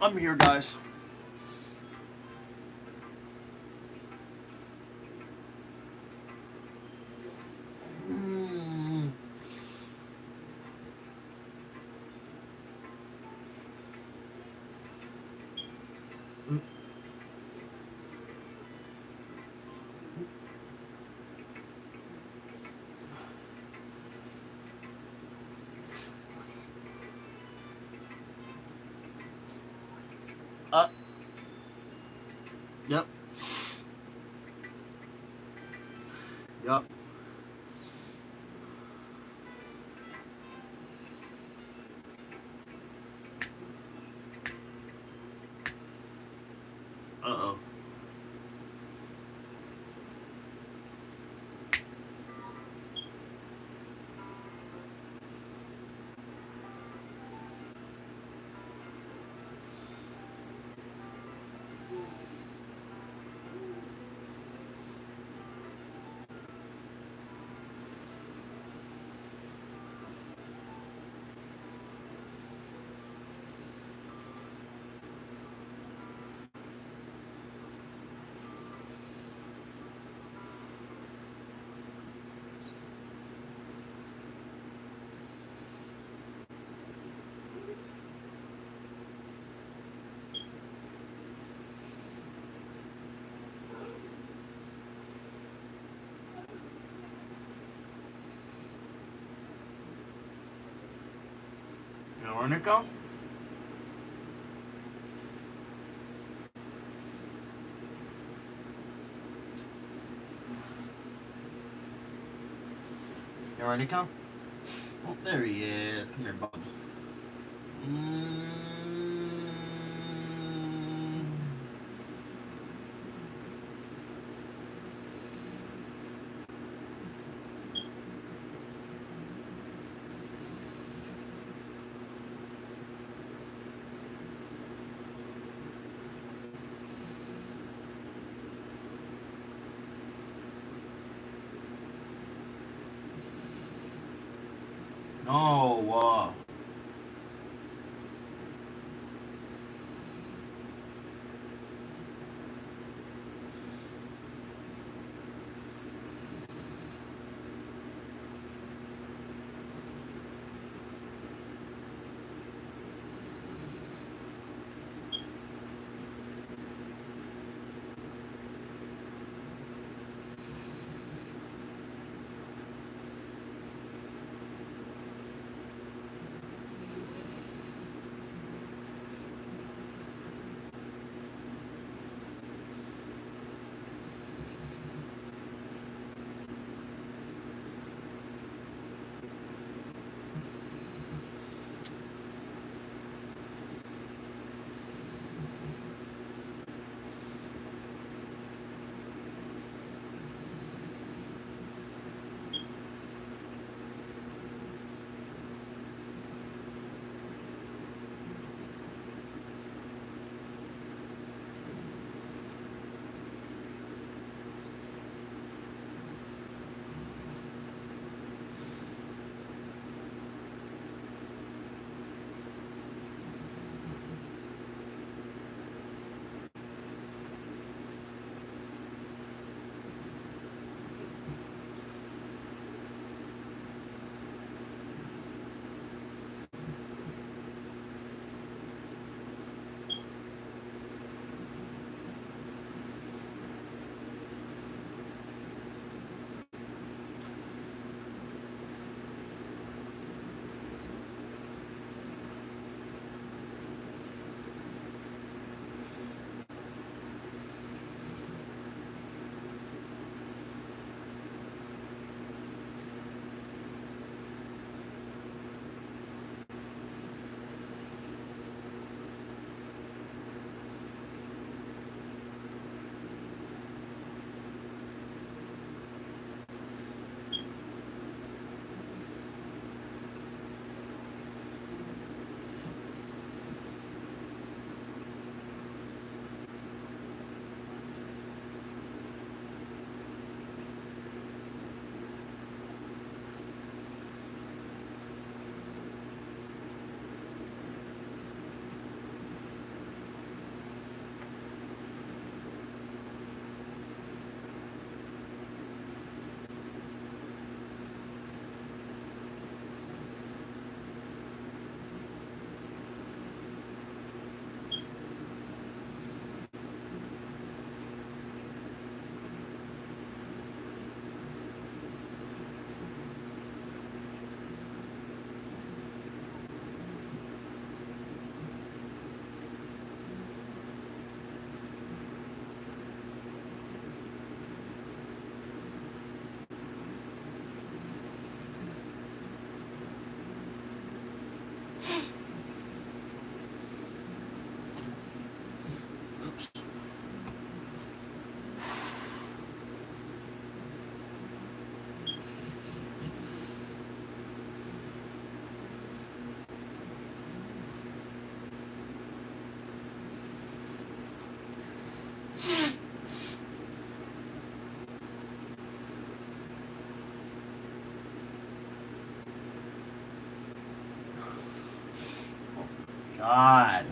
I'm here, guys. Yep. Yep. Uh-oh. Veronica? Veronica? Oh, there he is. Come here, Bubs. No, God.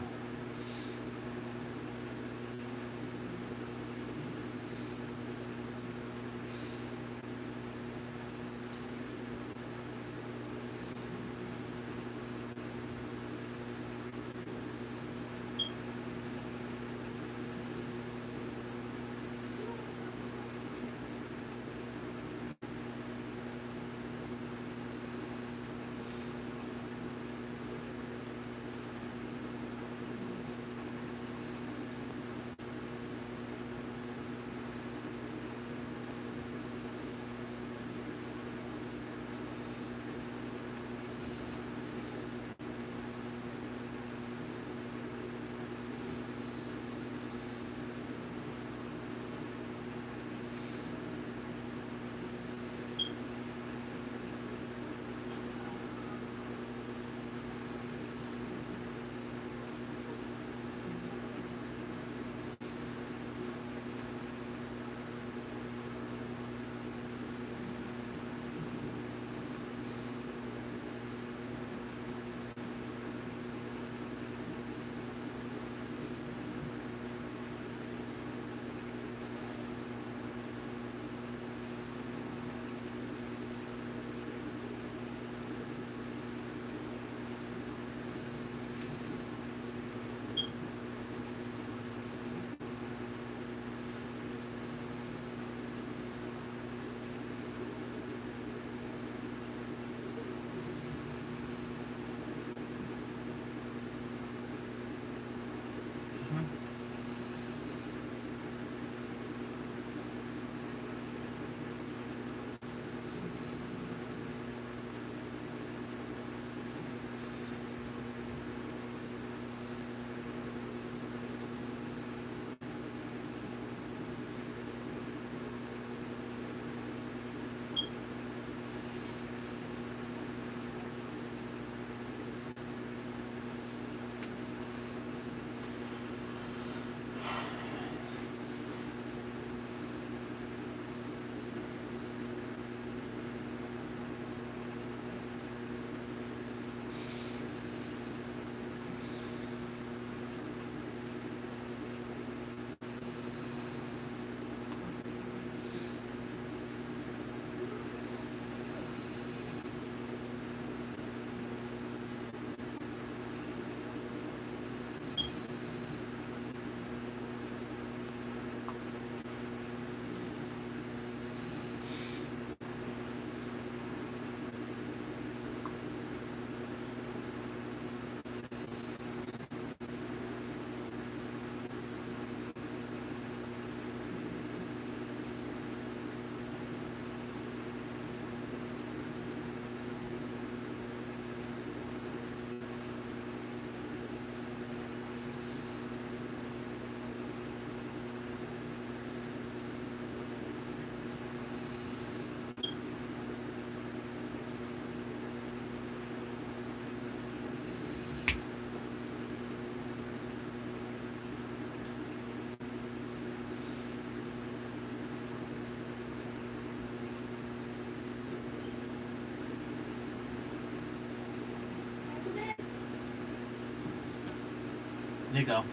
Nico.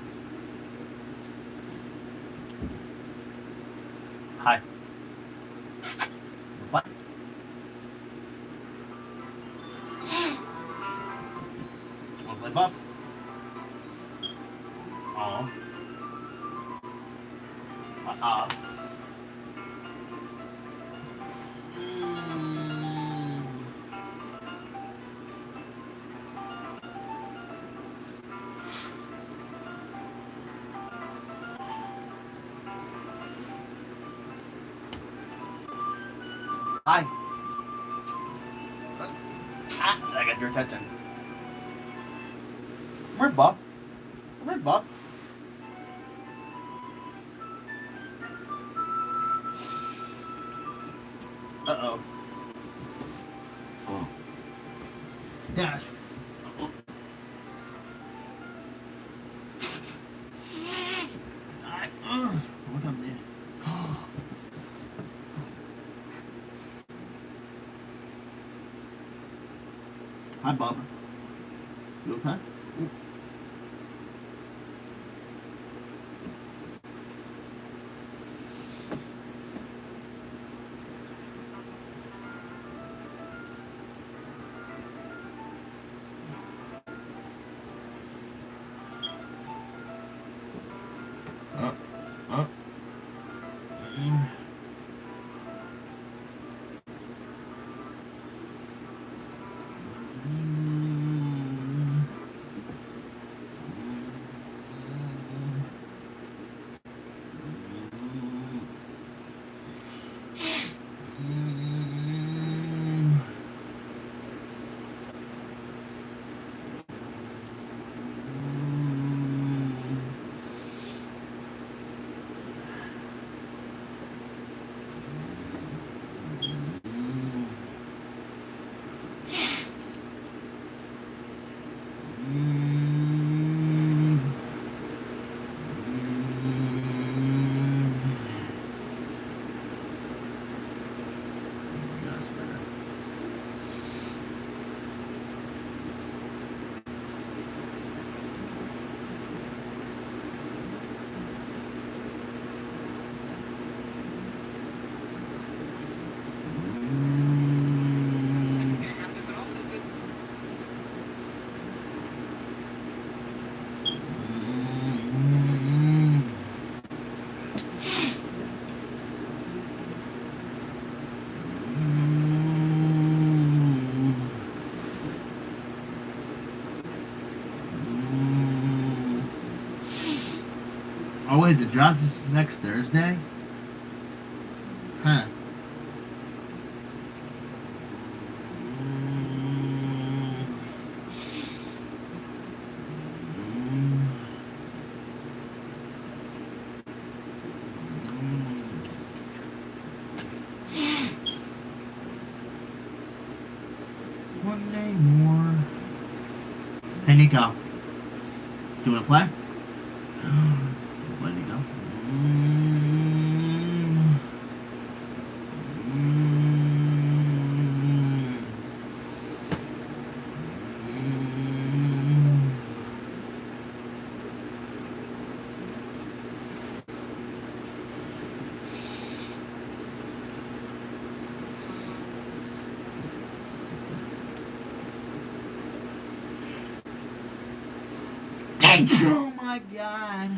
Hi. What? Wanna play Bob? Oh. Hi. I got your attention. Come here, Bob. Come here, Bob. Uh-oh. Oh. Dash. Look at me. Hi, Bob. You okay? the draft is next Thursday? Huh. One day more. Hey, Nico. Do you want to play? Let me go. Oh my god.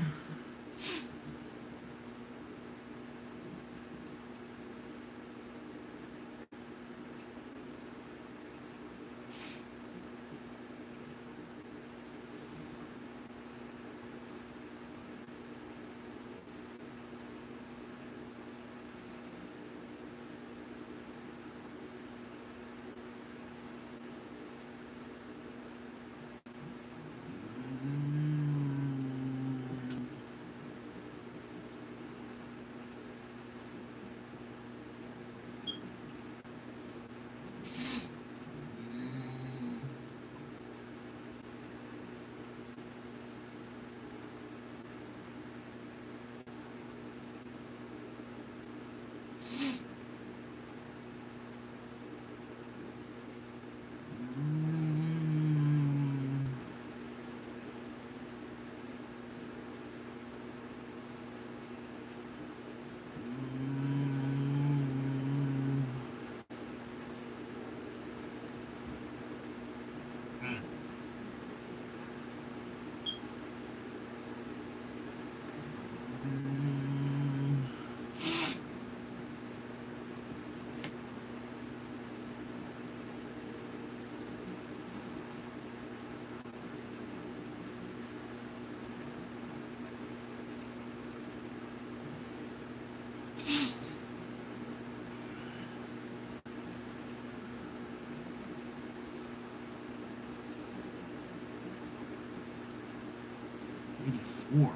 Four.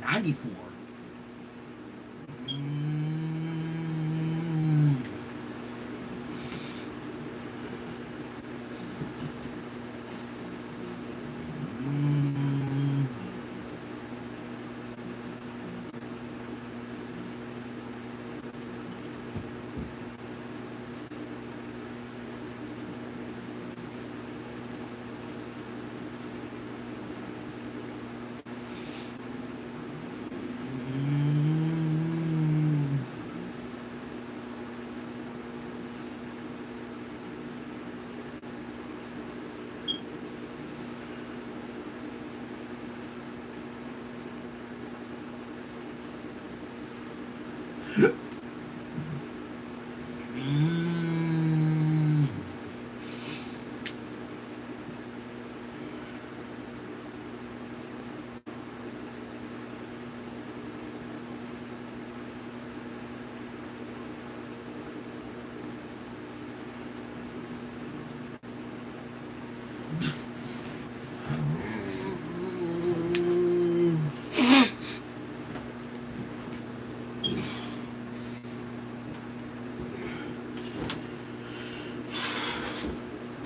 94.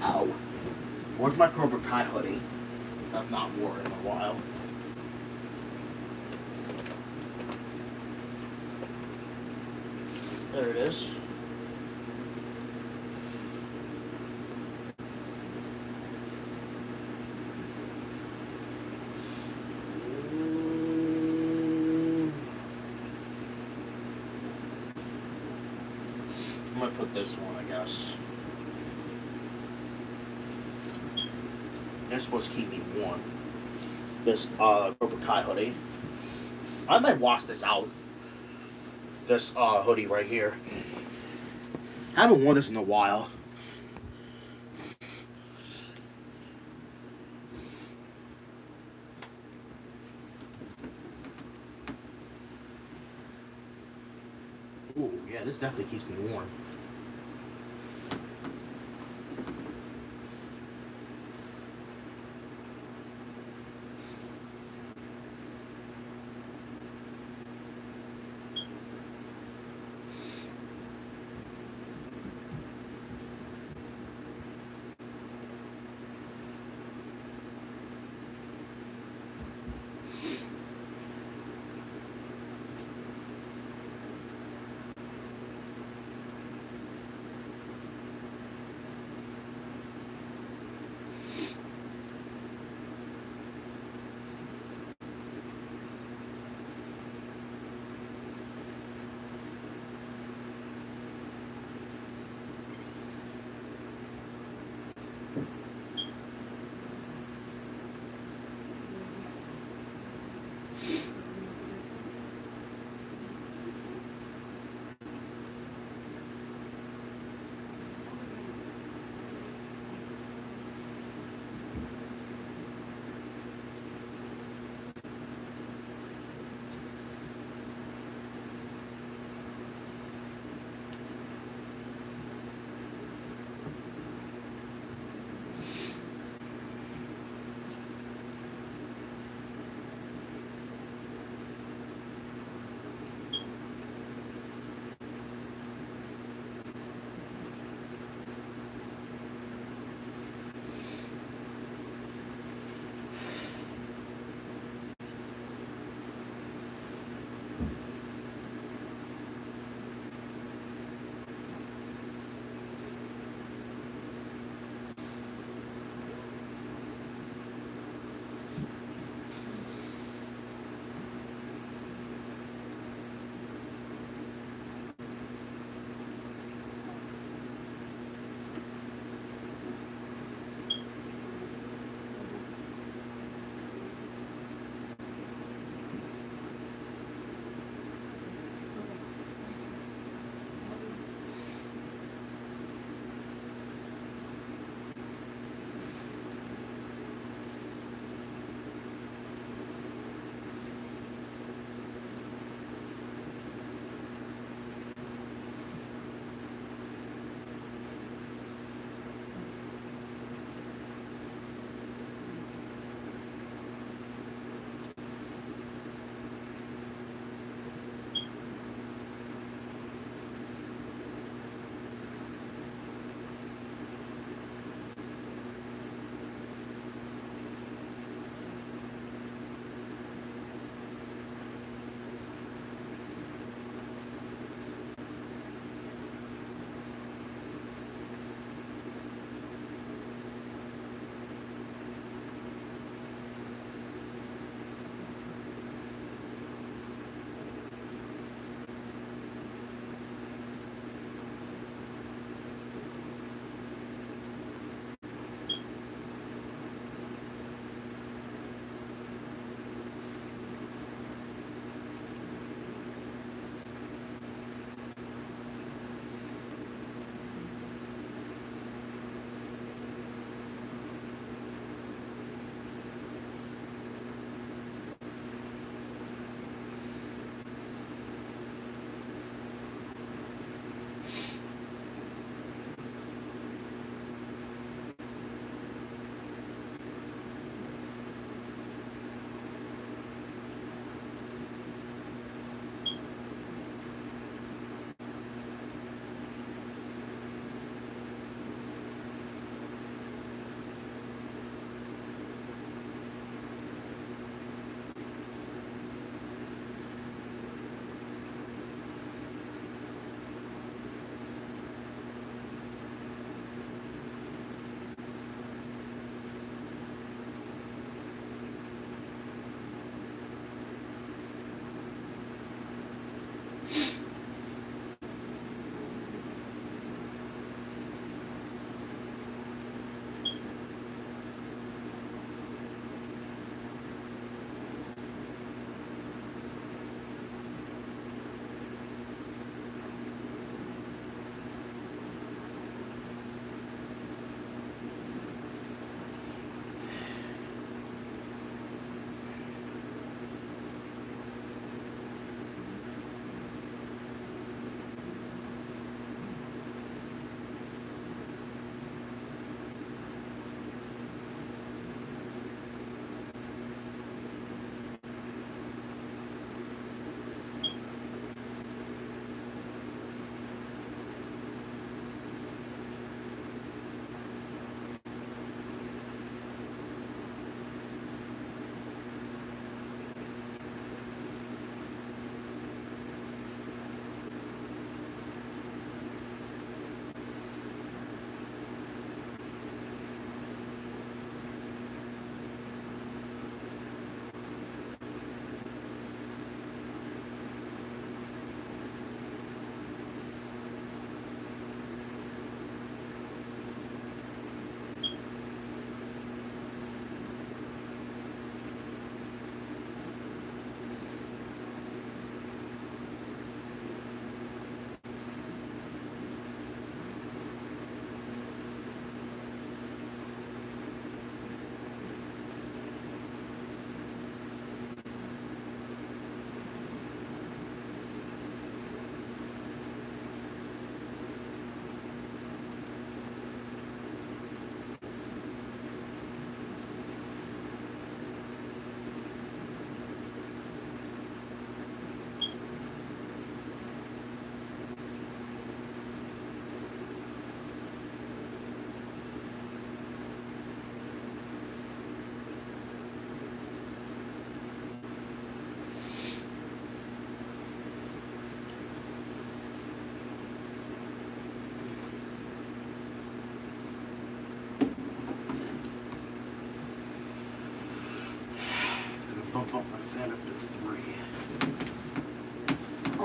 Ow. Where's my Cobra Kai hoodie? I've not worn it in a while. There it is. I'm gonna put this one, I guess. This was keep me warm. This Cobra Kai hoodie. I might wash this out. This hoodie right here. I haven't worn this in a while. Ooh, yeah, this definitely keeps me warm.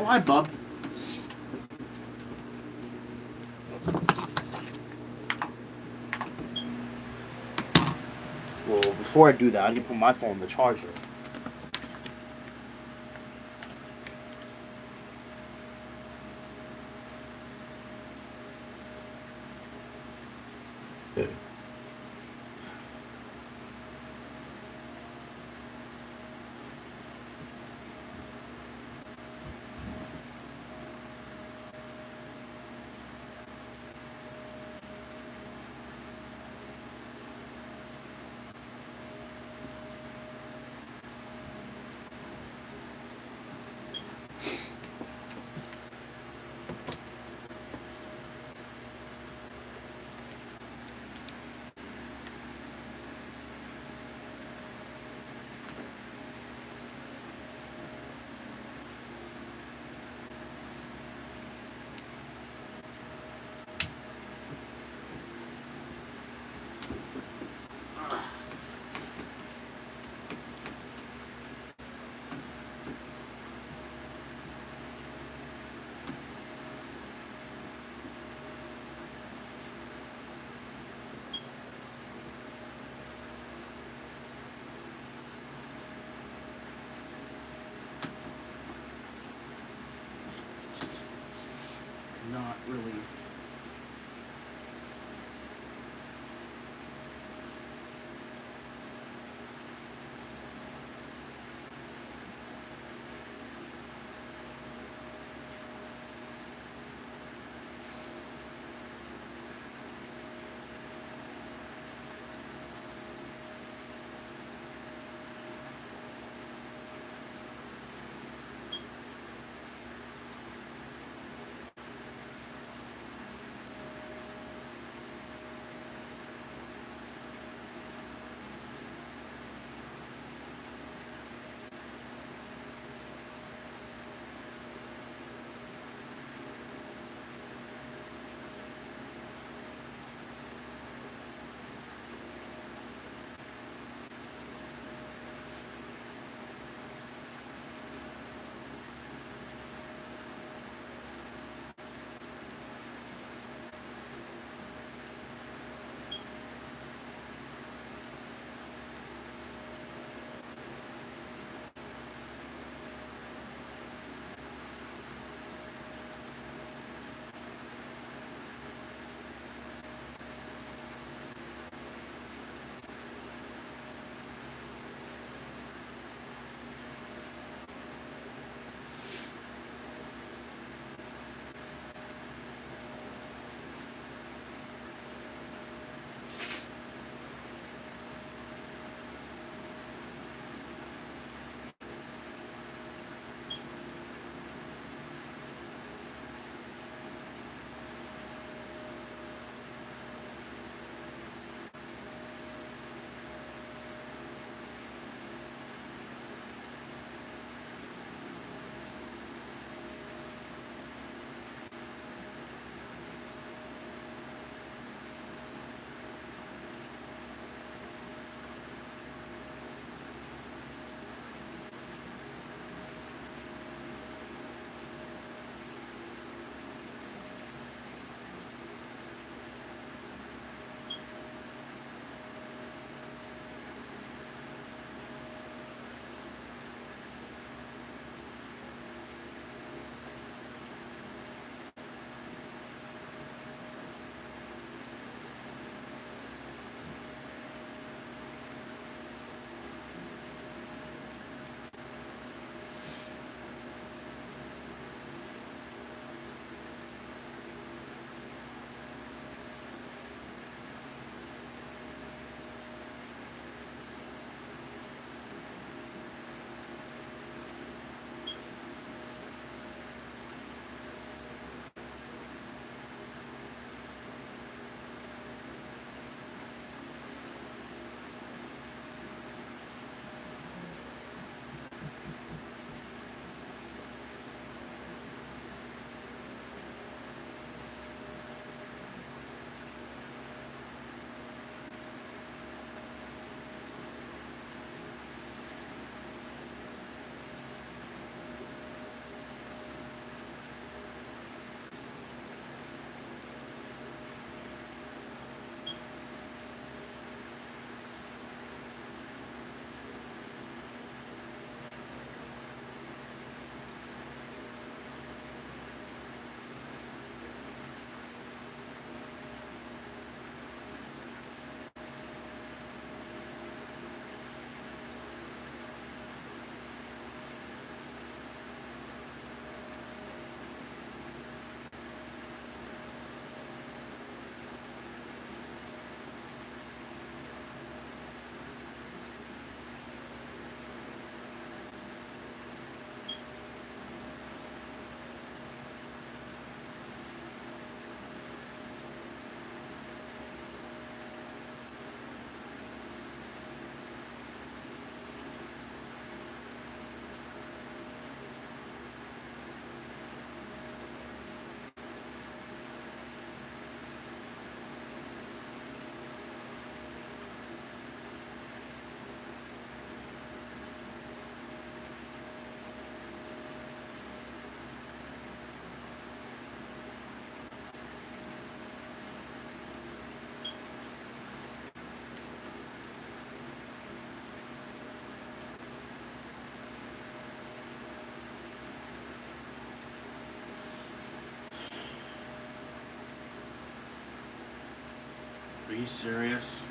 hi, bub. Well, before I do that, I need to put my phone in the charger. Not really. you serious?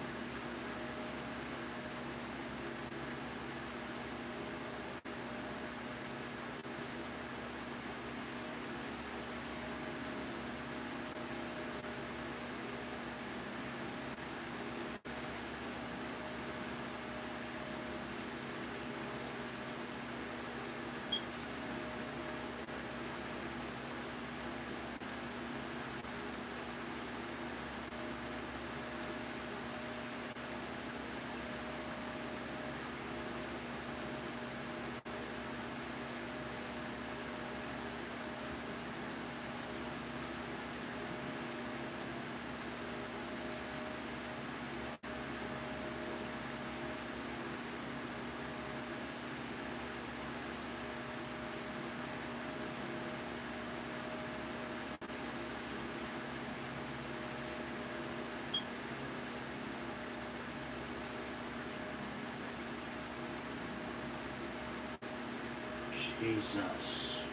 Jesus.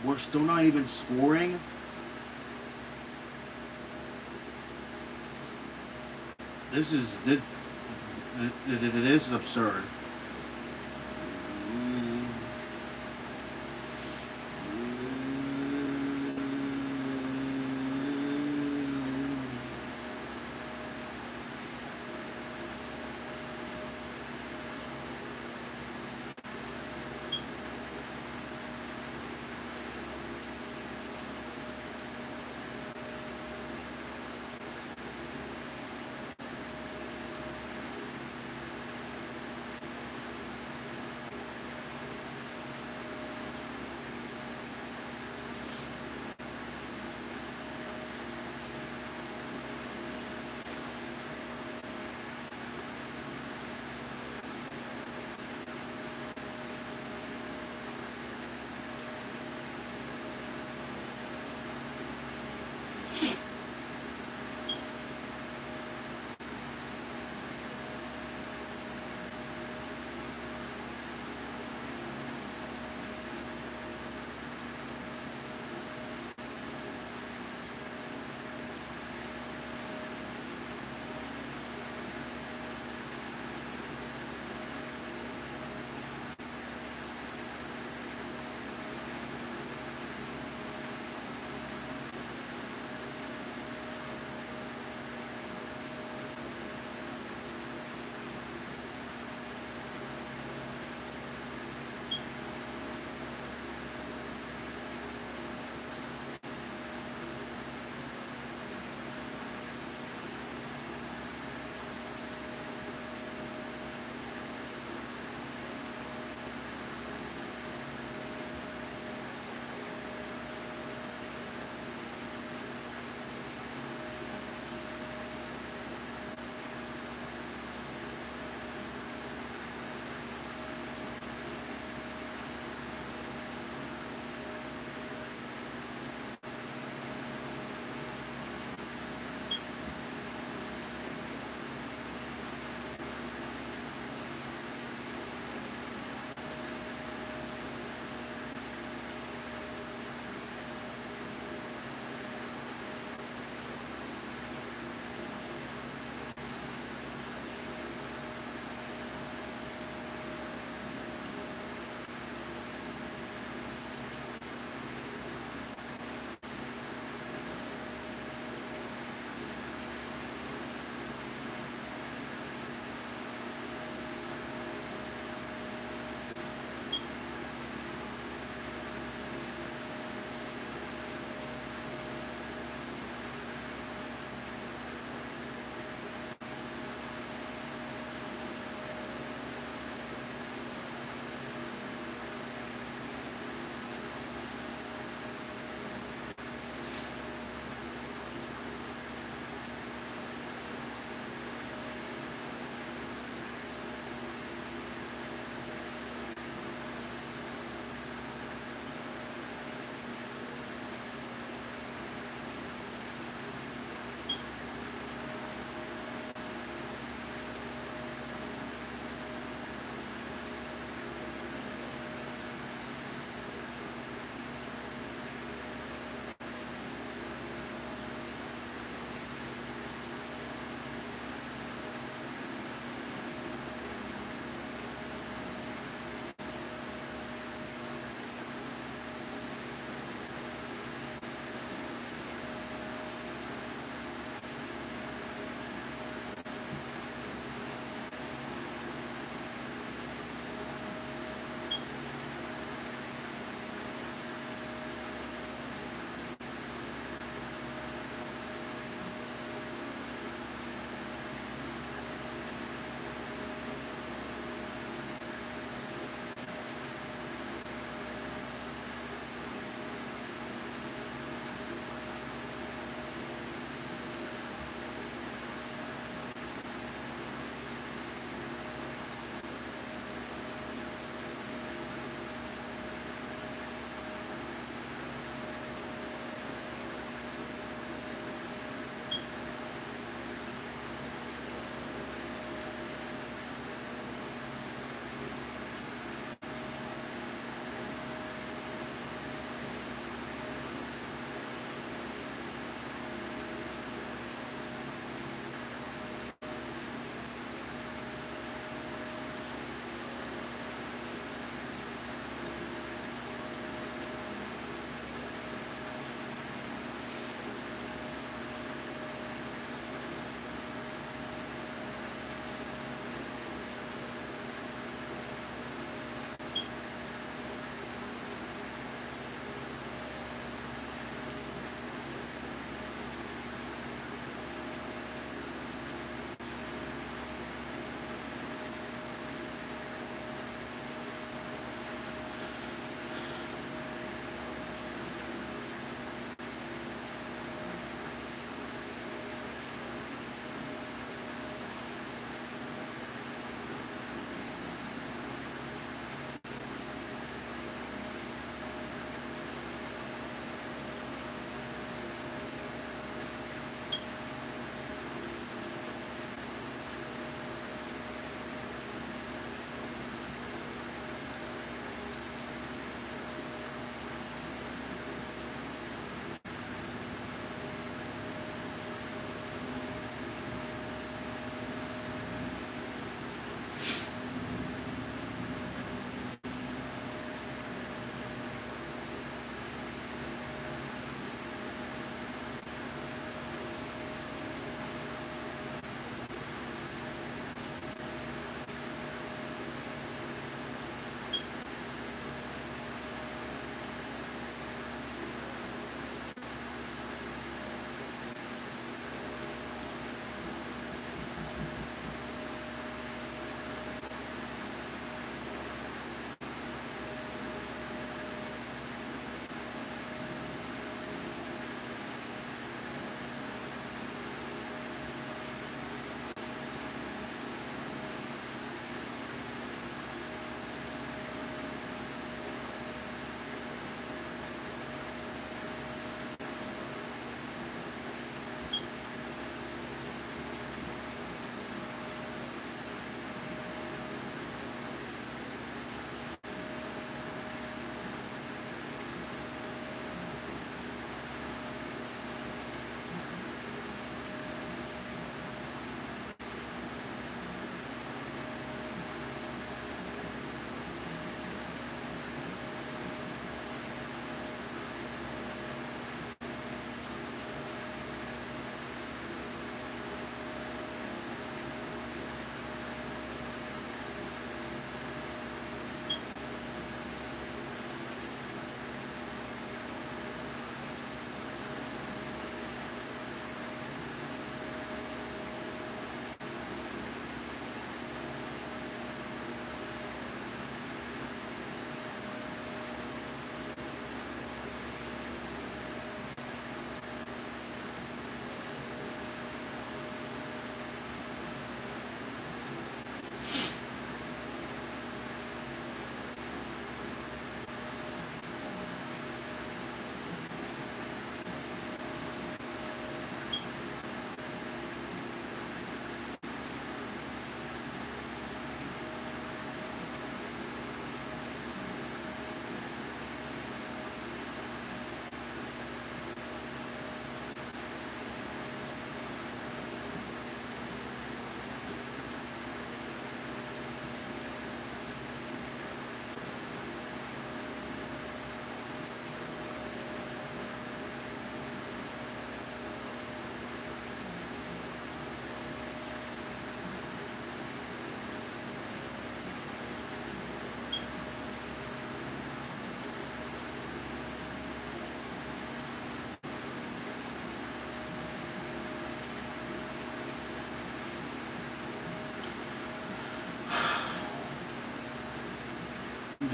We're still not even scoring? This is absurd.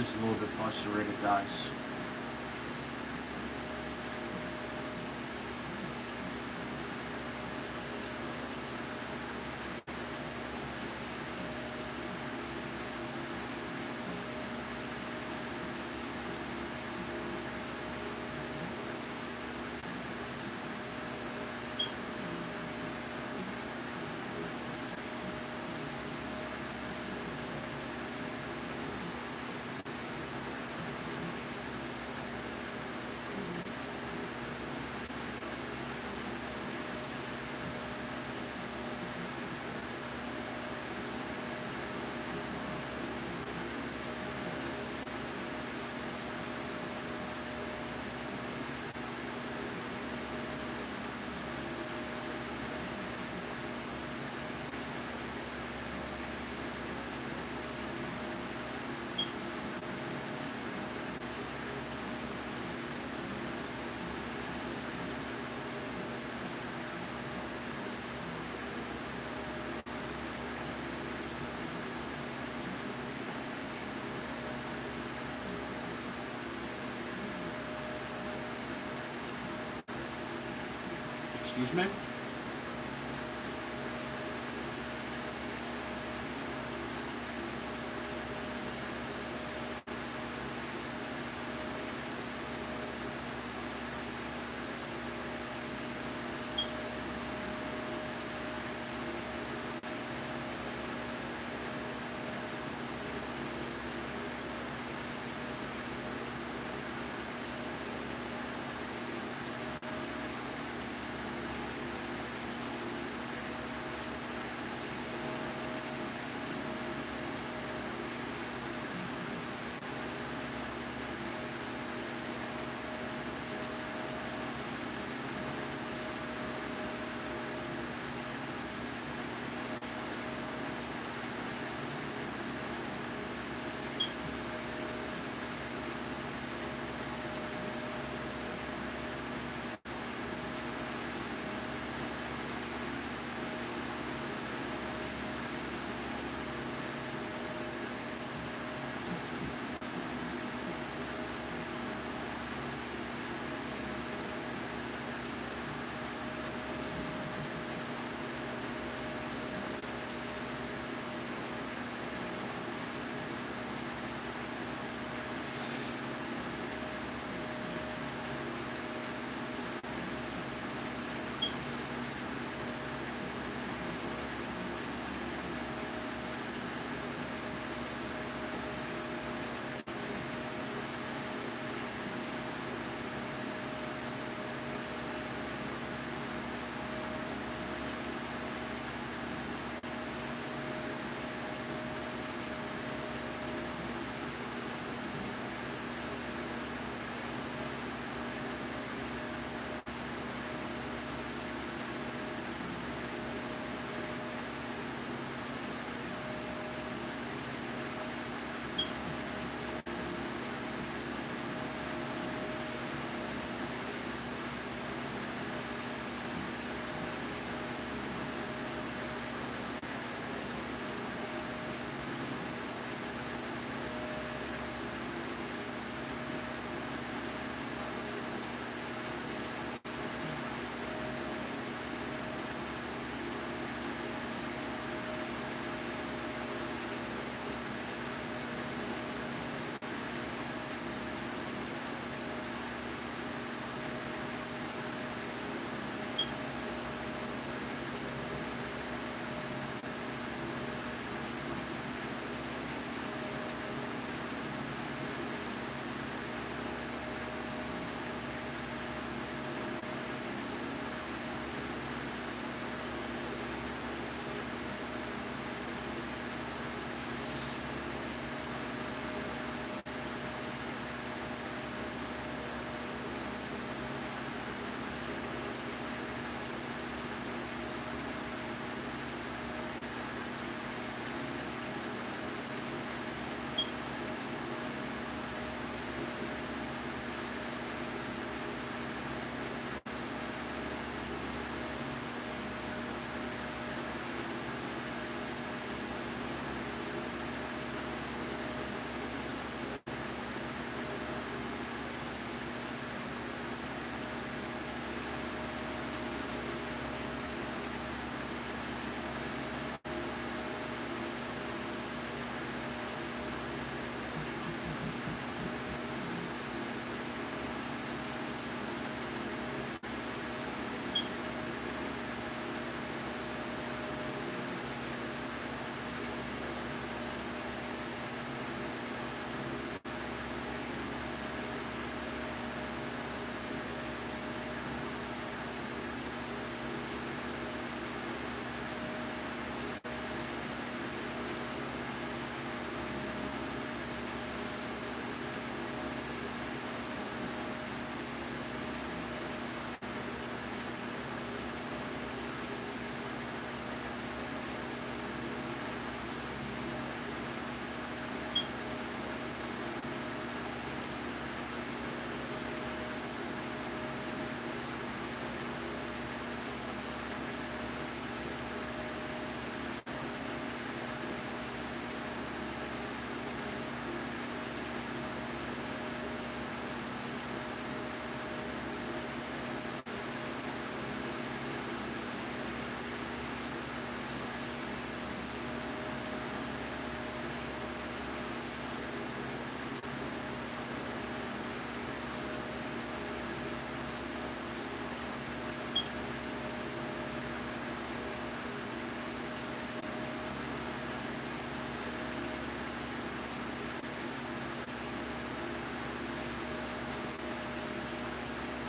just a little bit frustrated, guys. Excuse me?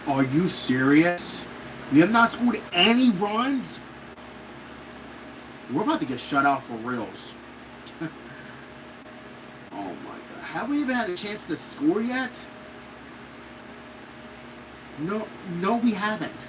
Are you serious? We have not scored any runs? We're about to get shut out for reals. Oh my god. Have we even had a chance to score yet? No, we haven't.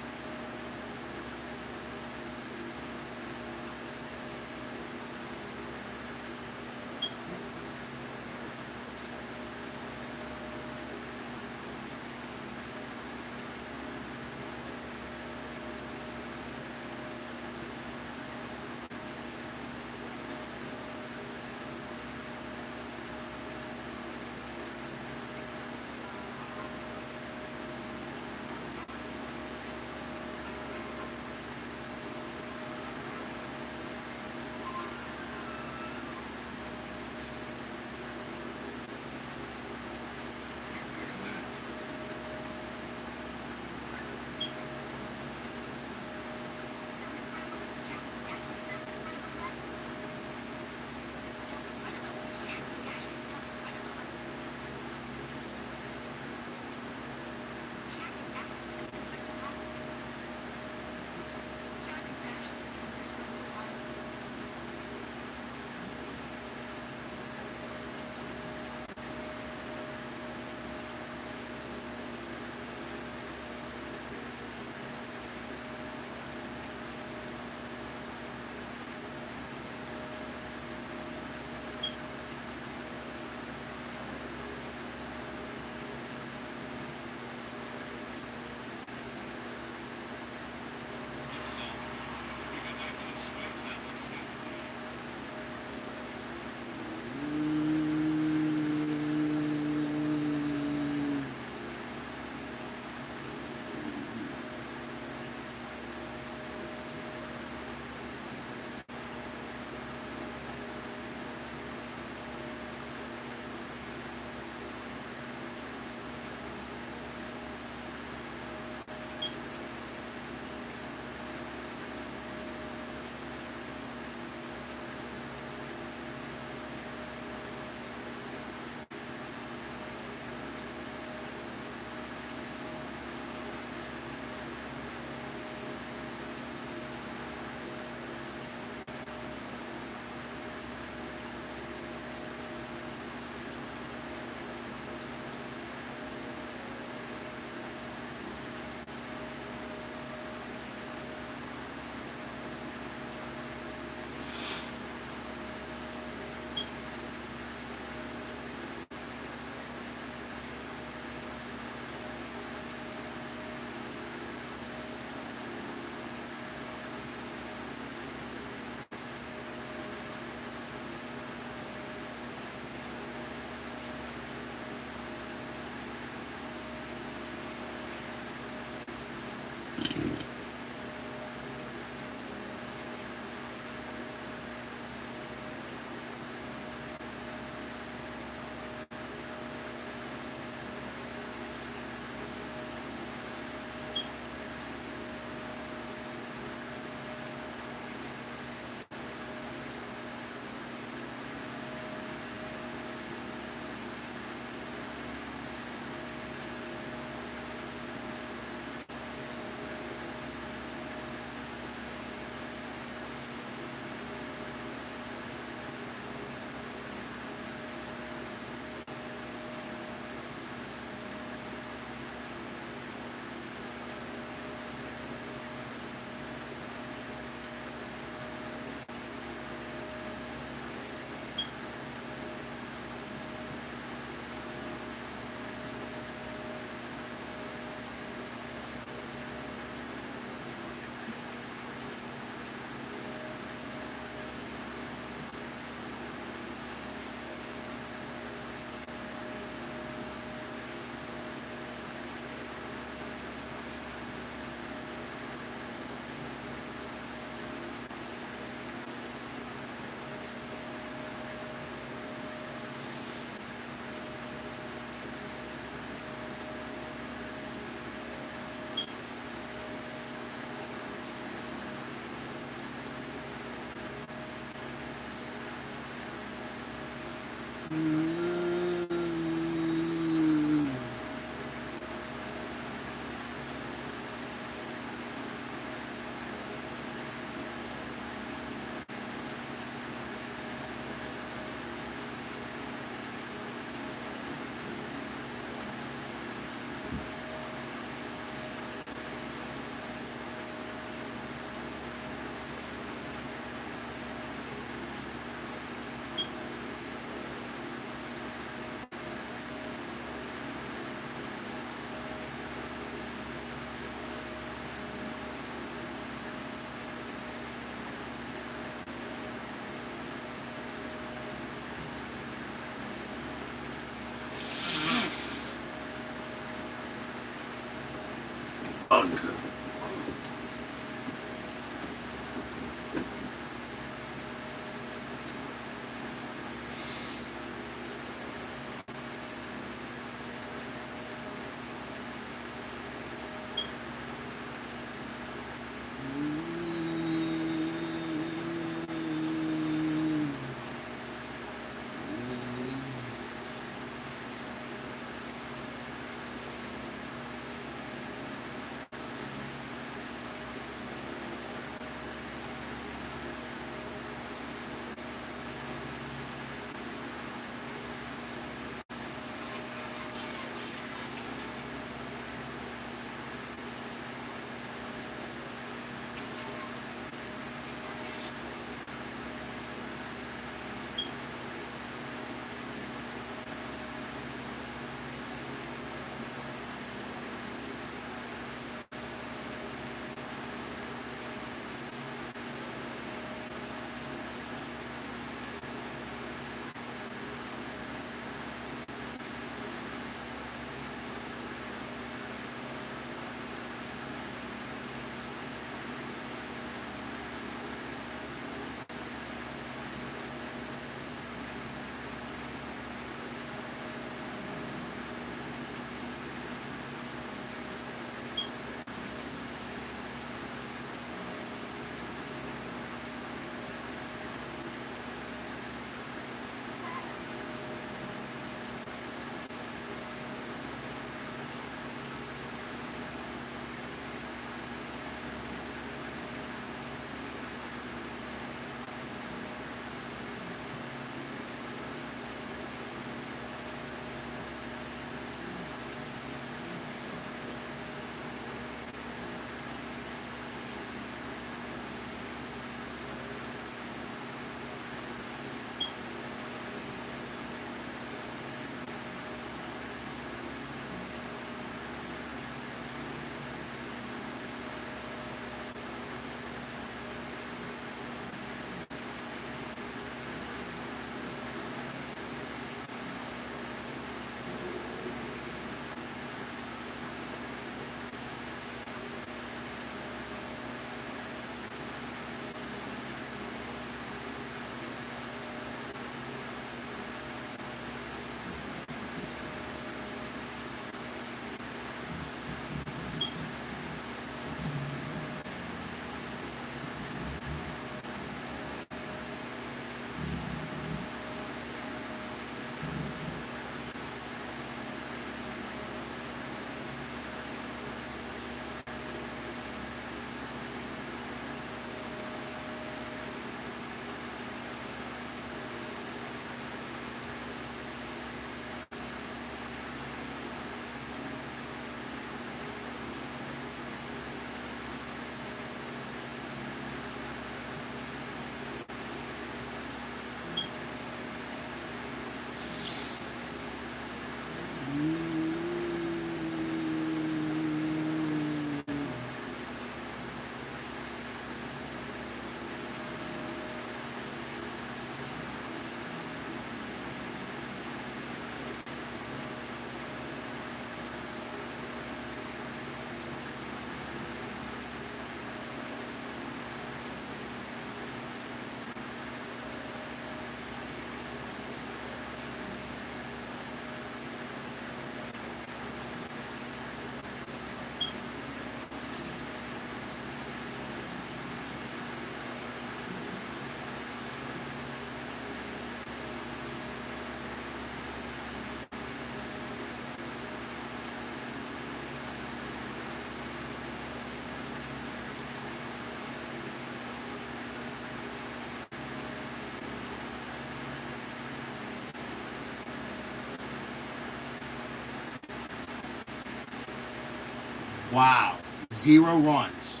Wow. 0 runs.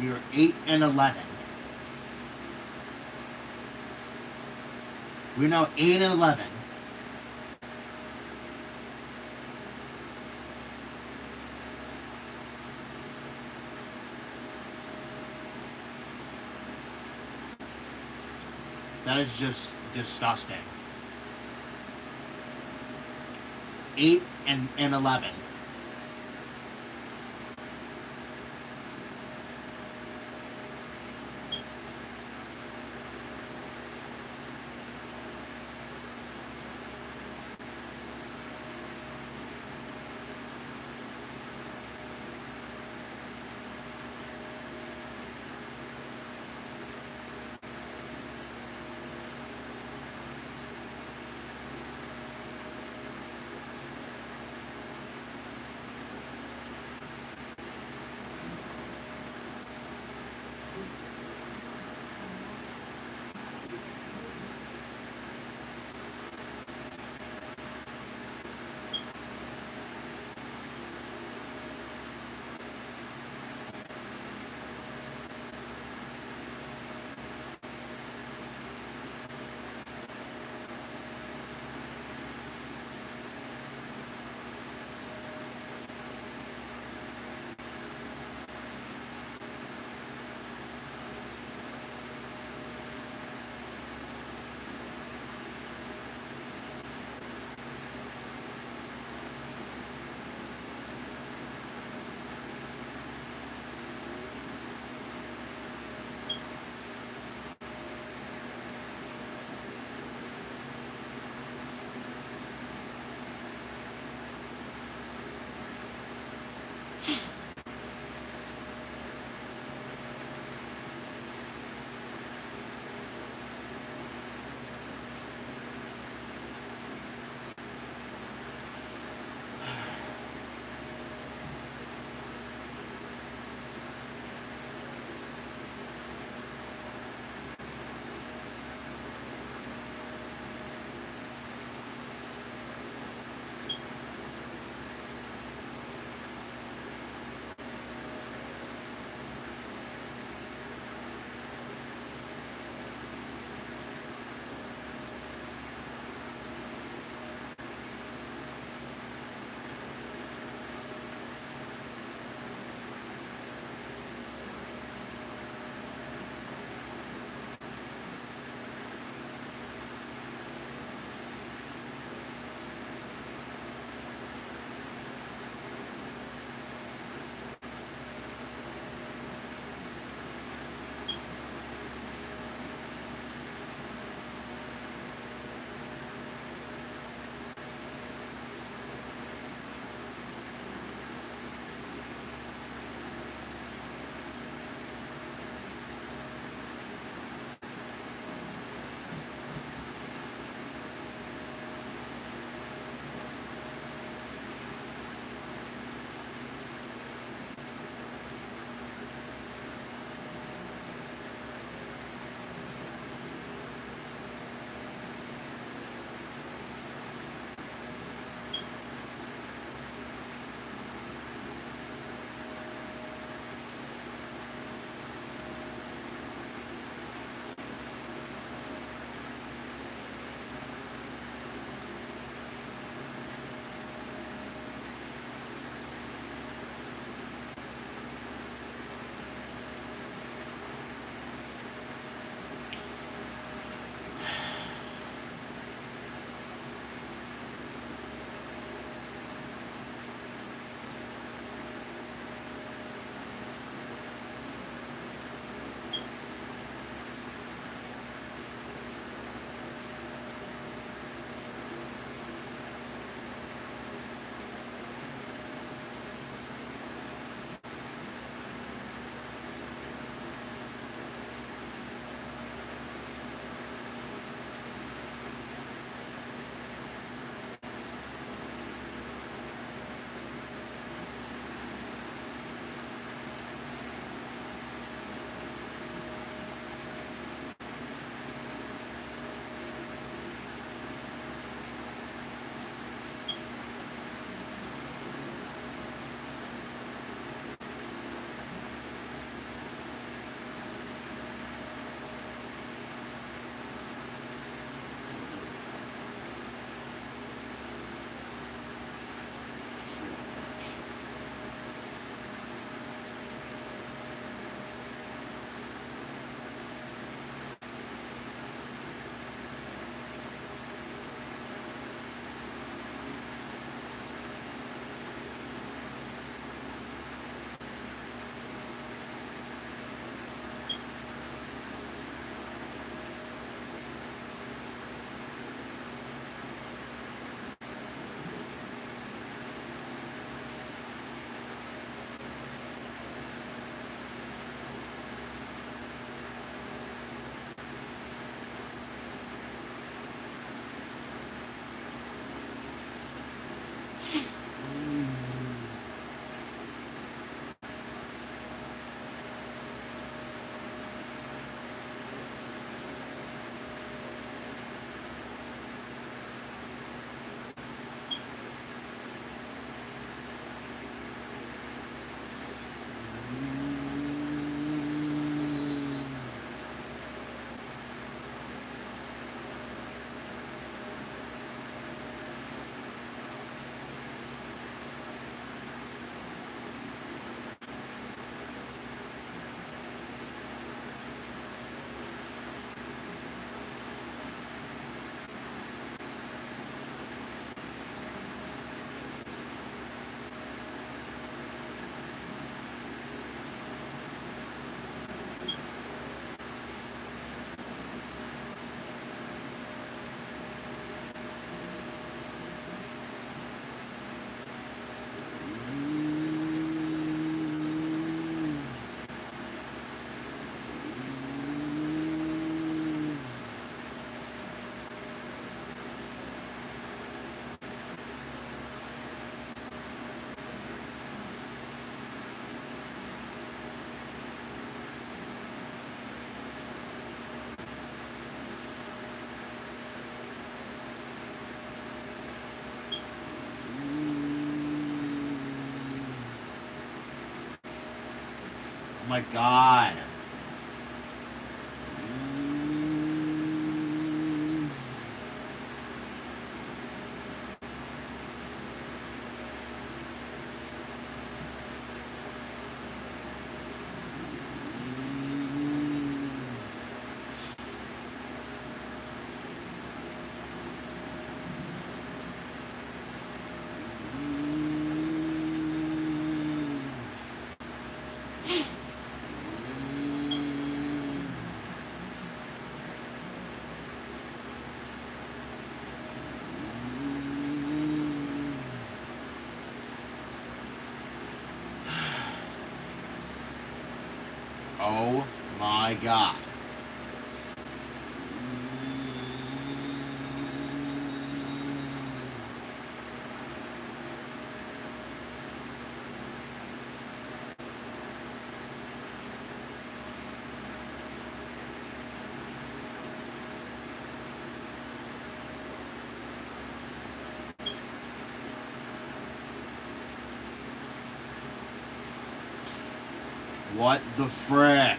We are 8-11. We're now 8-11. That is just disgusting. 8 and 11. Oh my god. Oh my god. What the frick?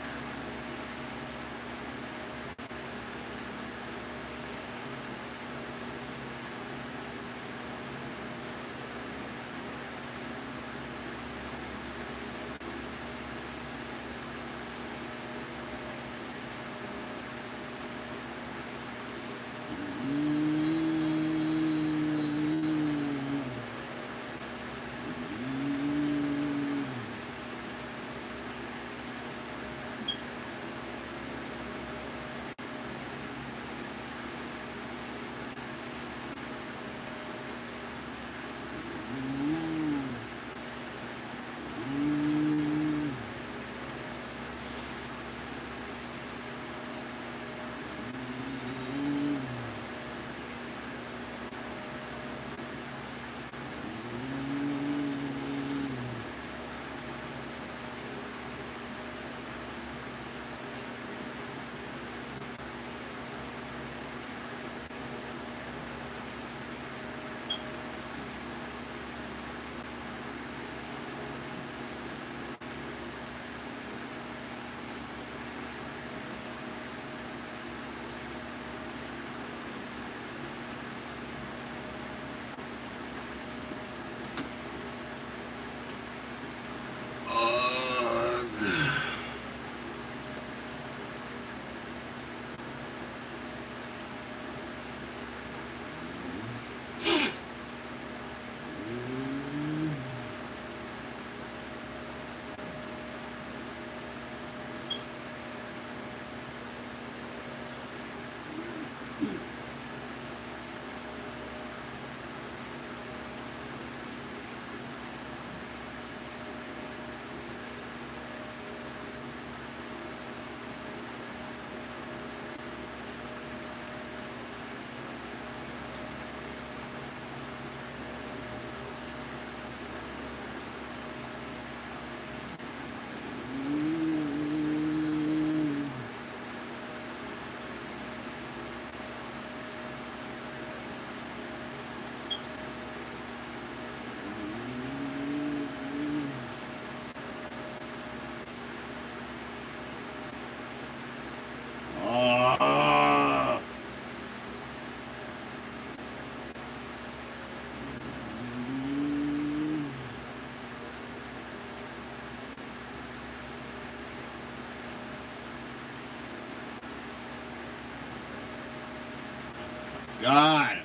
God.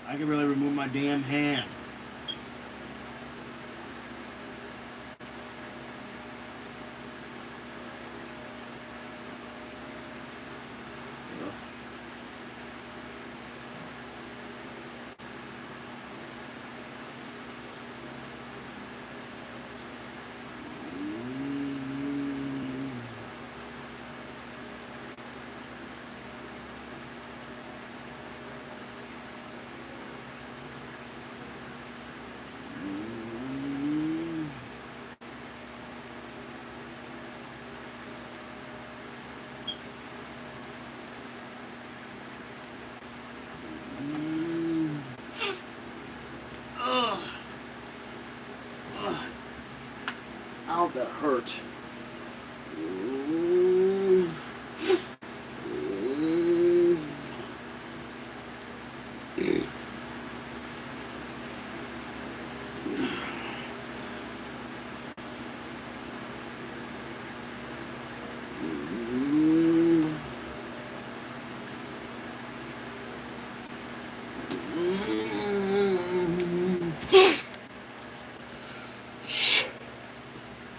I can really remove my damn hand. that hurt.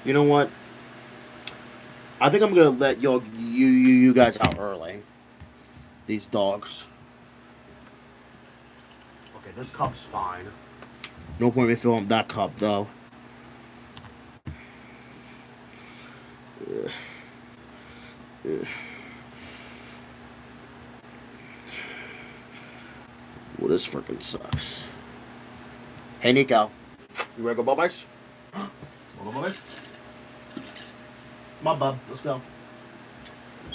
You know what? I think I'm gonna let you guys out early. These dogs. Okay, this cup's fine. No point in me filling that cup though. Ugh. Ugh. Well, this freaking sucks. Hey, Nico. You ready to go bubbies? Wanna go bubbies? Come on, bub. Let's go.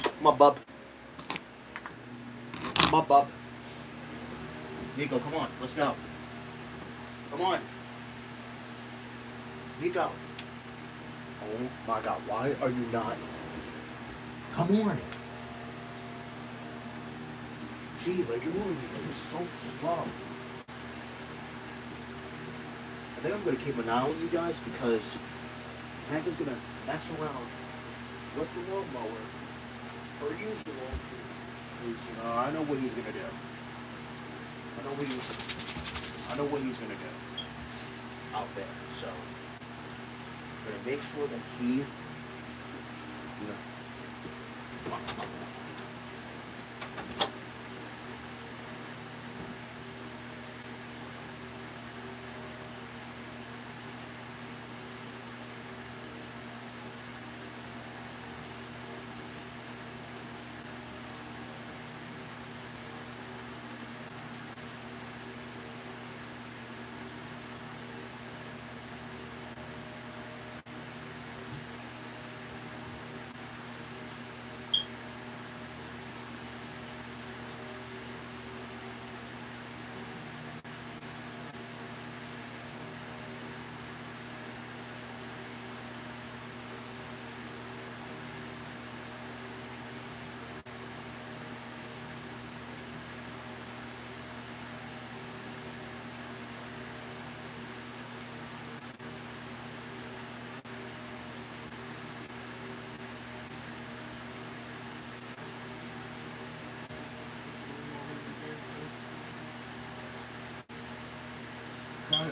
Come on, bub. Come on, bub. Nico, come on. Let's go. Come on. Nico. Oh, my God. Why are you not? Come on. Gee, like, you're moving. You're so slow. I think I'm going to keep an eye on you guys because Hank is going to mess around with the lawnmower per usual. I know what he's going to do. I know what he's going to do out there. So I'm going to make sure that he, come on, come on. Guys.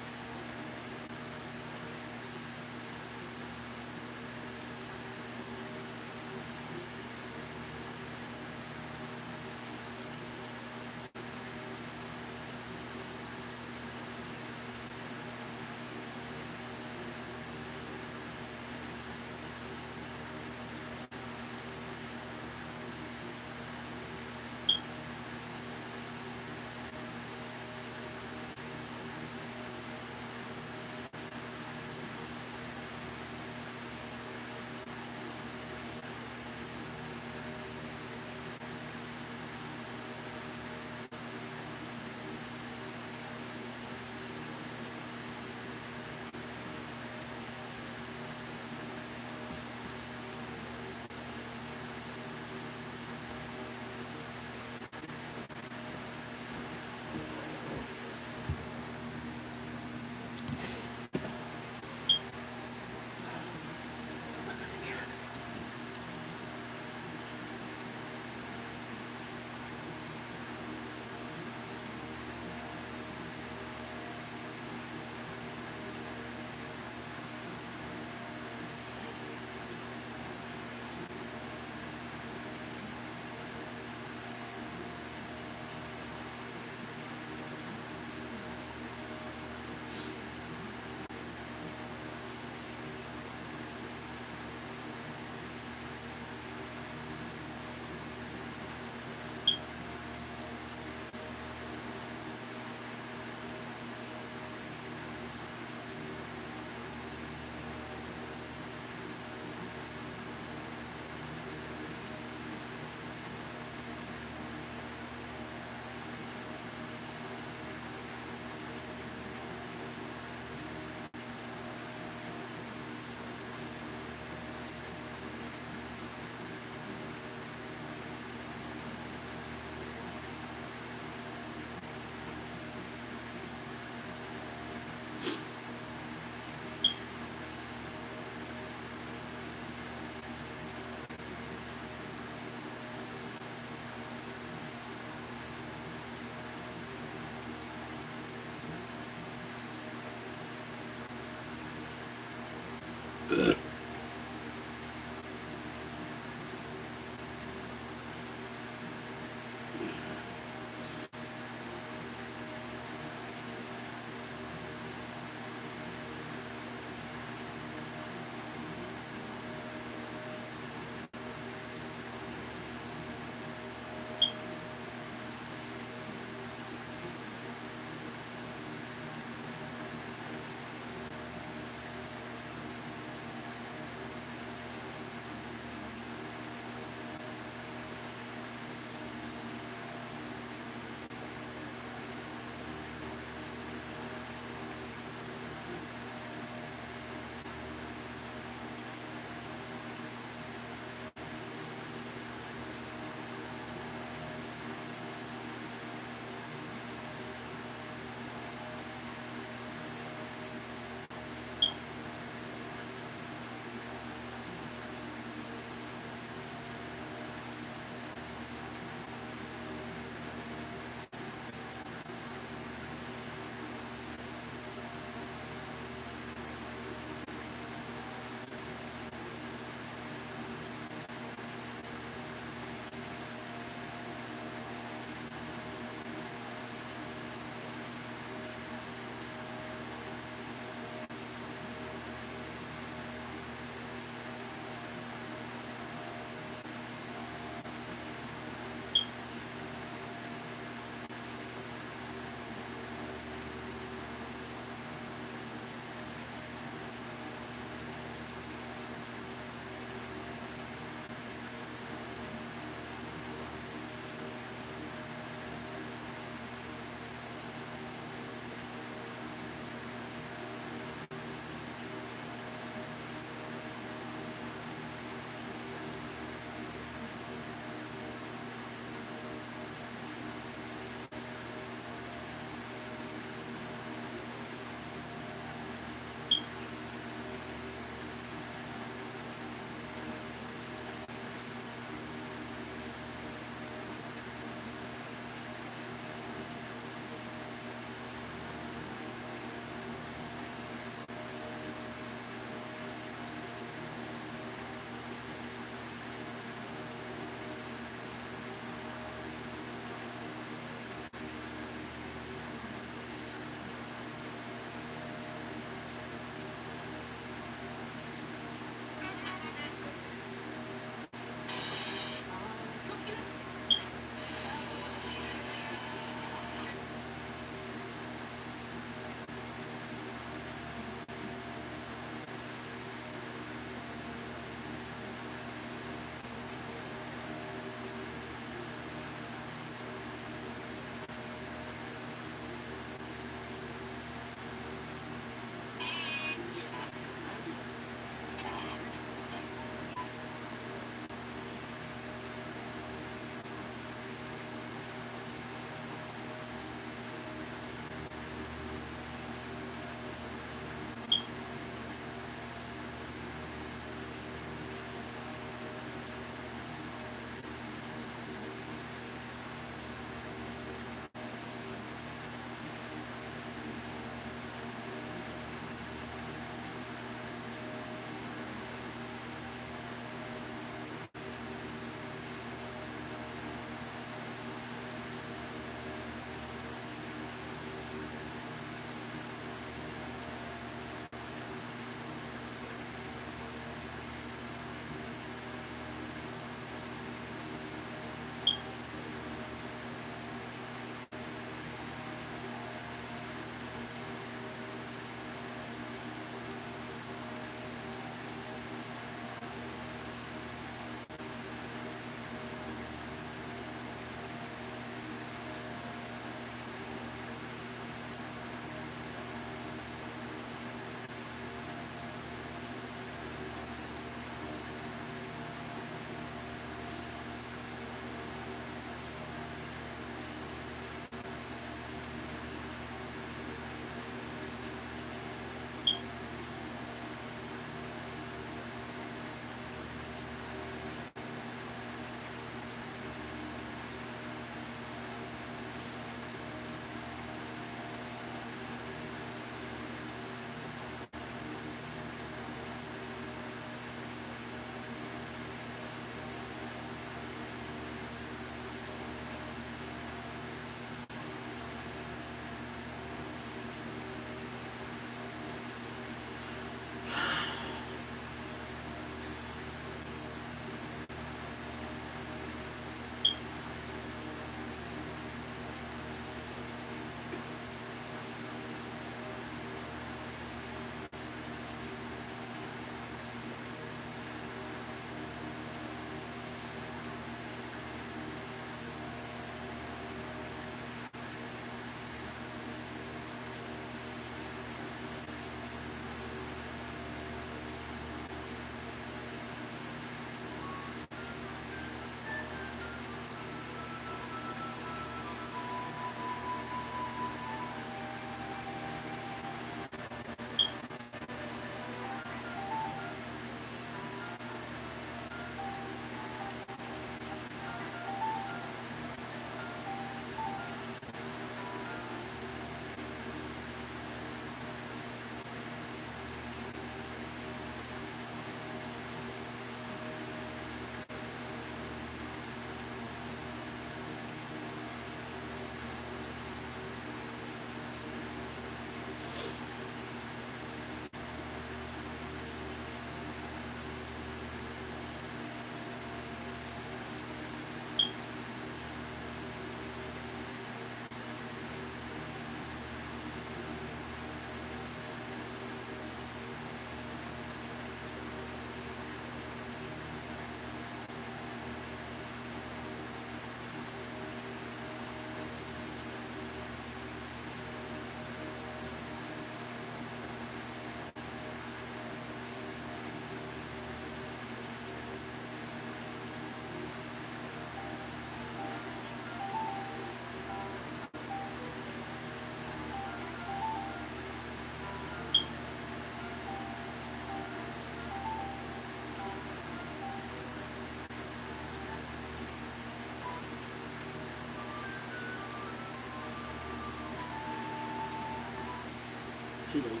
too late.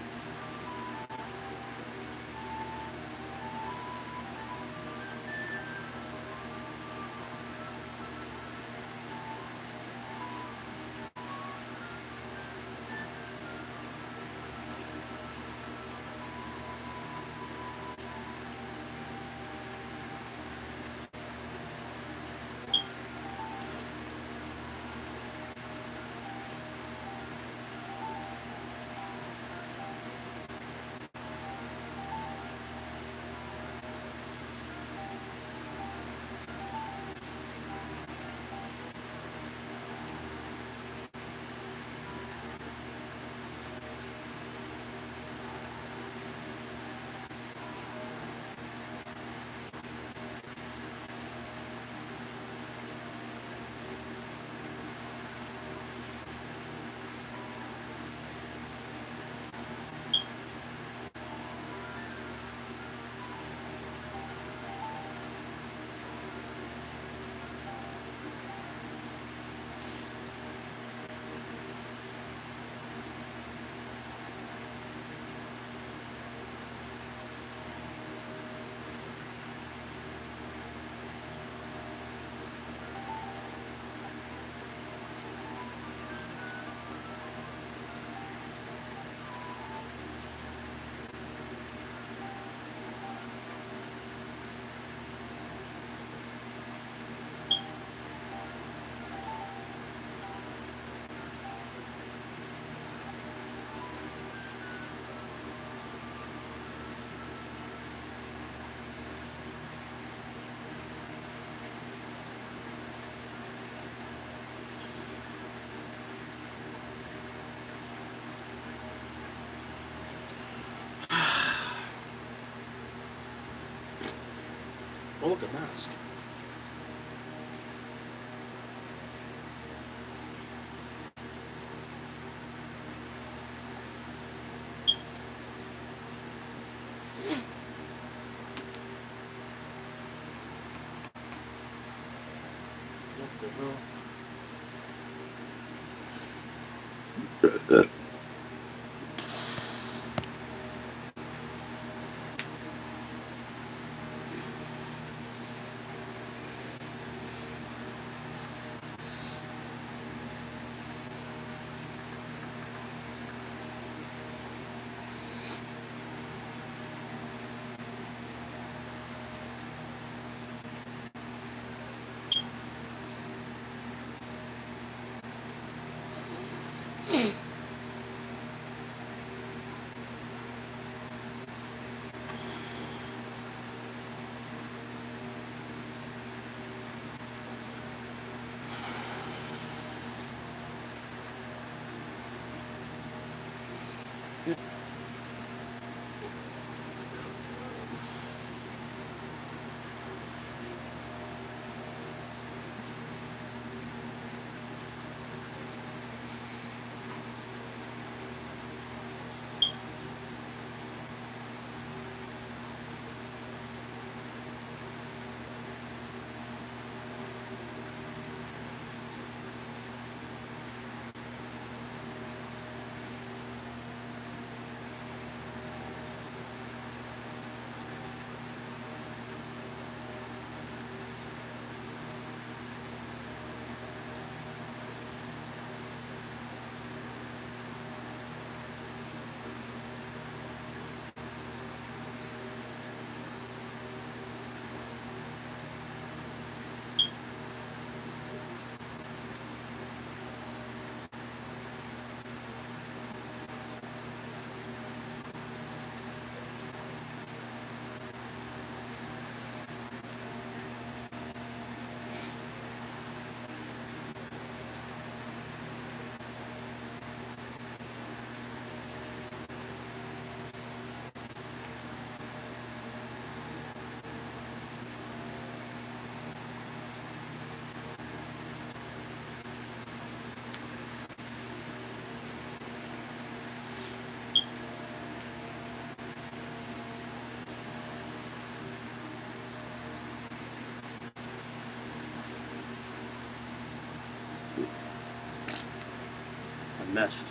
Oh, look, a mask. What the hell? I messed.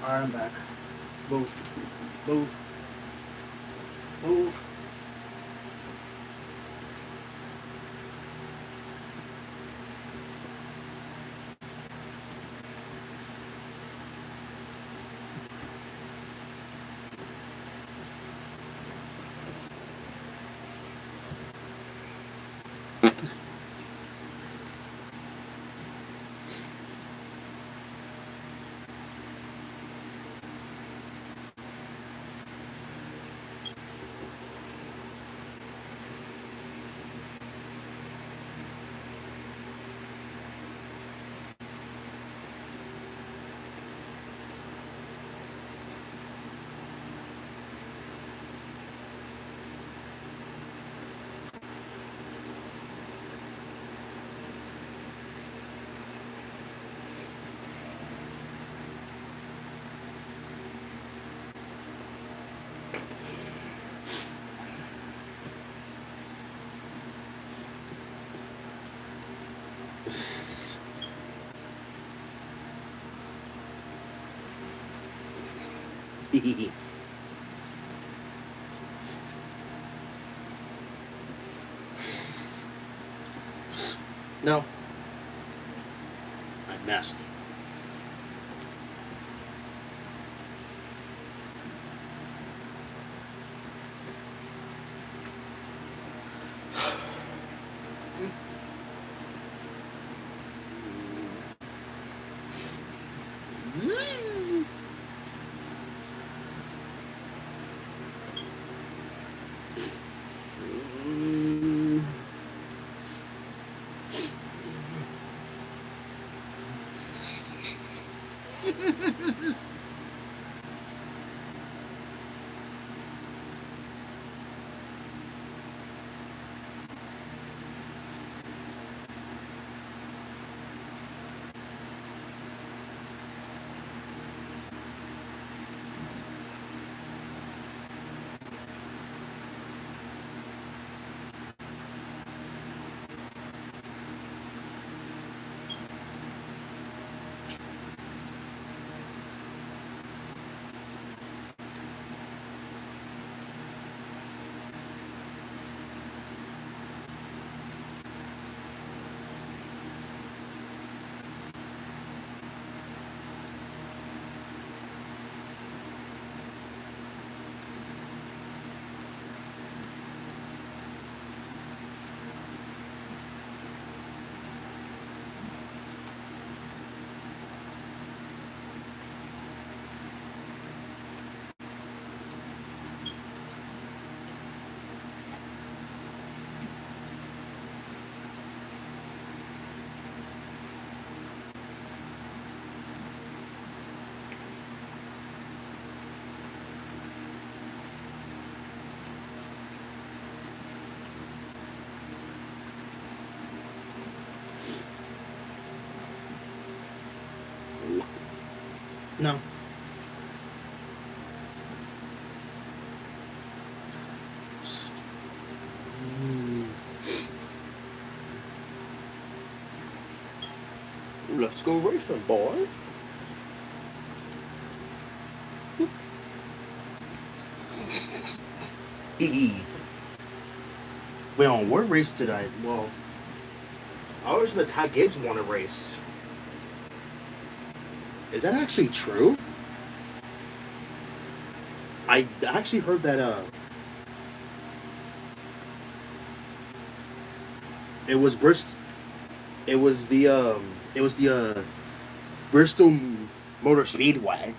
Alright, I'm back. Move. Move. Move. No. I messed. No. Let's go racing, boys. Well, what race did I? Well, I was in the Ty Gibbs won a race. Is that actually true? I actually heard that. It was Bristol. It was the Bristol Motor Speedway.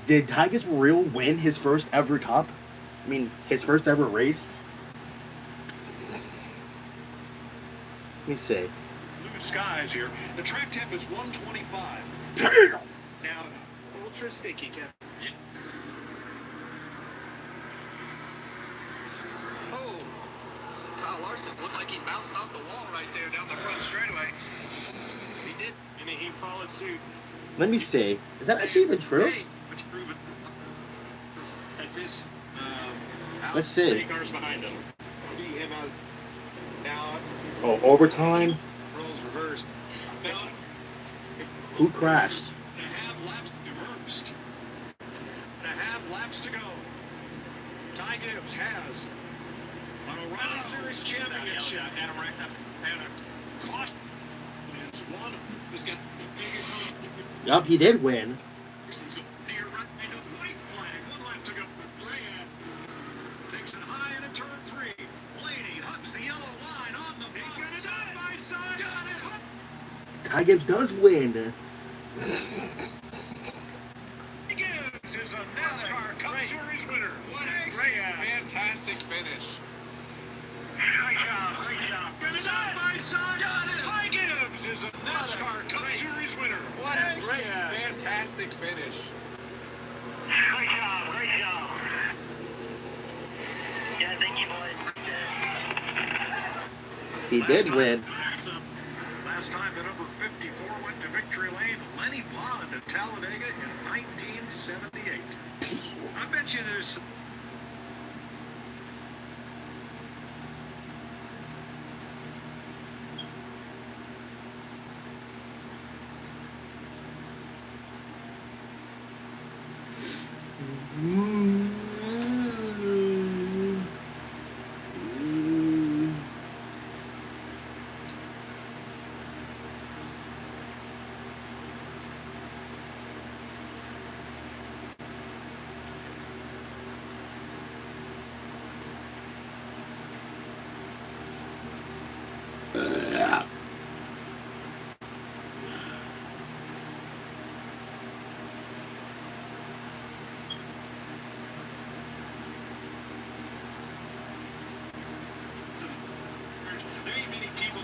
Did Tigers for real win his first ever cup? I mean, his first ever race? Let me see. Blue skies here. The track temp is 125. Damn! Now, ultra sticky, Kevin. Oh, so Kyle Larson looked like he bounced off the wall right there down the front straightaway. He did. And he followed suit. Let me see. Is that actually even true? Hey, let's prove it. At this, Let's see. 3 cars behind him. Be him out. Now, Oh, overtime? roles reversed. Now, Who crashed? and a half laps reversed. And a half laps to go. Ty Gibbs has an O'Reilly Series championship and a caution wins one. He's got Yup, he did win. near right into white flag. 1 lap to go. Takes it high into turn 3. Blaney hugs the yellow line on the front. Side by side. Got it. Ty Gibbs does win. Gibbs is a NASCAR Cup Series winner. What a great, fantastic finish. Great job. Side by side. Ty Gibbs is a NASCAR Cup Series winner. What a great, fantastic finish. Great job. Yeah, thank you, boys. He did win. Last time the number 54 went to victory lane, Lenny Bond at Talladega in 1978. I bet you there's There ain't many people.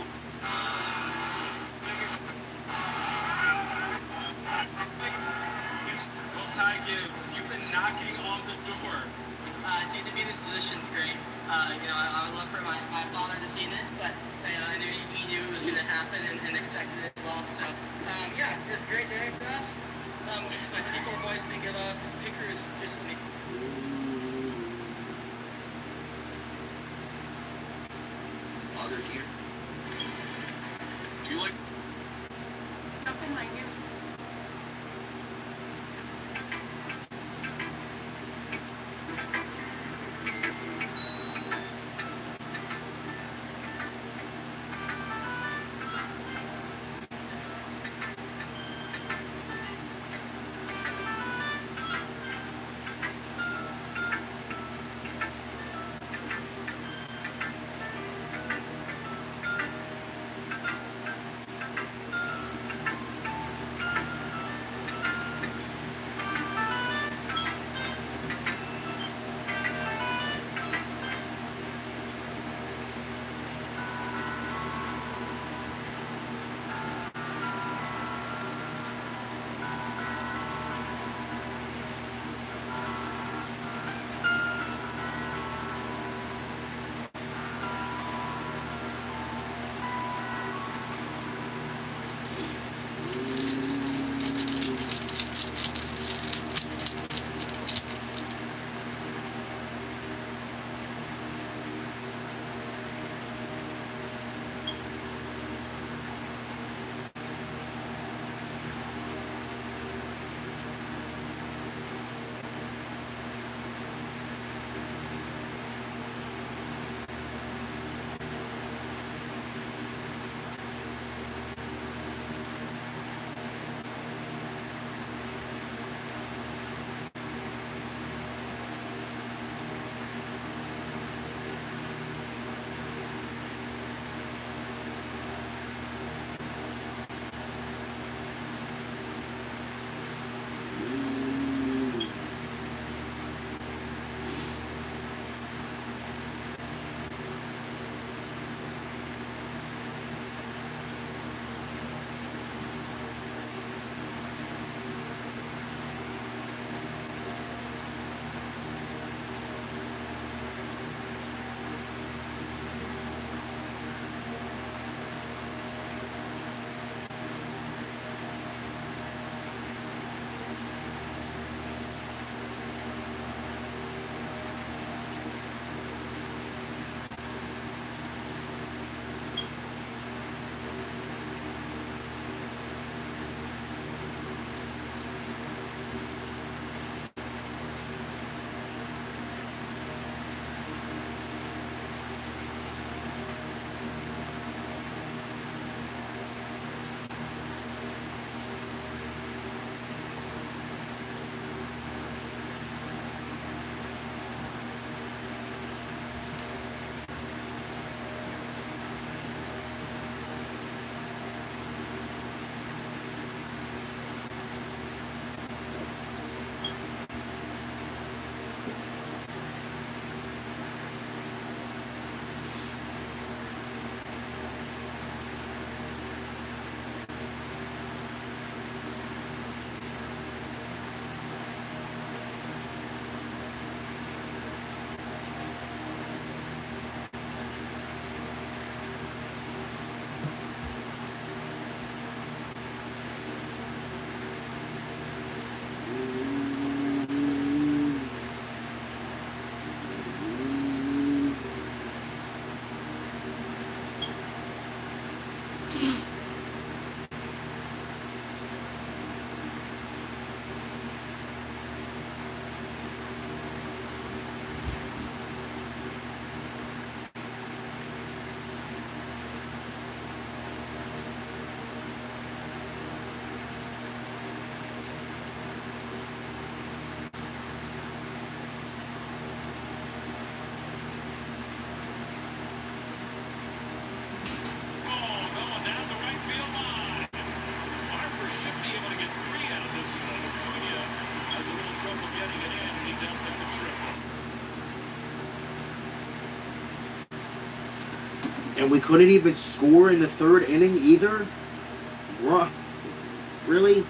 Well, Ty Gibbs, you've been knocking on the door. To be in this position is great. I would love for my father to see this, but I knew he knew it was going to happen and expected it as well. So, yeah, it was a great day for us. My people boys think of Pickers just like. Mother here. You like Something like you. And we couldn't even score in the third inning either? Really?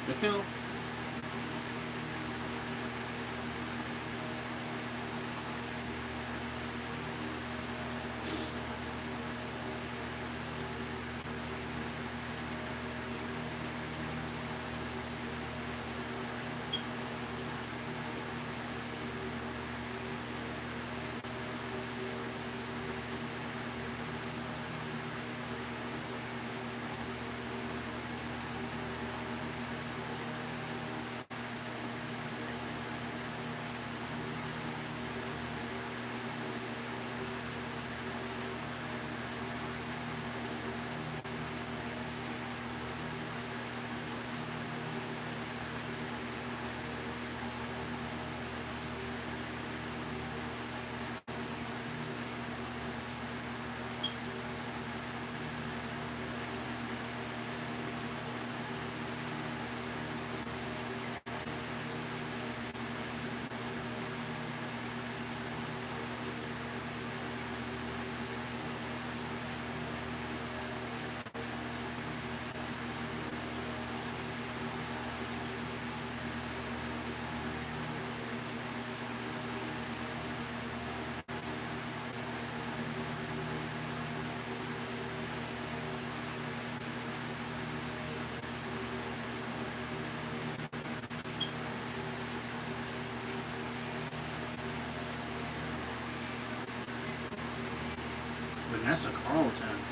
The hell? Vanessa Carlton.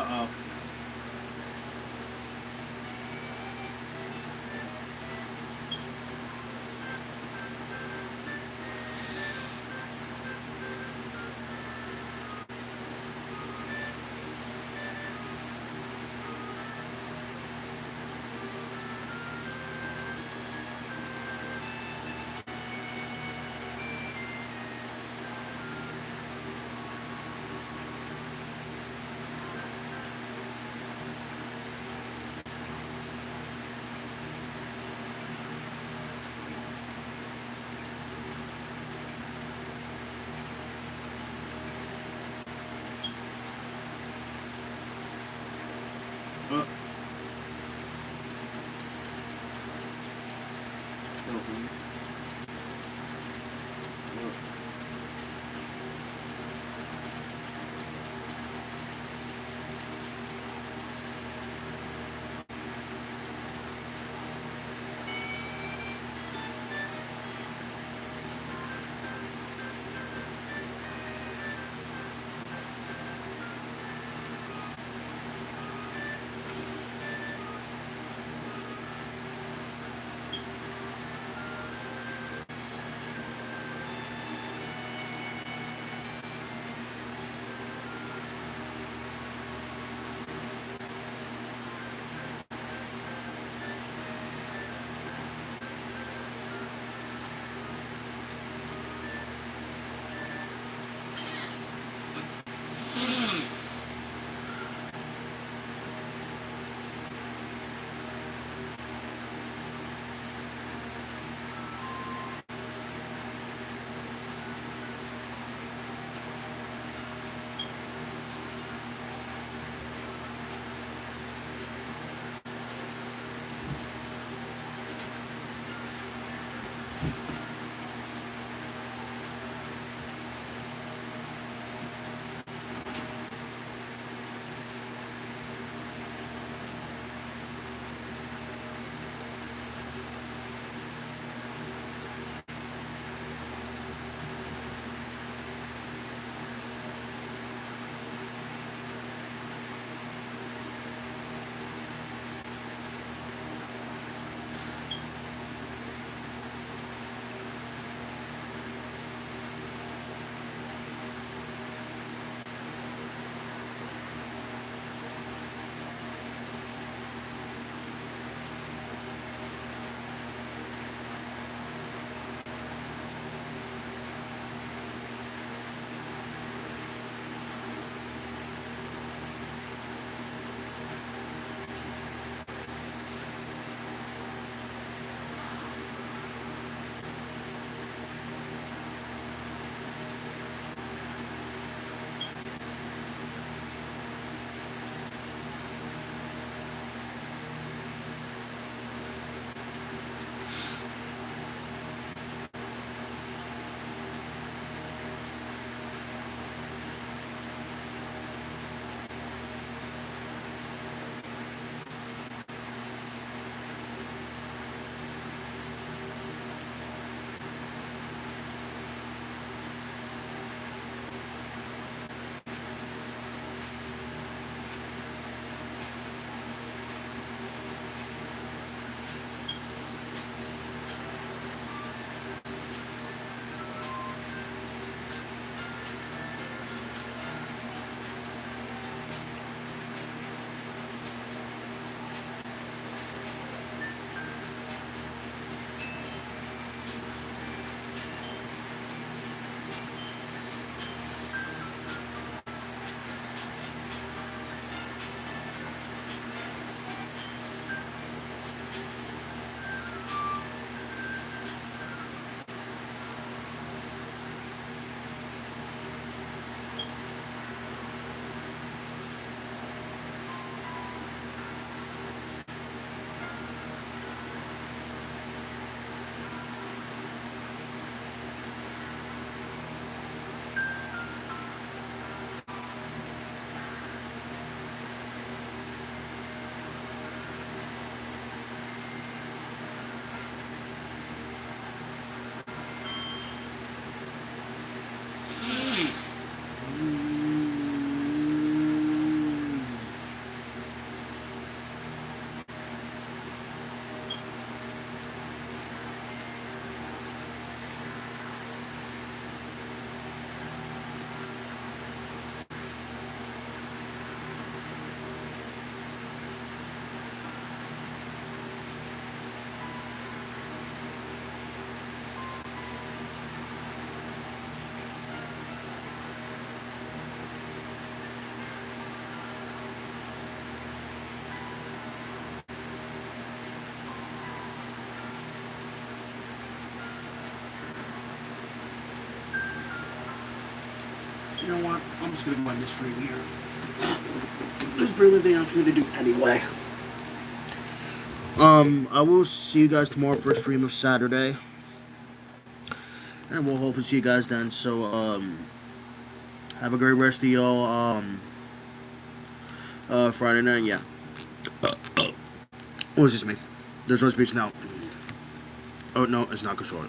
Uh-oh. you know what? I'm just gonna go end this stream here. There's barely anything else for me to do anyway. I will see you guys tomorrow for a stream of Saturday. And we'll hopefully see you guys then. So, have a great rest of y'all, Friday night, yeah. What was this me? There's no speech now. Oh, no, it's not Kishore.